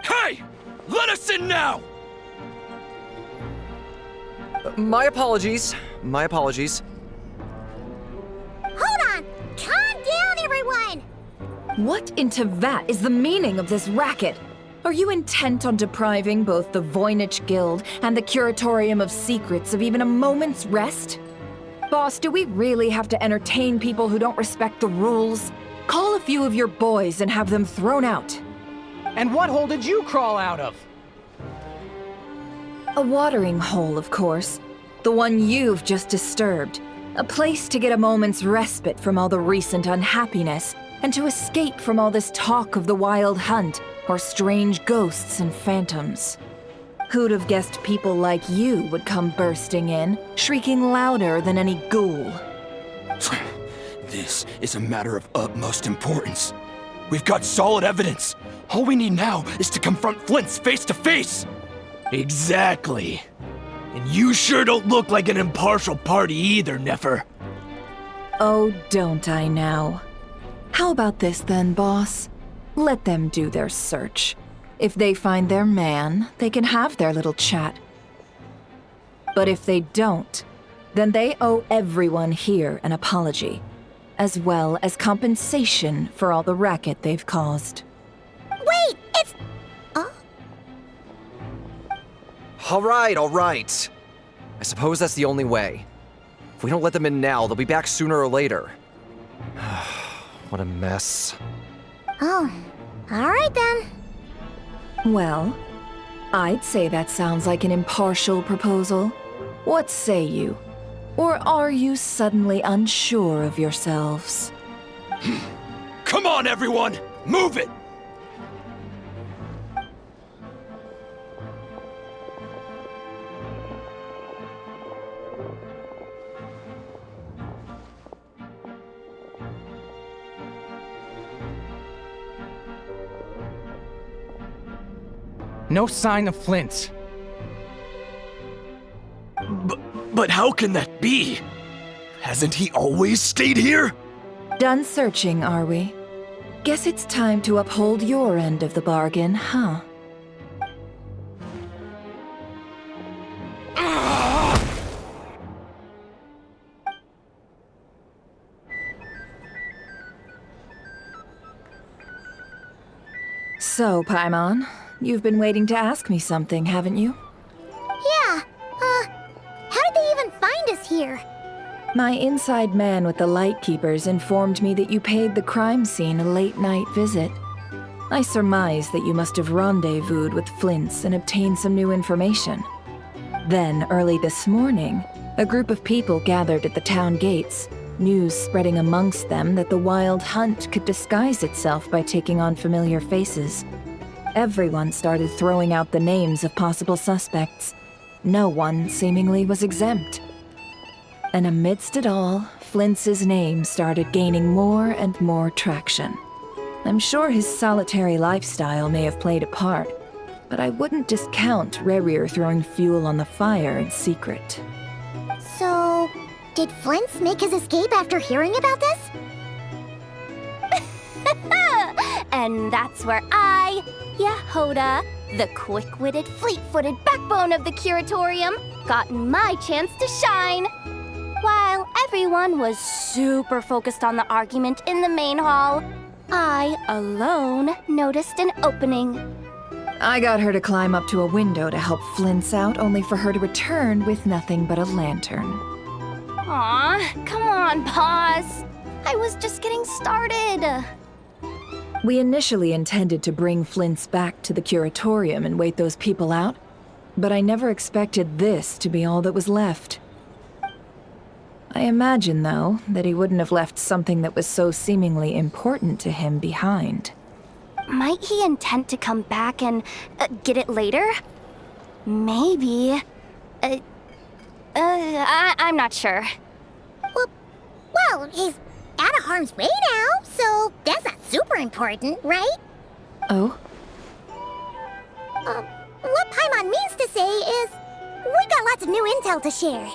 Hey! Let us in now!
My apologies. My apologies.
Hold on! Calm down, everyone!
What in Tevat is the meaning of this racket? Are you intent on depriving both the Voynich Guild and the Curatorium of Secrets of even a moment's rest? Boss, do we really have to entertain people who don't respect the rules? Call a few of your boys and have them thrown out.
And what hole did you crawl out of?
A watering hole, of course. The one you've just disturbed. A place to get a moment's respite from all the recent unhappiness, and to escape from all this talk of the wild hunt, or strange ghosts and phantoms. Who'd have guessed people like you would come bursting in, shrieking louder than any ghoul?
This is a matter of utmost importance. We've got solid evidence. All we need now is to confront Flint's face to face. Exactly. And you sure don't look like an impartial party either, Nefer.
Oh, don't I now? How about this then, boss? Let them do their search. If they find their man, they can have their little chat. But if they don't, then they owe everyone here an apology, as well as compensation for all the racket they've caused.
Wait, it's...
All right. I suppose that's the only way. If we don't let them in now, they'll be back sooner or later. What a mess.
Oh, all right then.
Well, I'd say that sounds like an impartial proposal. What say you? Or are you suddenly unsure of yourselves?
Come on, everyone! Move it!
No sign of Flint's.
But how can that be? Hasn't he always stayed here?
Done searching, are we? Guess it's time to uphold your end of the bargain, huh? So, Paimon, you've been waiting to ask me something, haven't you?
Yeah, how did they even find us here?
My inside man with the Lightkeepers informed me that you paid the crime scene a late-night visit. I surmise that you must have rendezvoused with Flint's and obtained some new information. Then, early this morning, a group of people gathered at the town gates, news spreading amongst them that the Wild Hunt could disguise itself by taking on familiar faces. Everyone started throwing out the names of possible suspects. No one, seemingly, was exempt. And amidst it all, Flintz's name started gaining more and more traction. I'm sure his solitary lifestyle may have played a part, but I wouldn't discount Rerir throwing fuel on the fire in secret.
So, did Flint's make his escape after hearing about this?
And that's where I, Yehoda, the quick-witted, fleet-footed backbone of the Curatorium, got my chance to shine. While everyone was super focused on the argument in the main hall, I, alone, noticed an opening.
I got her to climb up to a window to help Flint's out, only for her to return with nothing but a lantern.
Aw, come on, Boss. I was just getting started.
We initially intended to bring Flint's back to the Curatorium and wait those people out, but I never expected this to be all that was left. I imagine, though, that he wouldn't have left something that was so seemingly important to him behind.
Might he intend to come back and get it later? Maybe. I'm not sure.
Well, he's out of harm's way now, so that's not super important, right?
Oh?
What Paimon means to say is, we got lots of new intel to share.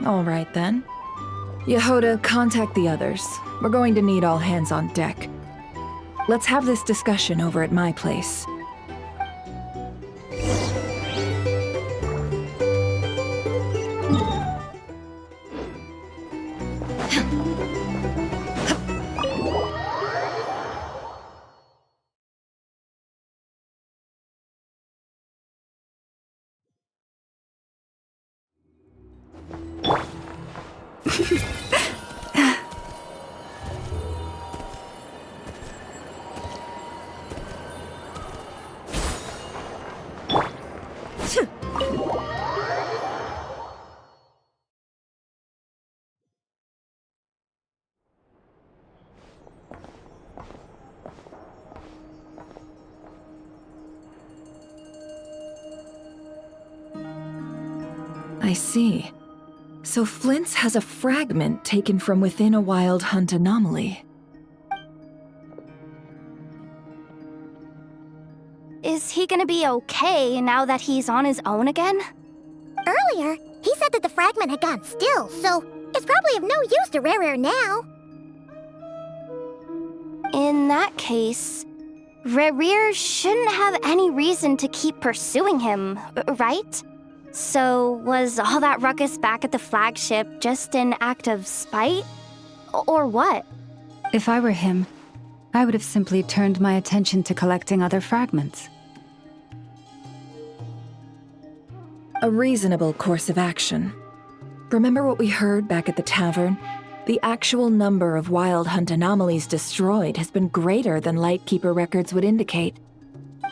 All right then. Yehoda, contact the others. We're going to need all hands on deck. Let's have this discussion over at my place. I see. So Flint's has a fragment taken from within a Wild Hunt anomaly.
Is he gonna be okay now that he's on his own again?
Earlier, he said that the fragment had gone still, so it's probably of no use to Rerir now.
In that case, Rerir shouldn't have any reason to keep pursuing him, right? So, was all that ruckus back at the flagship just an act of spite? Or what?
If I were him, I would have simply turned my attention to collecting other fragments.
A reasonable course of action. Remember what we heard back at the tavern? The actual number of Wild Hunt anomalies destroyed has been greater than Lightkeeper records would indicate.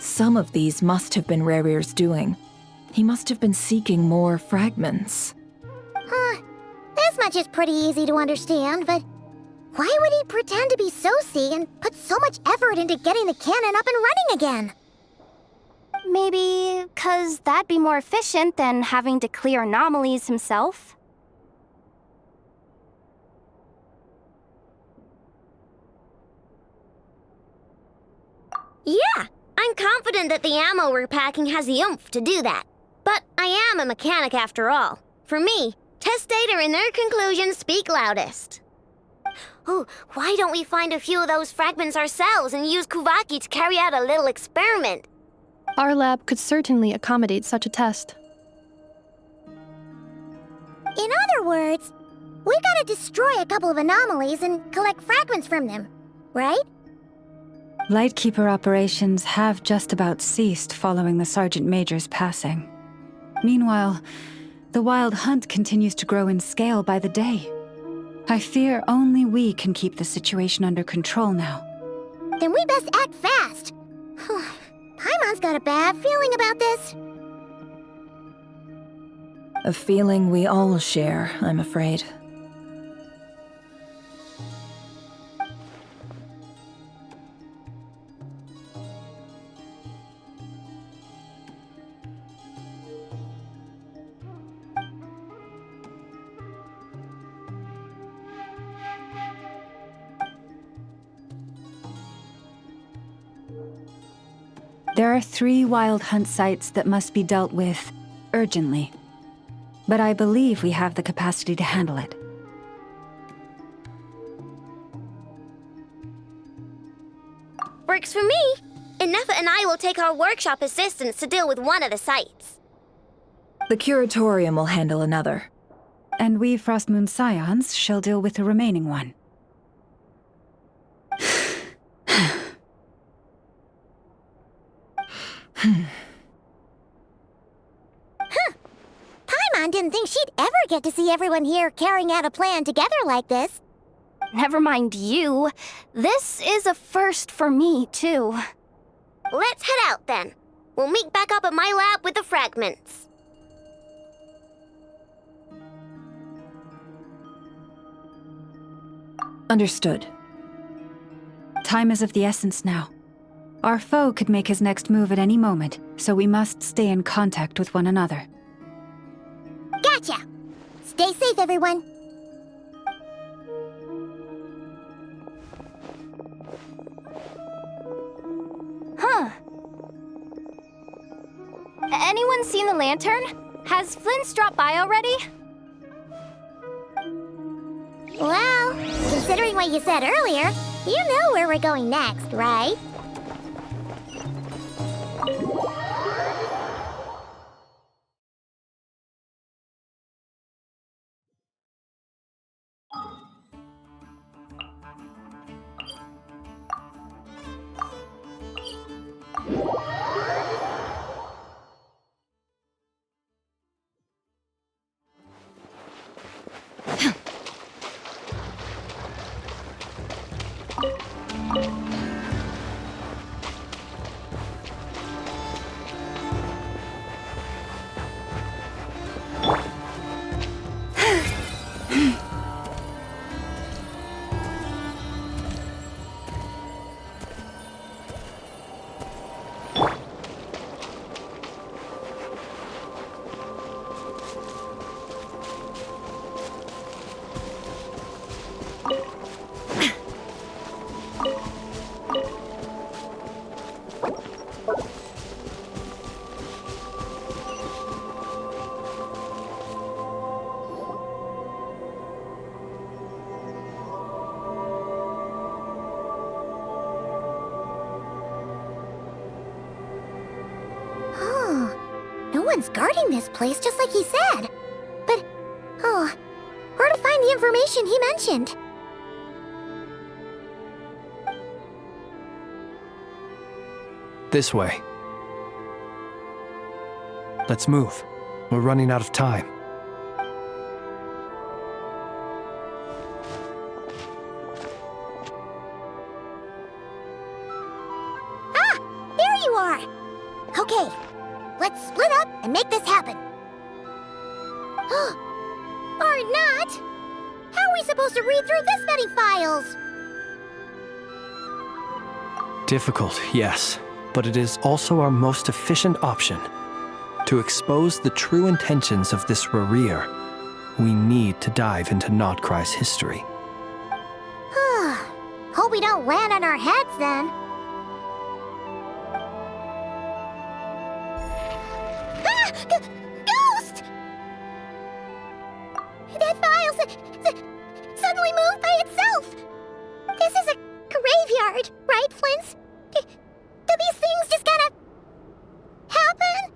Some of these must have been Rerir's doing. He must have been seeking more fragments.
This much is pretty easy to understand, but why would he pretend to be Soci and put so much effort into getting the cannon up and running again?
Maybe 'cause that'd be more efficient than having to clear anomalies himself?
Yeah, I'm confident that the ammo we're packing has the oomph to do that. But I am a mechanic after all. For me, test data and their conclusions speak loudest. Oh, why don't we find a few of those fragments ourselves and use Kuvaki to carry out a little experiment?
Our lab could certainly accommodate such a test.
In other words, we gotta destroy a couple of anomalies and collect fragments from them, right?
Lightkeeper operations have just about ceased following the Sergeant Major's passing. Meanwhile, the Wild Hunt continues to grow in scale by the day. I fear only we can keep the situation under control now.
Then we best act fast. Paimon's got a bad feeling about this.
A feeling we all share, I'm afraid.
There are 3 wild hunt sites that must be dealt with urgently. But I believe we have the capacity to handle it.
Works for me. Ineffa and I will take our workshop assistants to deal with one of the sites.
The Curatorium will handle another.
And we Frostmoon Scions shall deal with the remaining one.
Paimon didn't think she'd ever get to see everyone here carrying out a plan together like this.
Never mind you. This is a first for me, too.
Let's head out then. We'll meet back up at my lab with the fragments.
Understood.
Time is of the essence now. Our foe could make his next move at any moment, so we must stay in contact with one another.
Gotcha! Stay safe, everyone.
Huh. Anyone seen the lantern? Has Flint's dropped by already?
Well, considering what you said earlier, you know where we're going next, right? No one's guarding this place, just like he said. But, where to find the information he mentioned?
This way. Let's move. We're running out of time.
Ah! There you are! Okay, let's split up and make this happen. Or not! How are we supposed to read through this many files?
Difficult, yes, but it is also our most efficient option. To expose the true intentions of this Rarir, we need to dive into Notcry's history.
Hope we don't land on our heads then. Ah! Ghost! That file suddenly moved by itself. This is a graveyard, right, Flint? Do these things just kind of happen?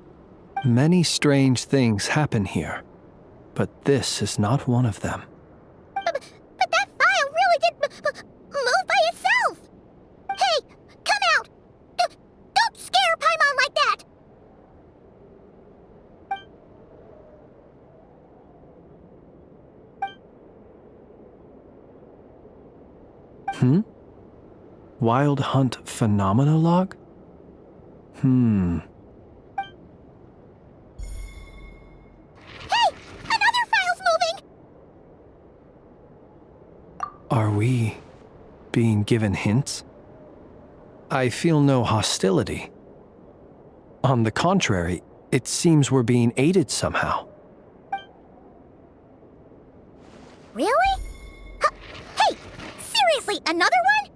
Many strange things happen here, but this is not one of them.
But that file really did move by itself! Hey, come out! Don't scare Paimon like that!
Wild Hunt Phenomenologue?
Hey!
we being given hints? I feel no hostility. On the contrary, it seems we're being aided somehow.
Really? Hey! Seriously, another one?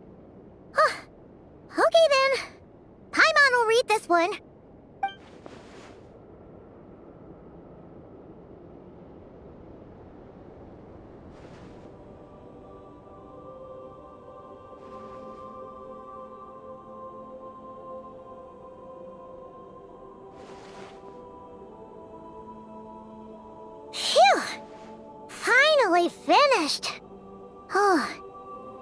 Okay then. Paimon will read this one. Phew! Finally finished. Oh,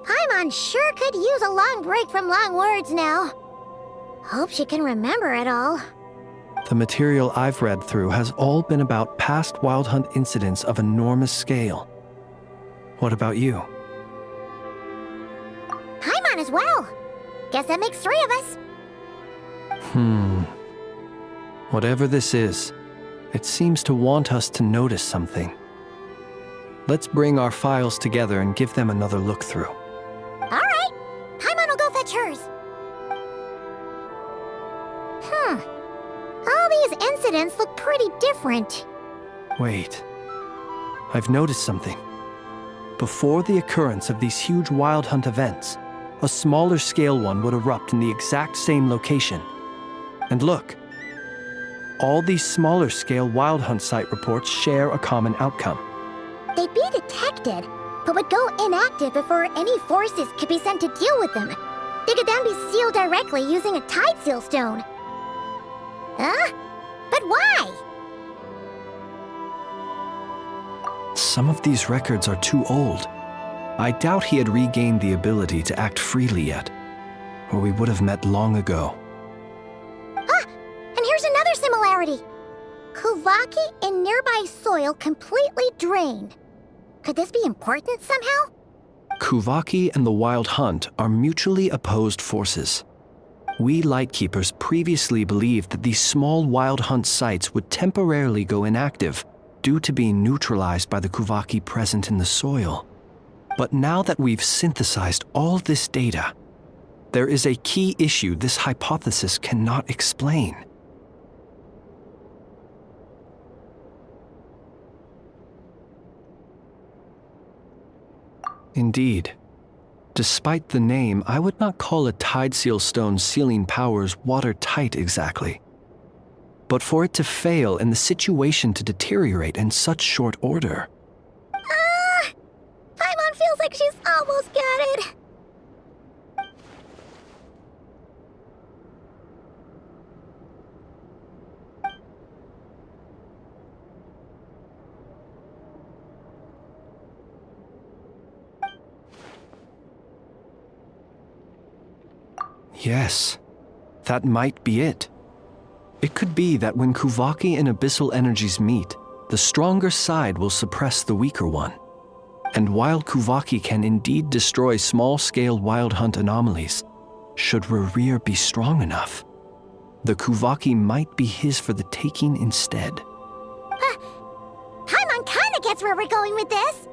Paimon sure could use a long break from long words now. Hope she can remember it all.
The material I've read through has all been about past Wild Hunt incidents of enormous scale. What about you?
Paimon as well. Guess that makes 3 of us.
Whatever this is, it seems to want us to notice something. Let's bring our files together and give them another look through.
Alright. Paimon will go fetch hers. All these incidents look pretty different.
Wait. I've noticed something. Before the occurrence of these huge Wild Hunt events, a smaller scale one would erupt in the exact same location. And look. All these smaller scale Wild Hunt site reports share a common outcome.
They'd be detected, but would go inactive before any forces could be sent to deal with them. They could then be sealed directly using a tide seal stone. Huh? But why?
Some of these records are too old. I doubt he had regained the ability to act freely yet, or we would have met long ago.
And here's another similarity. Kuvaki in nearby soil completely drained. Could this be important somehow?
Kuvaki and the Wild Hunt are mutually opposed forces. We Lightkeepers previously believed that these small Wild Hunt sites would temporarily go inactive due to being neutralized by the Kuvaki present in the soil. But now that we've synthesized all this data, there is a key issue this hypothesis cannot explain. Indeed. Despite the name, I would not call a tide seal stone's sealing powers watertight exactly. But for it to fail and the situation to deteriorate in such short order.
Paimon feels like she's almost got it.
Yes, that might be it. It could be that when Kuvaki and abyssal energies meet, the stronger side will suppress the weaker one. And while Kuvaki can indeed destroy small-scale Wild Hunt anomalies, should Rerir be strong enough, the Kuvaki might be his for the taking instead.
Paimon kinda gets where we're going with this.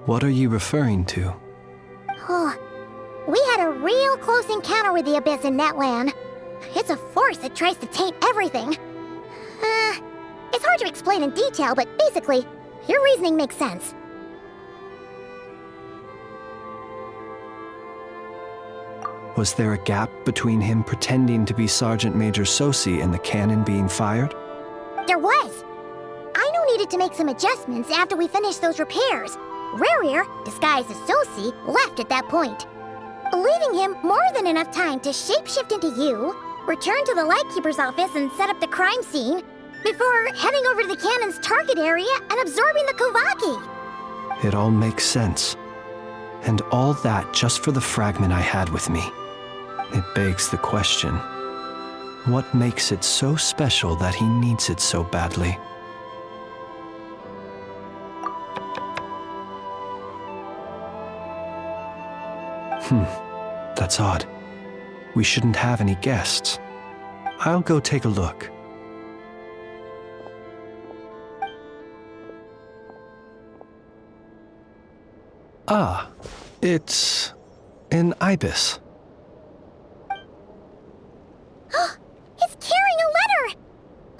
What are you referring to?
Oh, we had a real close encounter with the Abyss in Netland. It's a force that tries to taint everything. It's hard to explain in detail, but basically, your reasoning makes sense.
Was there a gap between him pretending to be Sergeant Major Sosi and the cannon being fired?
There was. Aino needed to make some adjustments after we finished those repairs. Rerir, disguised as Sosi, left at that point, leaving him more than enough time to shapeshift into you, return to the Lightkeeper's office and set up the crime scene, before heading over to the cannon's target area and absorbing the Kuvaki.
It all makes sense. And all that just for the fragment I had with me. It begs the question, what makes it so special that he needs it so badly? That's odd. We shouldn't have any guests. I'll go take a look. Ah, it's an ibis.
It's carrying a letter!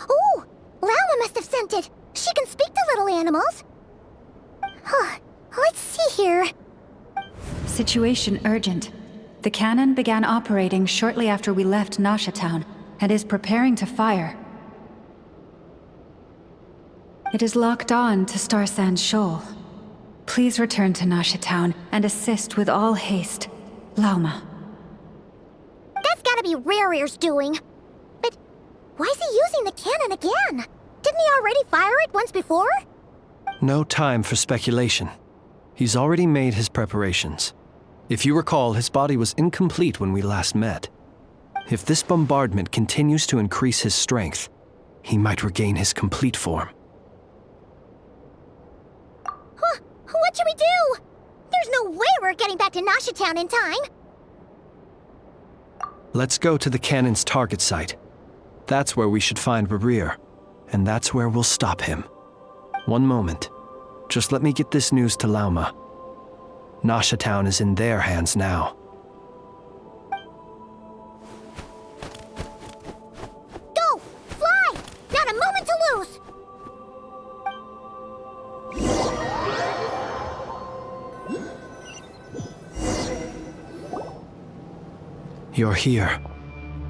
Oh, Llama must have sent it. She can speak to little animals. Huh. Let's see here.
Situation urgent. The cannon began operating shortly after we left Nasha Town and is preparing to fire. It is locked on to Star Sand Shoal. Please return to Nasha Town and assist with all haste. Lauma.
That's gotta be Rare's doing. But why is he using the cannon again? Didn't he already fire it once before?
No time for speculation. He's already made his preparations. If you recall, his body was incomplete when we last met. If this bombardment continues to increase his strength, he might regain his complete form.
Huh? What should we do? There's no way we're getting back to Nasha Town in time.
Let's go to the cannon's target site. That's where we should find Rarir, and that's where we'll stop him. One moment. Just let me get this news to Lauma. Nasha Town is in their hands now.
Go! Fly! Not a moment to lose!
You're here,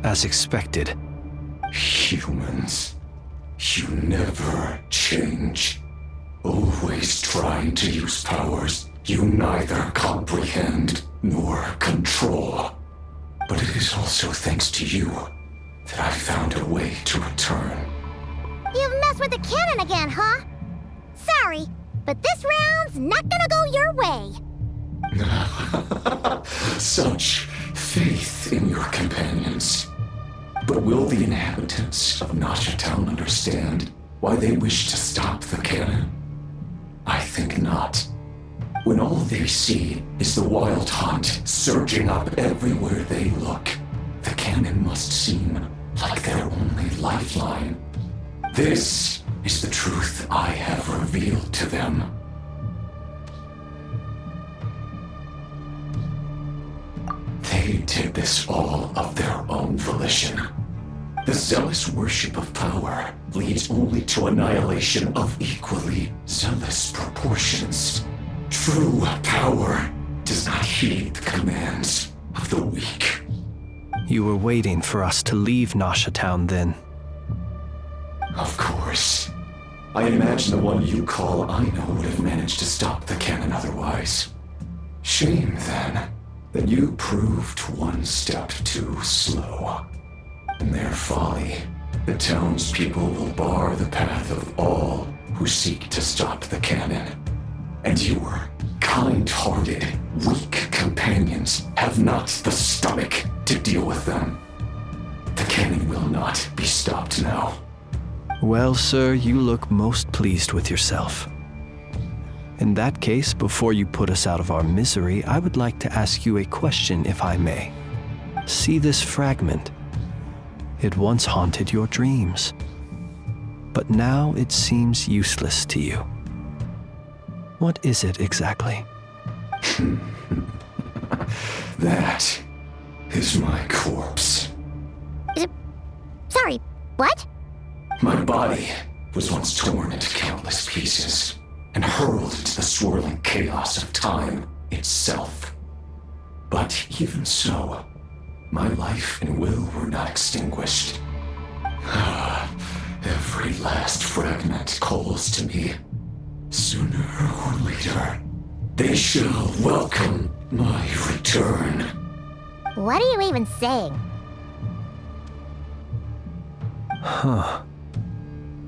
as expected.
Humans, you never change. Always trying to use powers you neither comprehend nor control. But it is also thanks to you that I found a way to return.
You've messed with the cannon again, huh? Sorry, but this round's not gonna go your way.
Such faith in your companions. But will the inhabitants of Nasha Town understand why they wish to stop the cannon? I think not. When all they see is the wild hunt surging up everywhere they look, the cannon must seem like their only lifeline. This is the truth I have revealed to them. They did this all of their own volition. The zealous worship of power leads only to annihilation of equally zealous proportions. True power does not heed the commands of the weak.
You were waiting for us to leave Nasha Town then.
Of course. I imagine the one you call Aino would have managed to stop the cannon otherwise. Shame, then, that you proved one step too slow. In their folly, the townspeople will bar the path of all who seek to stop the cannon. And your kind-hearted, weak companions have not the stomach to deal with them. The cannon will not be stopped now.
Well, sir, you look most pleased with yourself. In that case, before you put us out of our misery, I would like to ask you a question, if I may. See this fragment? It once haunted your dreams, but now it seems useless to you. What is it exactly?
That is my corpse.
Sorry, what?
My body was once torn into countless pieces and hurled into the swirling chaos of time itself. But even so, my life and will were not extinguished. Every last fragment calls to me. Sooner or later, they shall welcome my return.
What are you even saying?
Huh.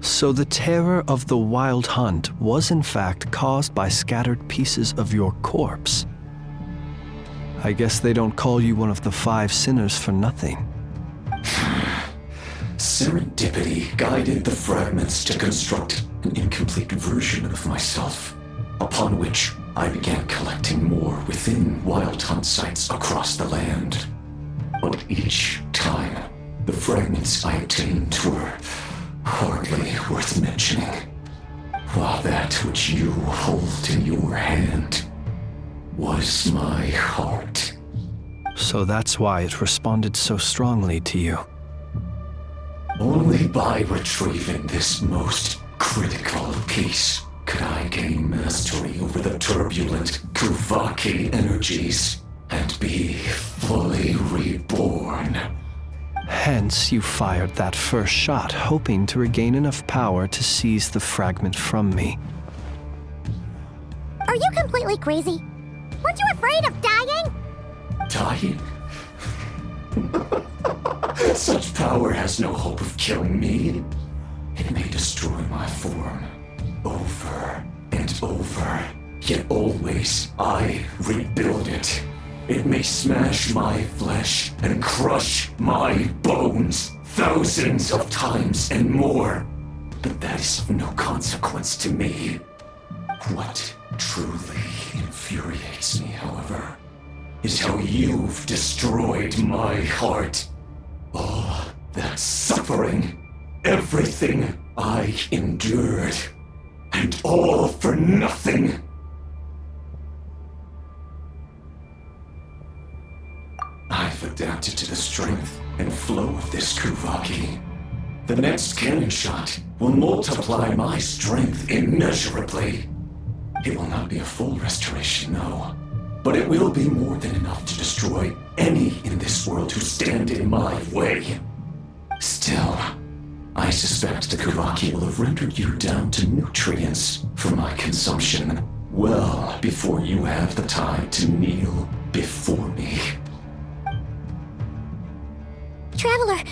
So the terror of the wild hunt was in fact caused by scattered pieces of your corpse. I guess they don't call you one of the 5 sinners for nothing.
Serendipity guided the fragments to construct an incomplete version of myself, upon which I began collecting more within wild hunt sites across the land. But each time, the fragments I obtained were hardly worth mentioning, while that which you hold in your hand was my heart.
So that's why it responded so strongly to you.
Only by retrieving this most critical piece could I gain mastery over the turbulent Kuvaki energies and be fully reborn.
Hence, you fired that first shot, hoping to regain enough power to seize the fragment from me.
Are you completely crazy? Weren't you afraid of dying?
Dying? Such power has no hope of killing me. It may destroy my form over and over, yet always I rebuild it. It may smash my flesh and crush my bones thousands of times and more, but that is of no consequence to me. What truly infuriates me, however, is how you've destroyed my heart. All that suffering, everything I endured, and all for nothing. I've adapted to the strength and flow of this Kuvaki. The next cannon shot will multiply my strength immeasurably. It will not be a full restoration, no, but it will be more than enough to destroy any in this world who stand in my way. Still, I suspect the Kuvaki will have rendered you down to nutrients for my consumption well before you have the time to kneel before me.
Traveler!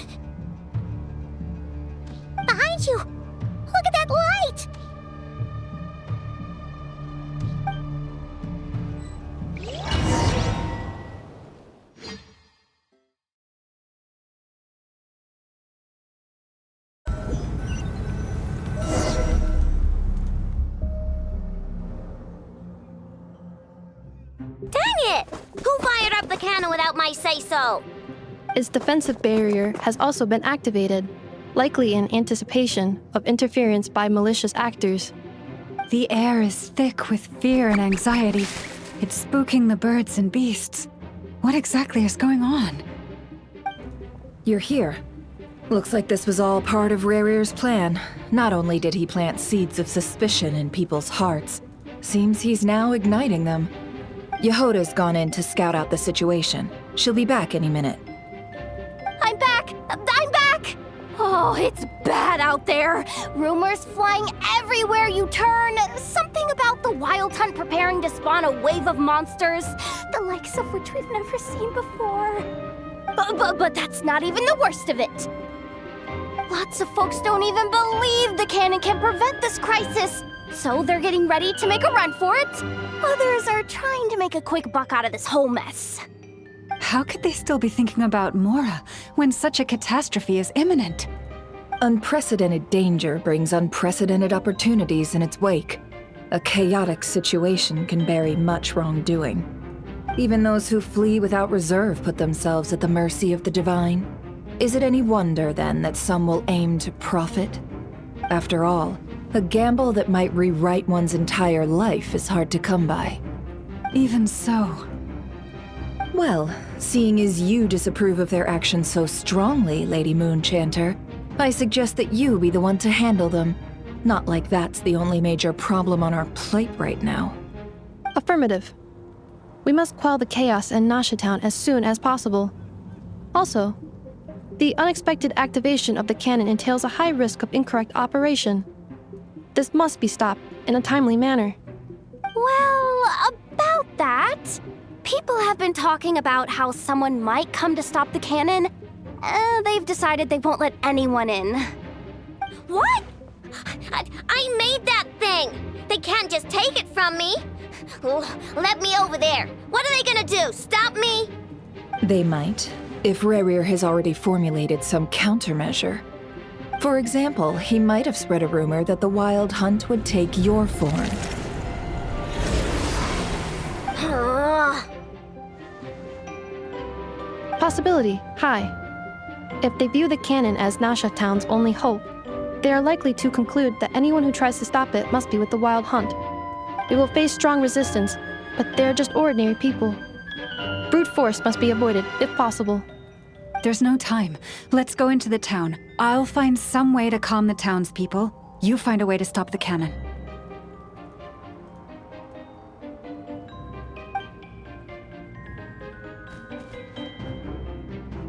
Behind you! Look at that light!
Dang it! Who fired up the cannon without my say-so?
Its defensive barrier has also been activated, likely in anticipation of interference by malicious actors.
The air is thick with fear and anxiety. It's spooking the birds and beasts. What exactly is going on?
You're here. Looks like this was all part of Rarir's plan. Not only did he plant seeds of suspicion in people's hearts, seems he's now igniting them. Yehoda's gone in to scout out the situation. She'll be back any minute.
I'm back! I'm back! Oh, it's bad out there. Rumors flying everywhere you turn. Something about the Wild Hunt preparing to spawn a wave of monsters, the likes of which we've never seen before. But that's not even the worst of it. Lots of folks don't even believe the cannon can prevent this crisis, so they're getting ready to make a run for it. Others are trying to make a quick buck out of this whole mess.
How could they still be thinking about Mora when such a catastrophe is imminent?
Unprecedented danger brings unprecedented opportunities in its wake. A chaotic situation can bury much wrongdoing. Even those who flee without reserve put themselves at the mercy of the divine. Is it any wonder, then, that some will aim to profit? After all, a gamble that might rewrite one's entire life is hard to come by.
Even so.
Well, seeing as you disapprove of their actions so strongly, Lady Moonchanter, I suggest that you be the one to handle them. Not like that's the only major problem on our plate right now.
Affirmative. We must quell the chaos in Nasha Town as soon as possible. Also, the unexpected activation of the cannon entails a high risk of incorrect operation. This must be stopped in a timely manner.
Well, about that, people have been talking about how someone might come to stop the cannon. They've decided they won't let anyone in.
What? I made that thing! They can't just take it from me! Let me over there! What are they gonna do? Stop me?
They might, if Rarir has already formulated some countermeasure. For example, he might have spread a rumor that the Wild Hunt would take your form.
Possibility high. If they view the cannon as Nasha Town's only hope, they are likely to conclude that anyone who tries to stop it must be with the Wild Hunt. We will face strong resistance, but they're just ordinary people. Brute force must be avoided, if possible.
There's no time. Let's go into the town. I'll find some way to calm the townspeople. You find a way to stop the cannon.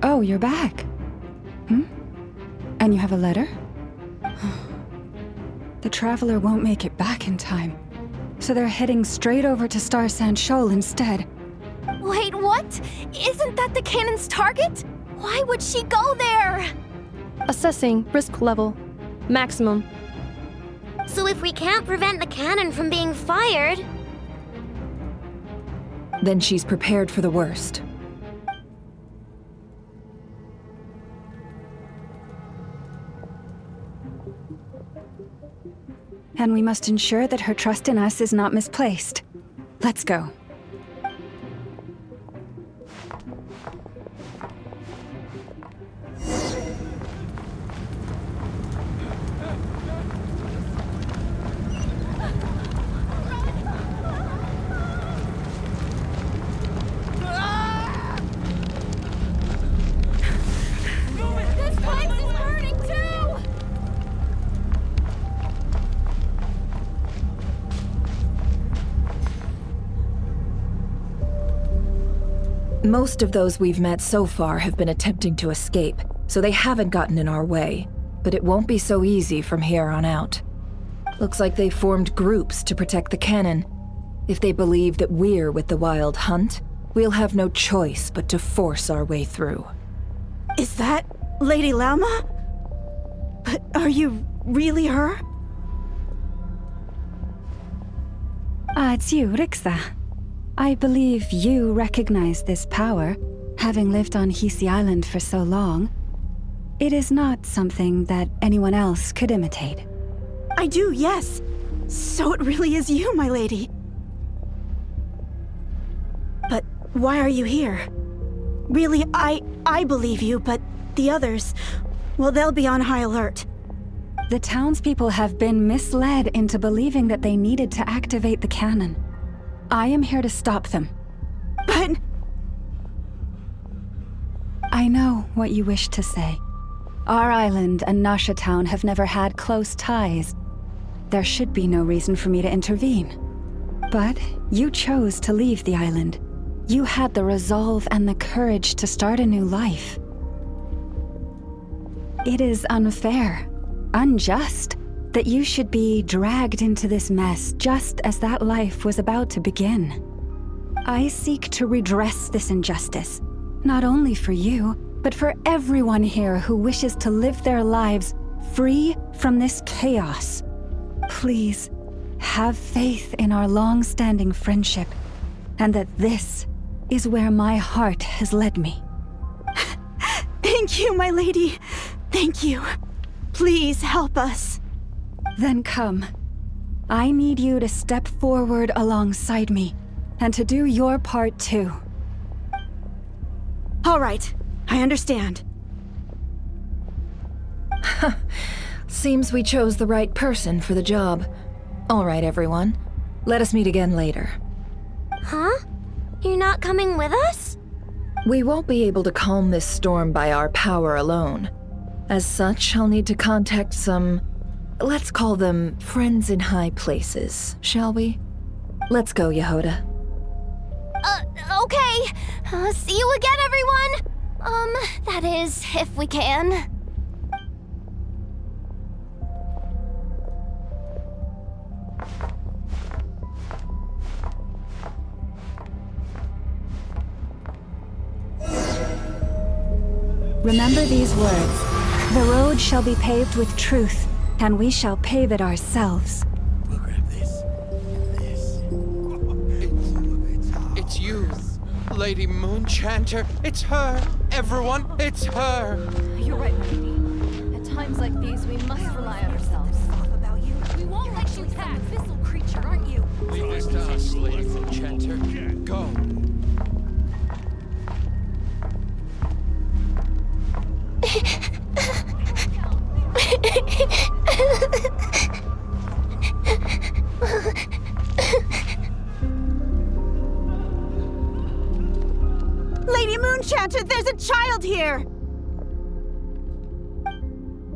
Oh, you're back. And you have a letter? The Traveler won't make it back in time. So they're heading straight over to Star Sand Shoal instead.
Wait, what? Isn't that the cannon's target? Why would she go there?
Assessing risk level. Maximum.
So if we can't prevent the cannon from being fired...
Then she's prepared for the worst.
And we must ensure that her trust in us is not misplaced. Let's go.
This place is burning too!
Most of those we've met so far have been attempting to escape, so they haven't gotten in our way. But it won't be so easy from here on out. Looks like they formed groups to protect the cannon. If they believe that we're with the Wild Hunt, we'll have no choice but to force our way through.
Is that Lady Lama? But are you really her?
It's you, Rixa. I believe you recognize this power, having lived on Hisi Island for so long. It is not something that anyone else could imitate.
I do, yes. So it really is you, my lady. But why are you here? Really, I believe you, but the others, well, they'll be on high alert.
The townspeople have been misled into believing that they needed to activate the cannon. I am here to stop them.
But...
I know what you wish to say. Our island and Nasha Town have never had close ties. There should be no reason for me to intervene. But you chose to leave the island. You had the resolve and the courage to start a new life. It is unfair, unjust, that you should be dragged into this mess just as that life was about to begin. I seek to redress this injustice, not only for you, but for everyone here who wishes to live their lives free from this chaos. Please, have faith in our long-standing friendship, and that this is where my heart has led me.
Thank you, my lady. Thank you. Please help us.
Then come. I need you to step forward alongside me, and to do your part too.
All right, I understand.
Seems we chose the right person for the job. All right, everyone. Let us meet again later.
Huh? You're not coming with us?
We won't be able to calm this storm by our power alone. As such, I'll need to contact some... let's call them friends in high places, shall we? Let's go, Yehoda.
Okay. See you again, everyone! That is, if we can.
Remember these words. The road shall be paved with truth, and we shall pave it ourselves.
We'll grab this. This.
It's you, Lady Moonchanter. It's her. Everyone, it's her.
You're right, lady. At times like these, we must rely on ourselves. We won't let you pass. Abyssal creature, aren't you?
Leave this to us, Lady Moonchanter. Go.
Moon-Chanter, there's a child here!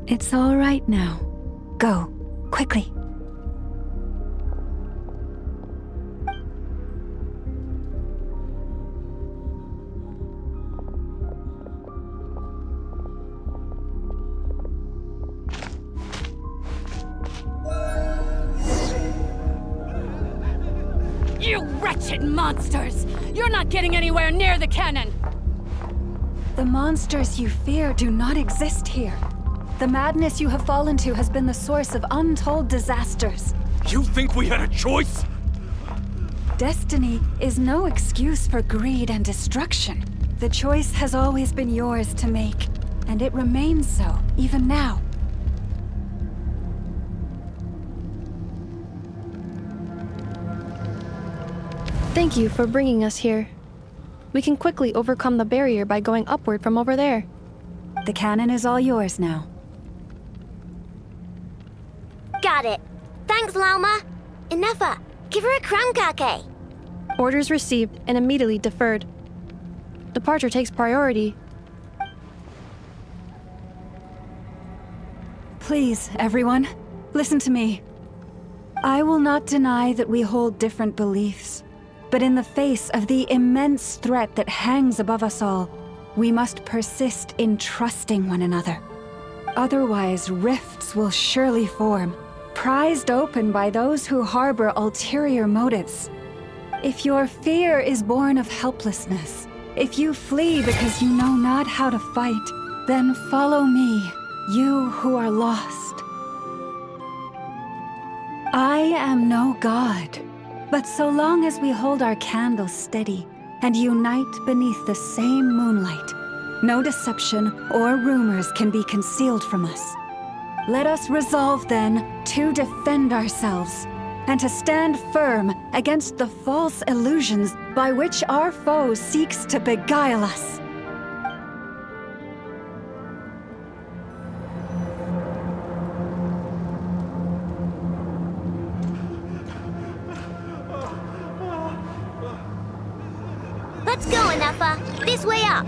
It's all right now. Go, quickly.
You wretched monsters! You're not getting anywhere near the cannon!
The monsters you fear do not exist here. The madness you have fallen to has been the source of untold disasters.
You think we had a choice?
Destiny is no excuse for greed and destruction. The choice has always been yours to make, and it remains so, even now.
Thank you for bringing us here. We can quickly overcome the barrier by going upward from over there.
The cannon is all yours now.
Got it. Thanks, Lauma. Enough. Give her a crumb-cake.
Orders received and immediately deferred. Departure takes priority.
Please, everyone, listen to me. I will not deny that we hold different beliefs, but in the face of the immense threat that hangs above us all, we must persist in trusting one another. Otherwise, rifts will surely form, prized open by those who harbor ulterior motives. If your fear is born of helplessness, if you flee because you know not how to fight, then follow me, you who are lost. I am no god, but so long as we hold our candles steady and unite beneath the same moonlight, no deception or rumors can be concealed from us. Let us resolve then to defend ourselves and to stand firm against the false illusions by which our foe seeks to beguile us.
Let's go, Anafa. This way up.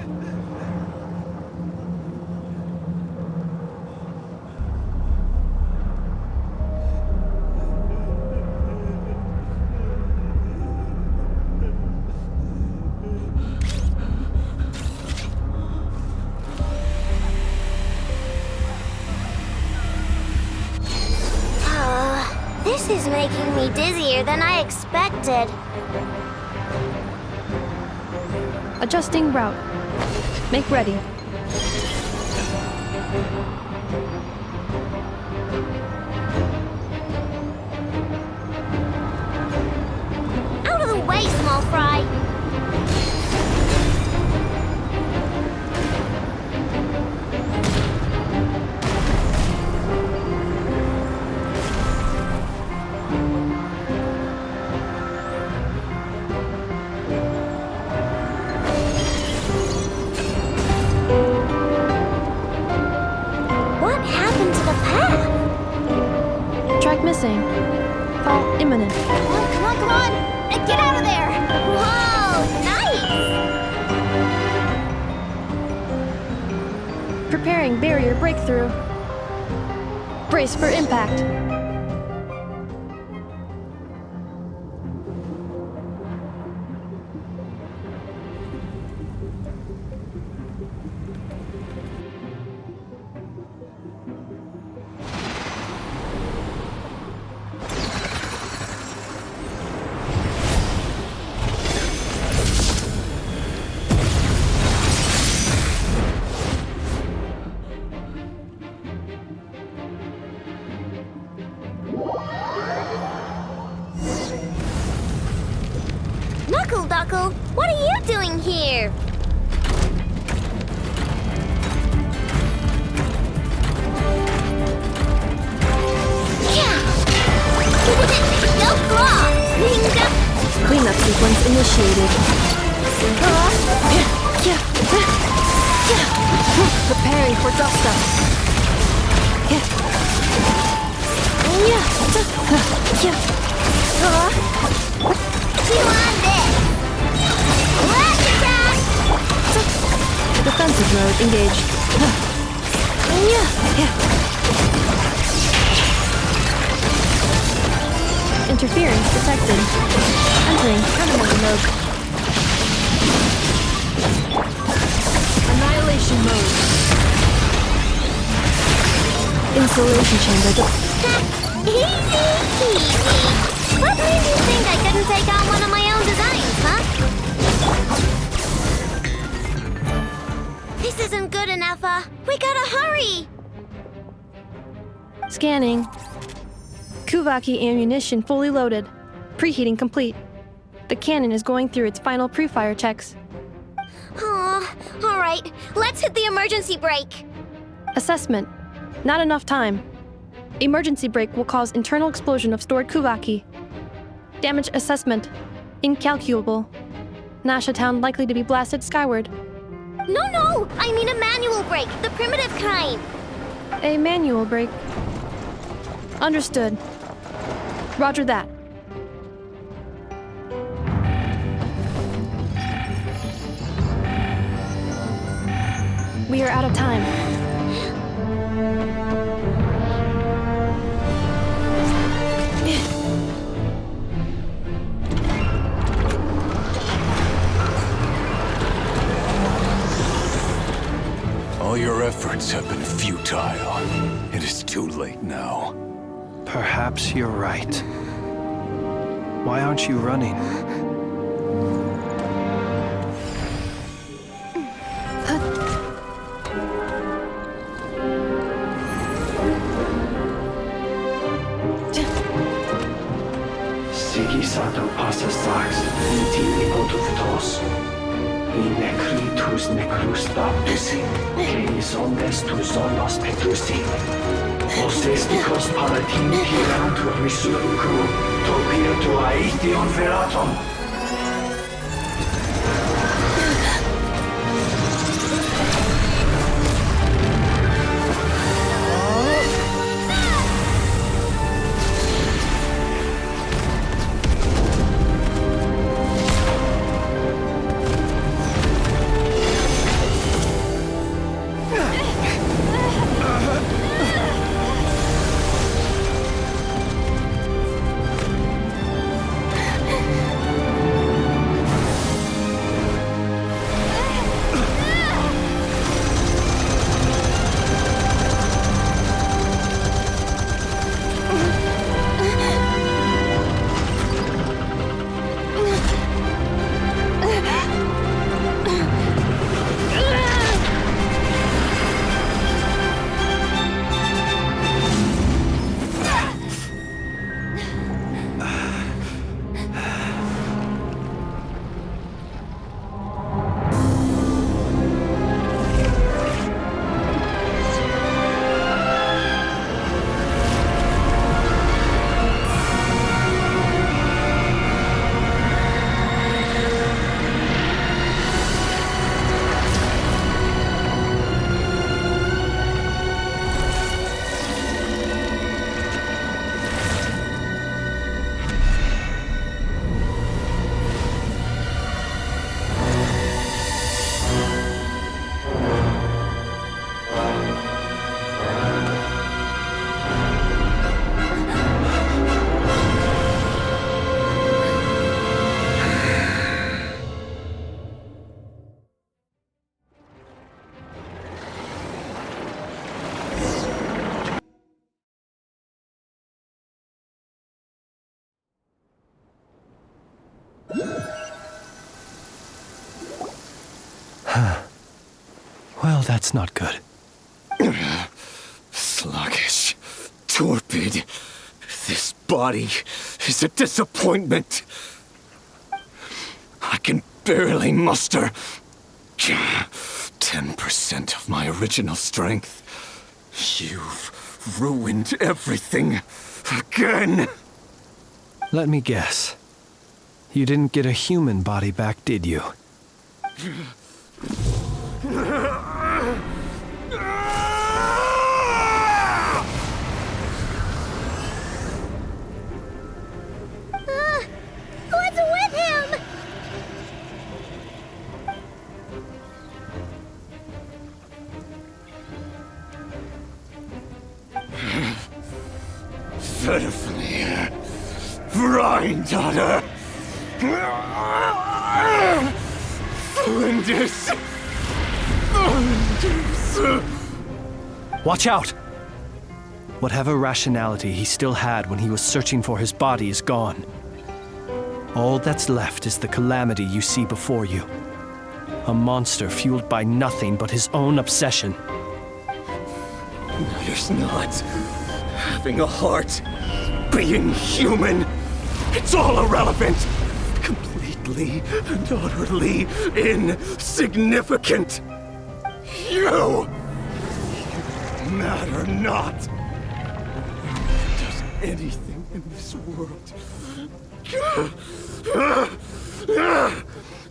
This is making me dizzier than I expected.
Adjusting route. Make ready.
Out of the way, small fry!
Missing. Fall imminent.
Come on! Get out of there! Whoa, nice!
Preparing barrier breakthrough. Brace for impact.
Knuckle, what are you doing here?
Cleanup sequence initiated. Preparing for dust-up.
See you on this! Blast attack!
mode engaged. Interference detected. Entering countermeasure mode. Annihilation mode. Insulation chamber.
Easy peasy. What made you think I couldn't take on one of my own designs, huh? This isn't good enough, we gotta hurry!
Scanning. Kuvaki ammunition fully loaded. Preheating complete. The cannon is going through its final pre-fire checks.
Aw, alright, let's hit the emergency brake.
Assessment. Not enough time. Emergency brake will cause internal explosion of stored Kuvaki. Damage assessment. Incalculable. Nasha Town likely to be blasted skyward.
No, I mean a manual brake, the primitive kind.
A manual brake. Understood. Roger that. We are out of time.
All your efforts have been futile. It is too late now.
Perhaps you're right. Why aren't you running?
Sigisato passa sax, intimi potutos. In necritus necrus baptisi, cenis omnes tu zonos petusi. Osesticos palatini piratur resurcu, topir tu aetion veratum.
Well, that's not good.
Sluggish. Torpid. This body is a disappointment. I can barely muster 10% of my original strength. You've ruined everything again.
Let me guess. You didn't get a human body back, did you?
What's with him?
daughter! Flinders!
Watch out! Whatever rationality he still had when he was searching for his body is gone. All that's left is the calamity you see before you. A monster fueled by nothing but his own obsession.
Matters not. Having a heart, being human, it's all irrelevant. Completely and utterly insignificant. You matter not. Does anything in this world?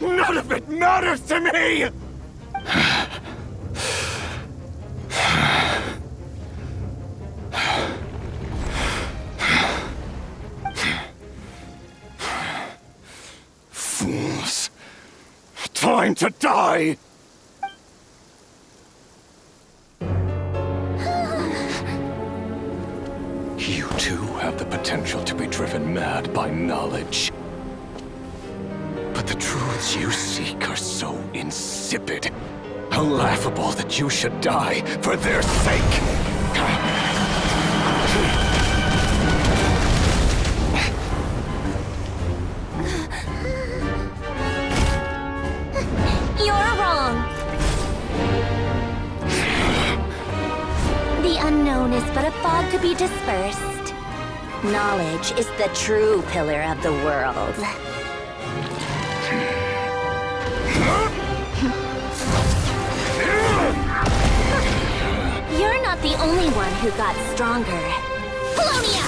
None of it matters to me! Fools. Time to die! You too have the potential to be driven mad by knowledge. But the truths you seek are so insipid, how laughable that you should die for their sake.
You're wrong. The unknown is but a fog to be dispersed. Knowledge is the true pillar of the world. You're not the only one who got stronger. Polonia!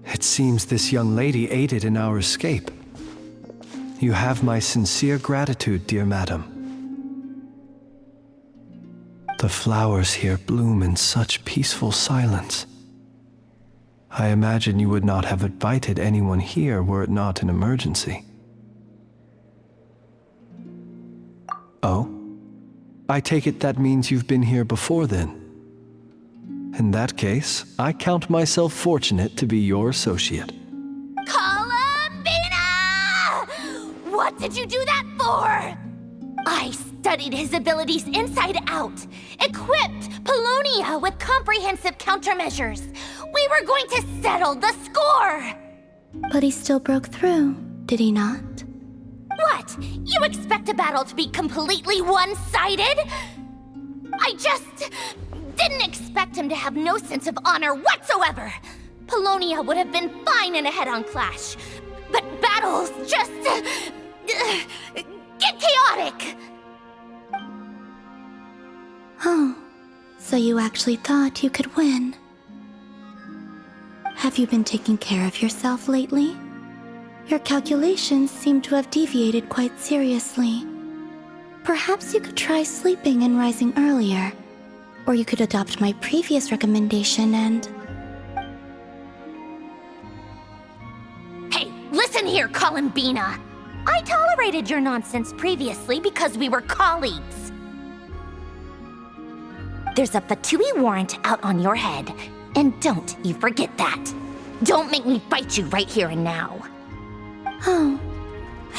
It seems this young lady aided in our escape. You have my sincere gratitude, dear madam. The flowers here bloom in such peaceful silence. I imagine you would not have invited anyone here were it not an emergency. Oh? I take it that means you've been here before then. In that case, I count myself fortunate to be your associate.
Columbina! What did you do that for? I studied his abilities inside out, equipped Polonia with comprehensive countermeasures. We were going to settle the score!
But he still broke through, did he not?
What? You expect a battle to be completely one-sided? I just
Didn't expect him to have no sense of honor whatsoever. Polonia would have been fine in a head-on clash. But battles just... get chaotic!
Oh, so you actually thought you could win. Have you been taking care of yourself lately? Your calculations seem to have deviated quite seriously. Perhaps you could try sleeping and rising earlier. Or you could adopt my previous recommendation and...
Hey, listen here, Columbina! I tolerated your nonsense previously because we were colleagues. There's a Fatui warrant out on your head, and don't you forget that. Don't make me fight you right here and now.
Oh,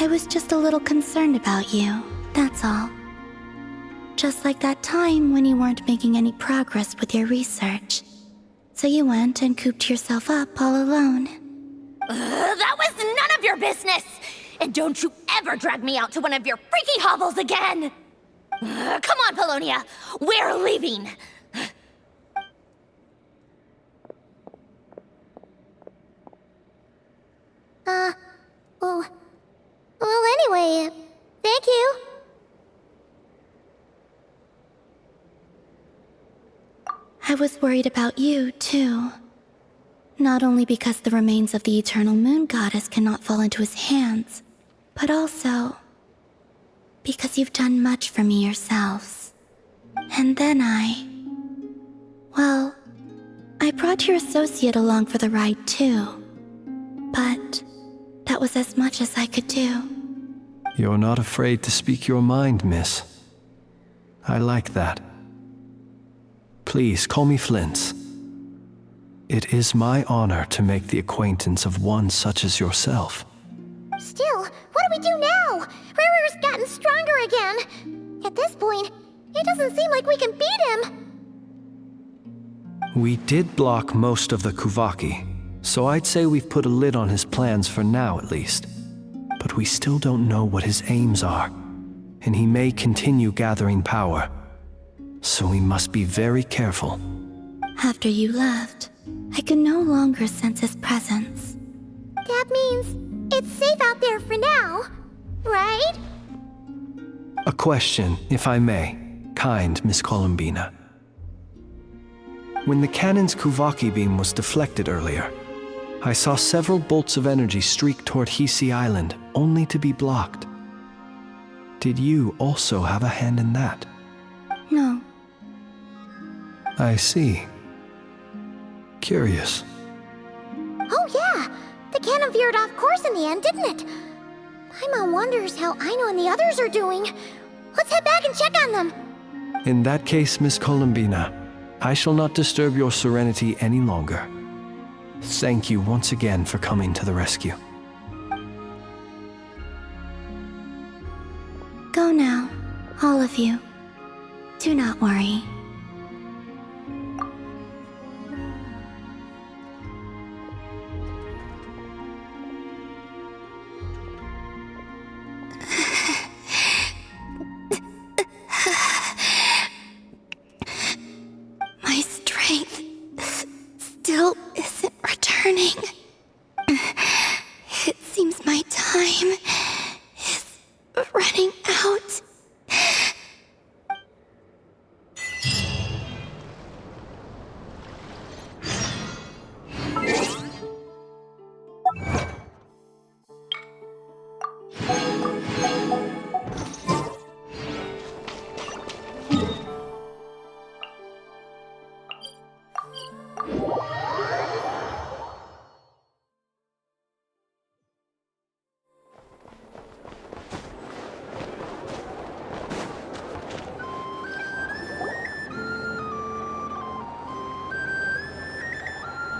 I was just a little concerned about you, that's all. Just like that time when you weren't making any progress with your research. So you went and cooped yourself up all alone.
That was none of your business! And don't you ever drag me out to one of your freaky hovels again! Come on, Polonia! We're leaving! Well, anyway, thank you.
I was worried about you, too. Not only because the remains of the eternal moon goddess cannot fall into his hands, but also because you've done much for me yourselves. And then well, I brought your associate along for the ride, too. But that was as much as I could do.
You're not afraid to speak your mind, miss. I like that. Please, call me Flint. It is my honor to make the acquaintance of one such as yourself.
Still, what do we do now? Riri's gotten stronger again. At this point, it doesn't seem like we can beat him.
We did block most of the Kuvaki, so I'd say we've put a lid on his plans for now at least. But we still don't know what his aims are, and he may continue gathering power. So we must be very careful.
After you left, I could no longer sense his presence.
That means it's safe out there for now, right?
A question, if I may, kind Miss Columbina. When the cannon's Kuvaki beam was deflected earlier, I saw several bolts of energy streak toward Hisi Island, only to be blocked. Did you also have a hand in that?
No.
I see. Curious.
Oh yeah! The cannon veered off course in the end, didn't it? Paimon wonders how Aino and the others are doing. Let's head back and check on them.
In that case, Miss Columbina, I shall not disturb your serenity any longer. Thank you once again for coming to the rescue.
Go now, all of you. Do not worry. My strength still isn't returning. It seems my time is running out.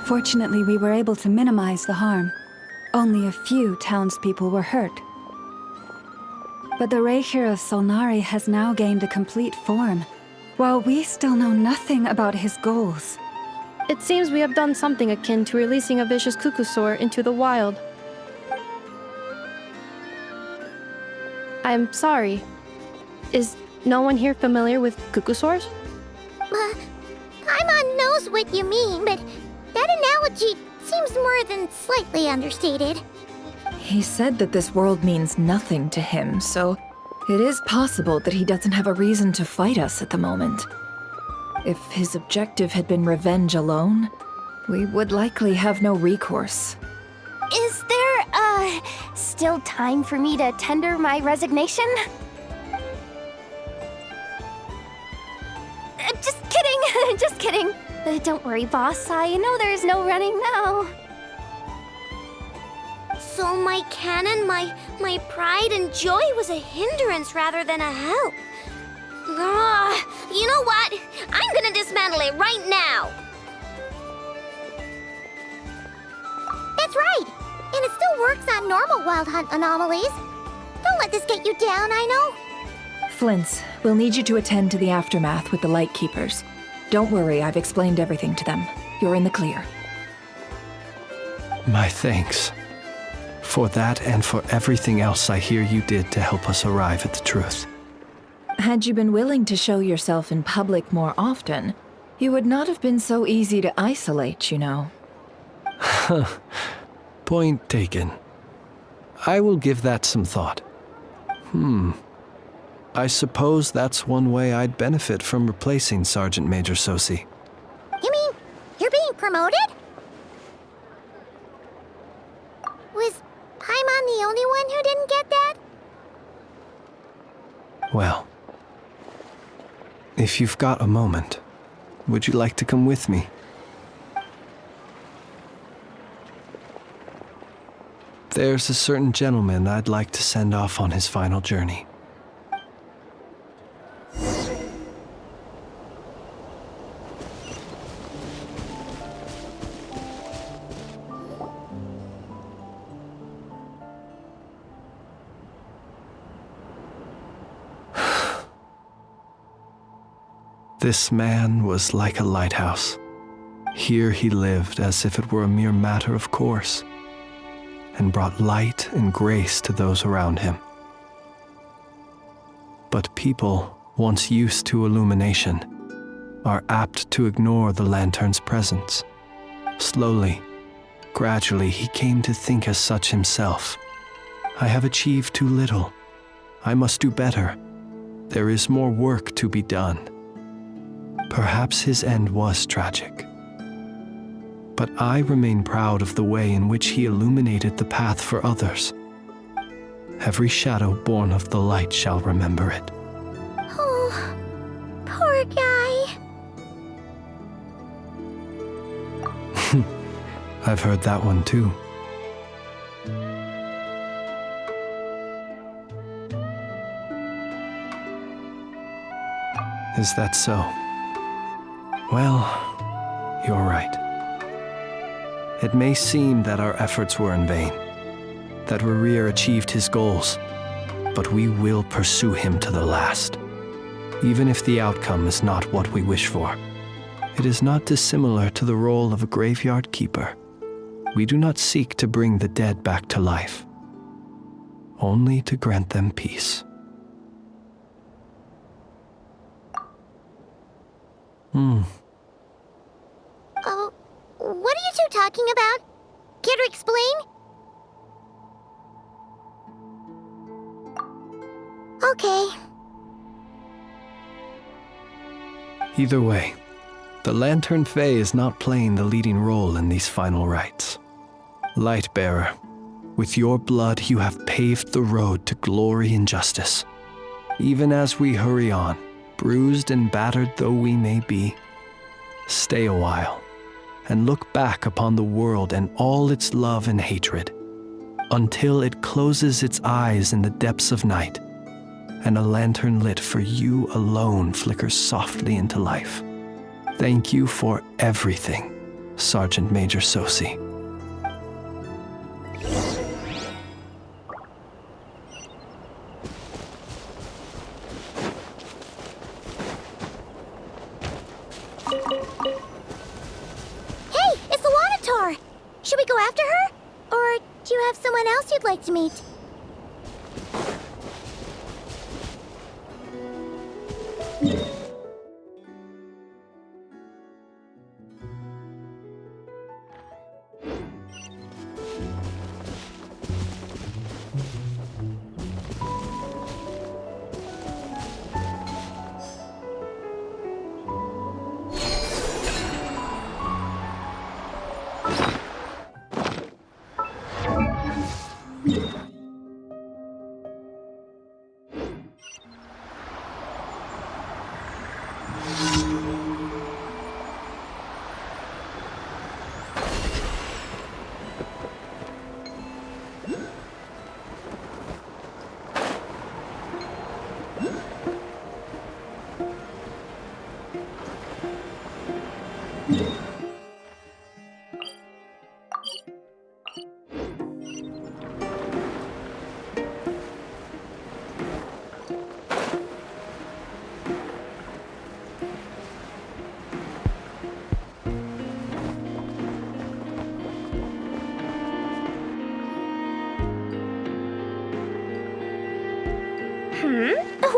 Fortunately, we were able to minimize the harm. Only a few townspeople were hurt. But the Reikir of Solnari has now gained a complete form, while we still know nothing about his goals.
It seems we have done something akin to releasing a vicious Kukusaur into the wild. I'm sorry. Is no one here familiar with Kukusaurs?
knows what you mean, but that analogy seems more than slightly understated.
He said that this world means nothing to him, so it is possible that he doesn't have a reason to fight us at the moment. If his objective had been revenge alone, we would likely have no recourse.
Is there, still time for me to tender my resignation? Just kidding, just kidding. Don't worry, boss. I know there's no running now.
So my cannon, my pride and joy was a hindrance rather than a help. Ugh, you know what? I'm gonna dismantle it right now.
That's right! And it still works on normal Wild Hunt anomalies. Don't let this get you down, I know.
Flint's, we'll need you to attend to the aftermath with the Lightkeepers. Don't worry, I've explained everything to them. You're in the clear.
My thanks. For that and for everything else I hear you did to help us arrive at the truth.
Had you been willing to show yourself in public more often, you would not have been so easy to isolate, you know.
Point taken. I will give that some thought. I suppose that's one way I'd benefit from replacing Sergeant Major Sosi.
You mean you're being promoted? Was Paimon the only one who didn't get that?
Well, if you've got a moment, would you like to come with me? There's a certain gentleman I'd like to send off on his final journey. This man was like a lighthouse. Here he lived as if it were a mere matter of course, and brought light and grace to those around him. But people, once used to illumination, are apt to ignore the lantern's presence. Slowly, gradually, he came to think as such himself. I have achieved too little. I must do better. There is more work to be done. Perhaps his end was tragic. But I remain proud of the way in which he illuminated the path for others. Every shadow born of the light shall remember it.
Oh, poor guy.
I've heard that one too. Is that so? Well, you're right. It may seem that our efforts were in vain, that Rerir achieved his goals, but we will pursue him to the last, even if the outcome is not what we wish for. It is not dissimilar to the role of a graveyard keeper. We do not seek to bring the dead back to life, only to grant them peace.
Oh, what are you two talking about? Care to explain? Okay.
Either way, the Lantern Fae is not playing the leading role in these final rites. Lightbearer, with your blood you have paved the road to glory and justice. Even as we hurry on, bruised and battered though we may be, stay a while and look back upon the world and all its love and hatred, until it closes its eyes in the depths of night, and a lantern lit for you alone flickers softly into life. Thank you for everything, Sergeant Major Sosi.
Should we go after her? Or do you have someone else you'd like to meet?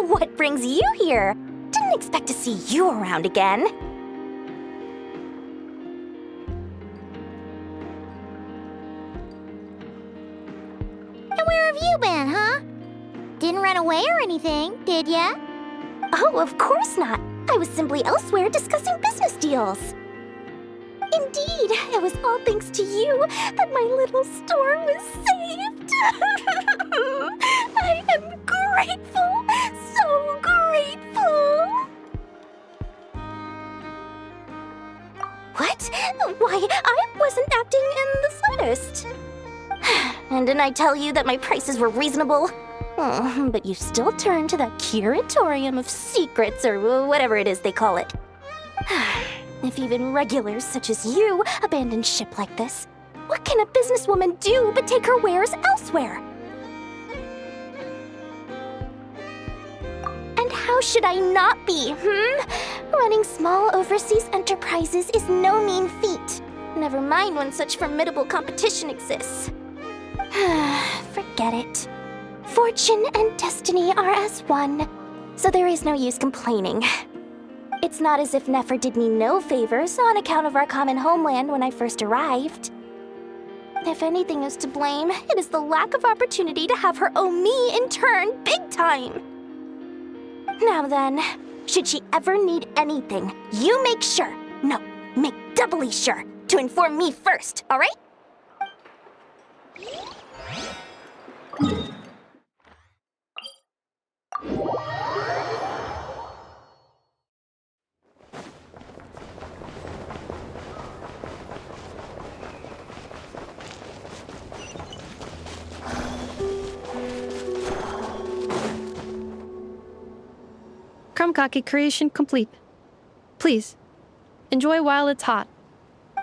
What brings you here? Didn't expect to see you around again.
And where have you been, huh? Didn't run away or anything, did ya?
Oh, of course not. I was simply elsewhere discussing business deals. Indeed, it was all thanks to you that my little store was saved. I am grateful, so grateful. What? Why, I wasn't acting in the slightest. And didn't I tell you that my prices were reasonable? Oh, but you still turn to that curatorium of secrets, or whatever it is they call it. If even regulars such as you abandon ship like this, what can a businesswoman do but take her wares elsewhere? And how should I not be, Running small overseas enterprises is no mean feat. Never mind when such formidable competition exists. Forget it. Fortune and destiny are as one, so there is no use complaining. It's not as if Nefer did me no favors on account of our common homeland when I first arrived. If anything is to blame, it is the lack of opportunity to have her owe me in turn big time. Now then, should she ever need anything, you make sure, no, make doubly sure, to inform me first, all right?
Krumkake creation complete. Please, enjoy while it's hot.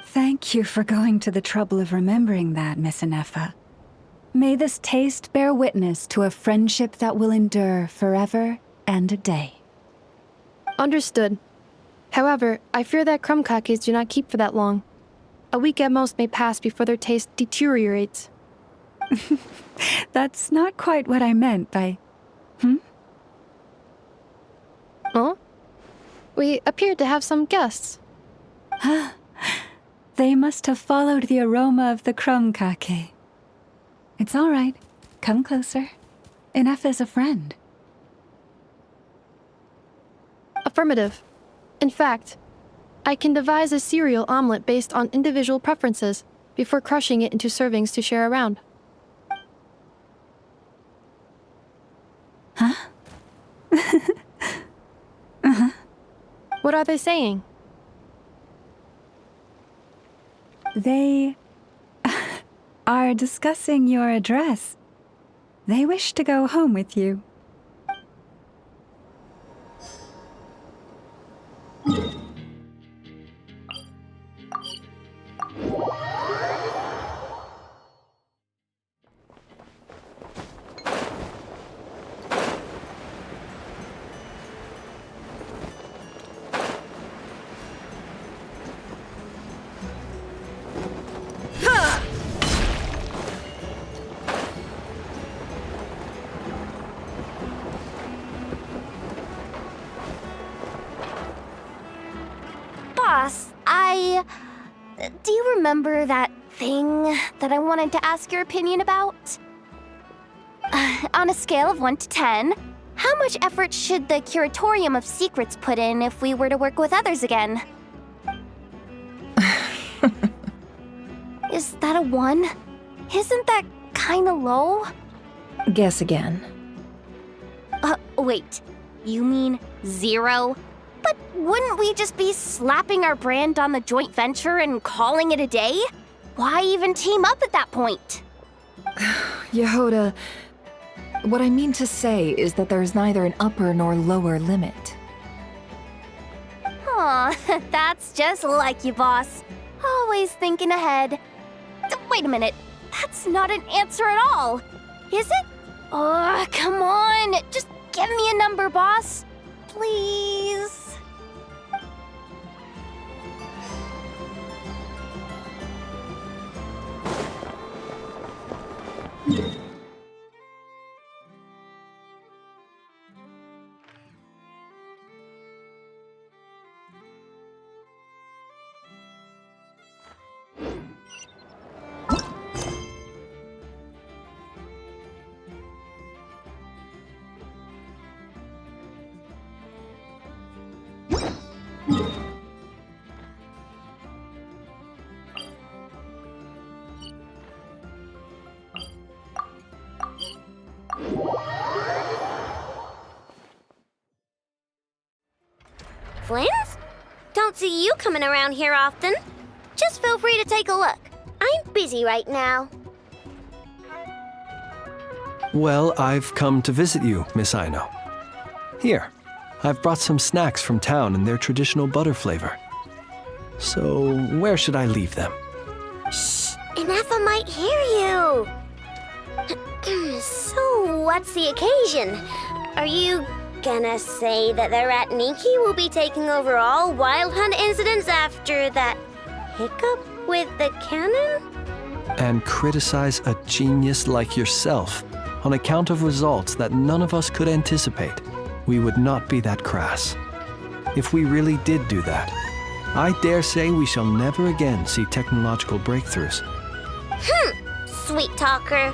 Thank you for going to the trouble of remembering that, Miss Anefa. May this taste bear witness to a friendship that will endure forever and a day.
Understood. However, I fear that krumkakes do not keep for that long. A week at most may pass before their taste deteriorates.
That's not quite what I meant by...
Huh? We appear to have some guests.
They must have followed the aroma of the krumkake. It's all right. Come closer. Enough is a friend.
Affirmative. In fact, I can devise a cereal omelet based on individual preferences before crushing it into servings to share around.
Huh?
What are they saying?
They are discussing your address. They wish to go home with you.
Do you remember that thing that I wanted to ask your opinion about? On a scale of 1 to 10, how much effort should the Curatorium of Secrets put in if we were to work with others again? Is that a 1? Isn't that kinda low?
Guess again.
Wait. You mean 0? But wouldn't we just be slapping our brand on the joint venture and calling it a day? Why even team up at that point?
Yehoda, what I mean to say is that there's neither an upper nor lower limit.
Aw, that's just like you, boss. Always thinking ahead. Wait a minute, that's not an answer at all. Is it? Oh, come on, just give me a number, boss. Please.
Flynn's? Don't see you coming around here often. Just feel free to take a look. I'm busy right now.
Well, I've come to visit you, Miss Aino. Here, I've brought some snacks from town in their traditional butter flavor. So, where should I leave them?
Shh! Inafa might hear you! So, what's the occasion? Are you gonna say that the Rat Niki will be taking over all Wild Hunt incidents after that hiccup with the cannon?
And criticize a genius like yourself on account of results that none of us could anticipate? We would not be that crass. If we really did do that, I dare say we shall never again see technological breakthroughs.
Sweet talker.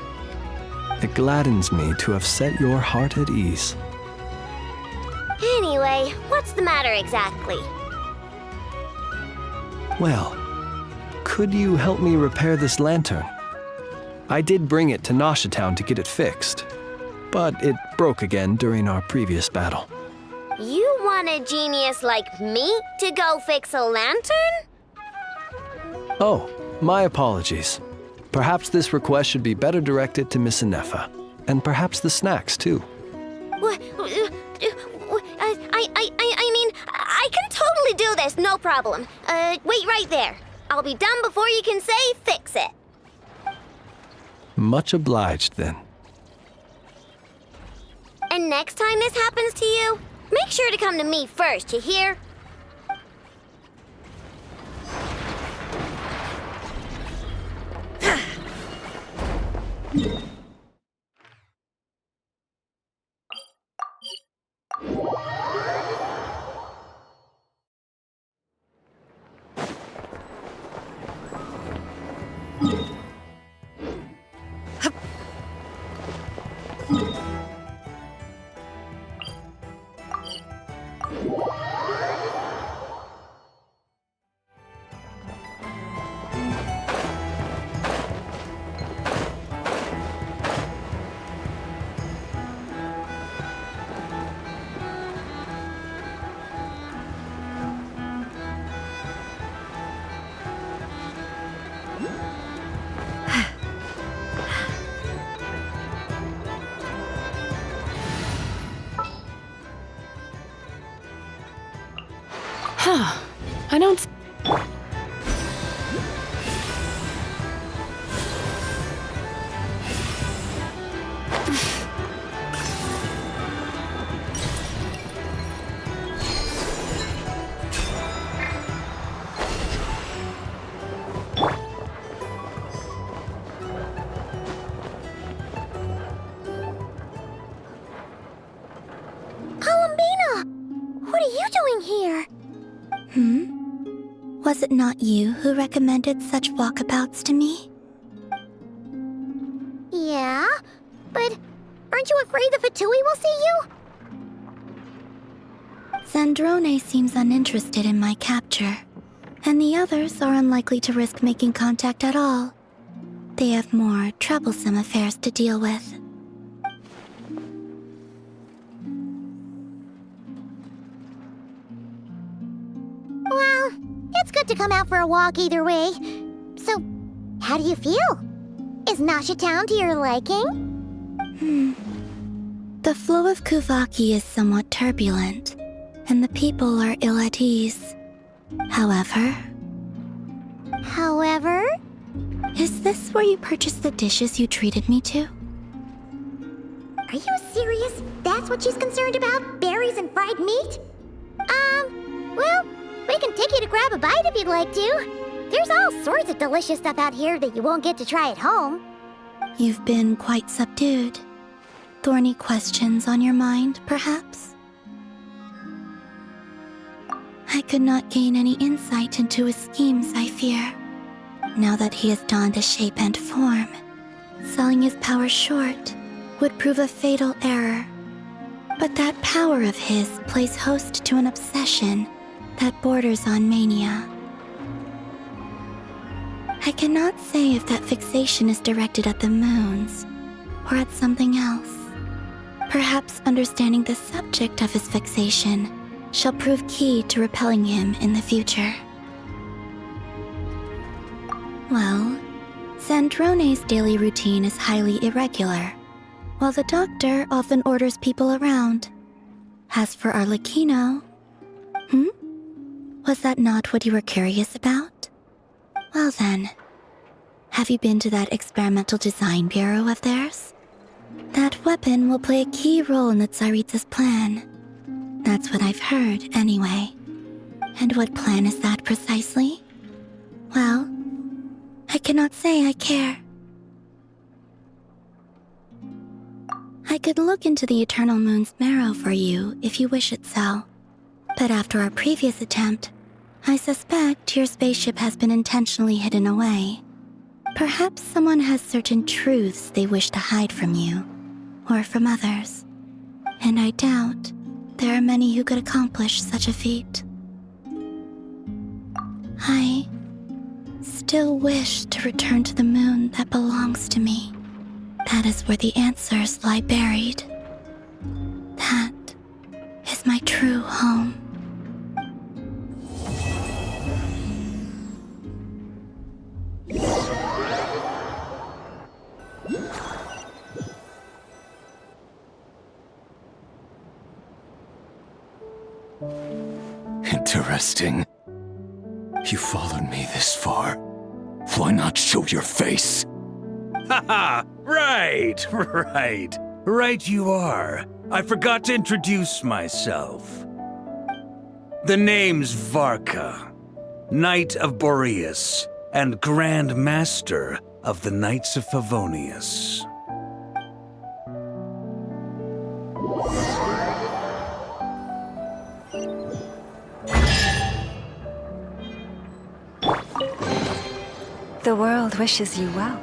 It gladdens me to have set your heart at ease.
Anyway, what's the matter exactly?
Well, could you help me repair this lantern? I did bring it to Nasha Town to get it fixed, but it broke again during our previous battle.
You want a genius like me to go fix a lantern?
Oh, my apologies. Perhaps this request should be better directed to Miss Inefa, and perhaps the snacks too.
What? I mean, I can totally do this, no problem. Wait right there. I'll be done before you can say fix it.
Much obliged, then.
And next time this happens to you, make sure to come to me first, you hear?
I don't...
Columbina! What are you doing here?
Was it not you who recommended such walkabouts to me?
Yeah, but aren't you afraid the Fatui will see you?
Zandrone seems uninterested in my capture, and the others are unlikely to risk making contact at all. They have more troublesome affairs to deal with.
Well, it's good to come out for a walk either way. So, how do you feel? Is Nasha Town to your liking?
The flow of Kuvaki is somewhat turbulent, and the people are ill at ease. However... Is this where you purchased the dishes you treated me to?
Are you serious? That's what she's concerned about? Berries and fried meat? Well, we can take you to grab a bite if you'd like to. There's all sorts of delicious stuff out here that you won't get to try at home.
You've been quite subdued. Thorny questions on your mind, perhaps? I could not gain any insight into his schemes, I fear. Now that he has donned a shape and form, selling his power short would prove a fatal error. But that power of his plays host to an obsession that borders on mania. I cannot say if that fixation is directed at the moons or at something else. Perhaps understanding the subject of his fixation shall prove key to repelling him in the future. Well, Sandrone's daily routine is highly irregular, while the doctor often orders people around. As for Arlecchino... Was that not what you were curious about? Well then, have you been to that experimental design bureau of theirs? That weapon will play a key role in the Tsaritsa's plan. That's what I've heard, anyway. And what plan is that precisely? Well, I cannot say I care. I could look into the Eternal Moon's marrow for you if you wish it so. But after our previous attempt, I suspect your spaceship has been intentionally hidden away. Perhaps someone has certain truths they wish to hide from you, or from others. And I doubt there are many who could accomplish such a feat. I still wish to return to the moon that belongs to me. That is where the answers lie buried. That is my true home.
Interesting. You followed me this far. Why not show your face?
Haha! Right! Right you are. I forgot to introduce myself. The name's Varka, Knight of Boreas, and Grand Master of the Knights of Favonius.
The world wishes you well.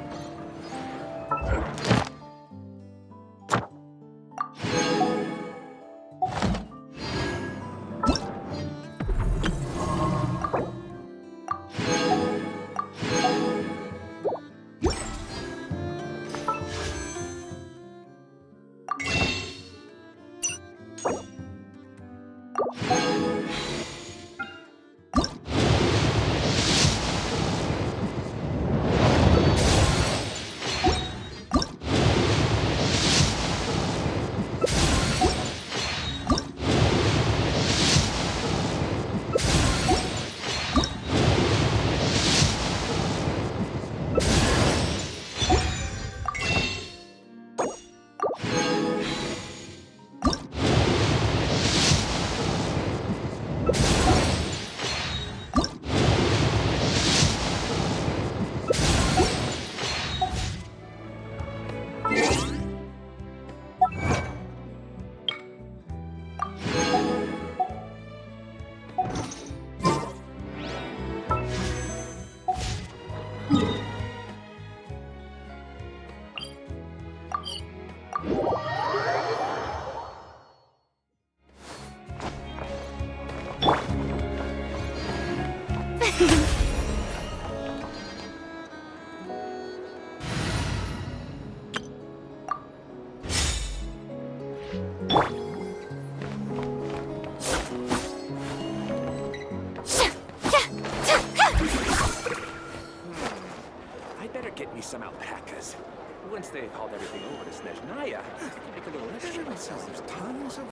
Some alpacas. Once they've hauled everything over to Snezhnaya, make a little extra myself. There's tons of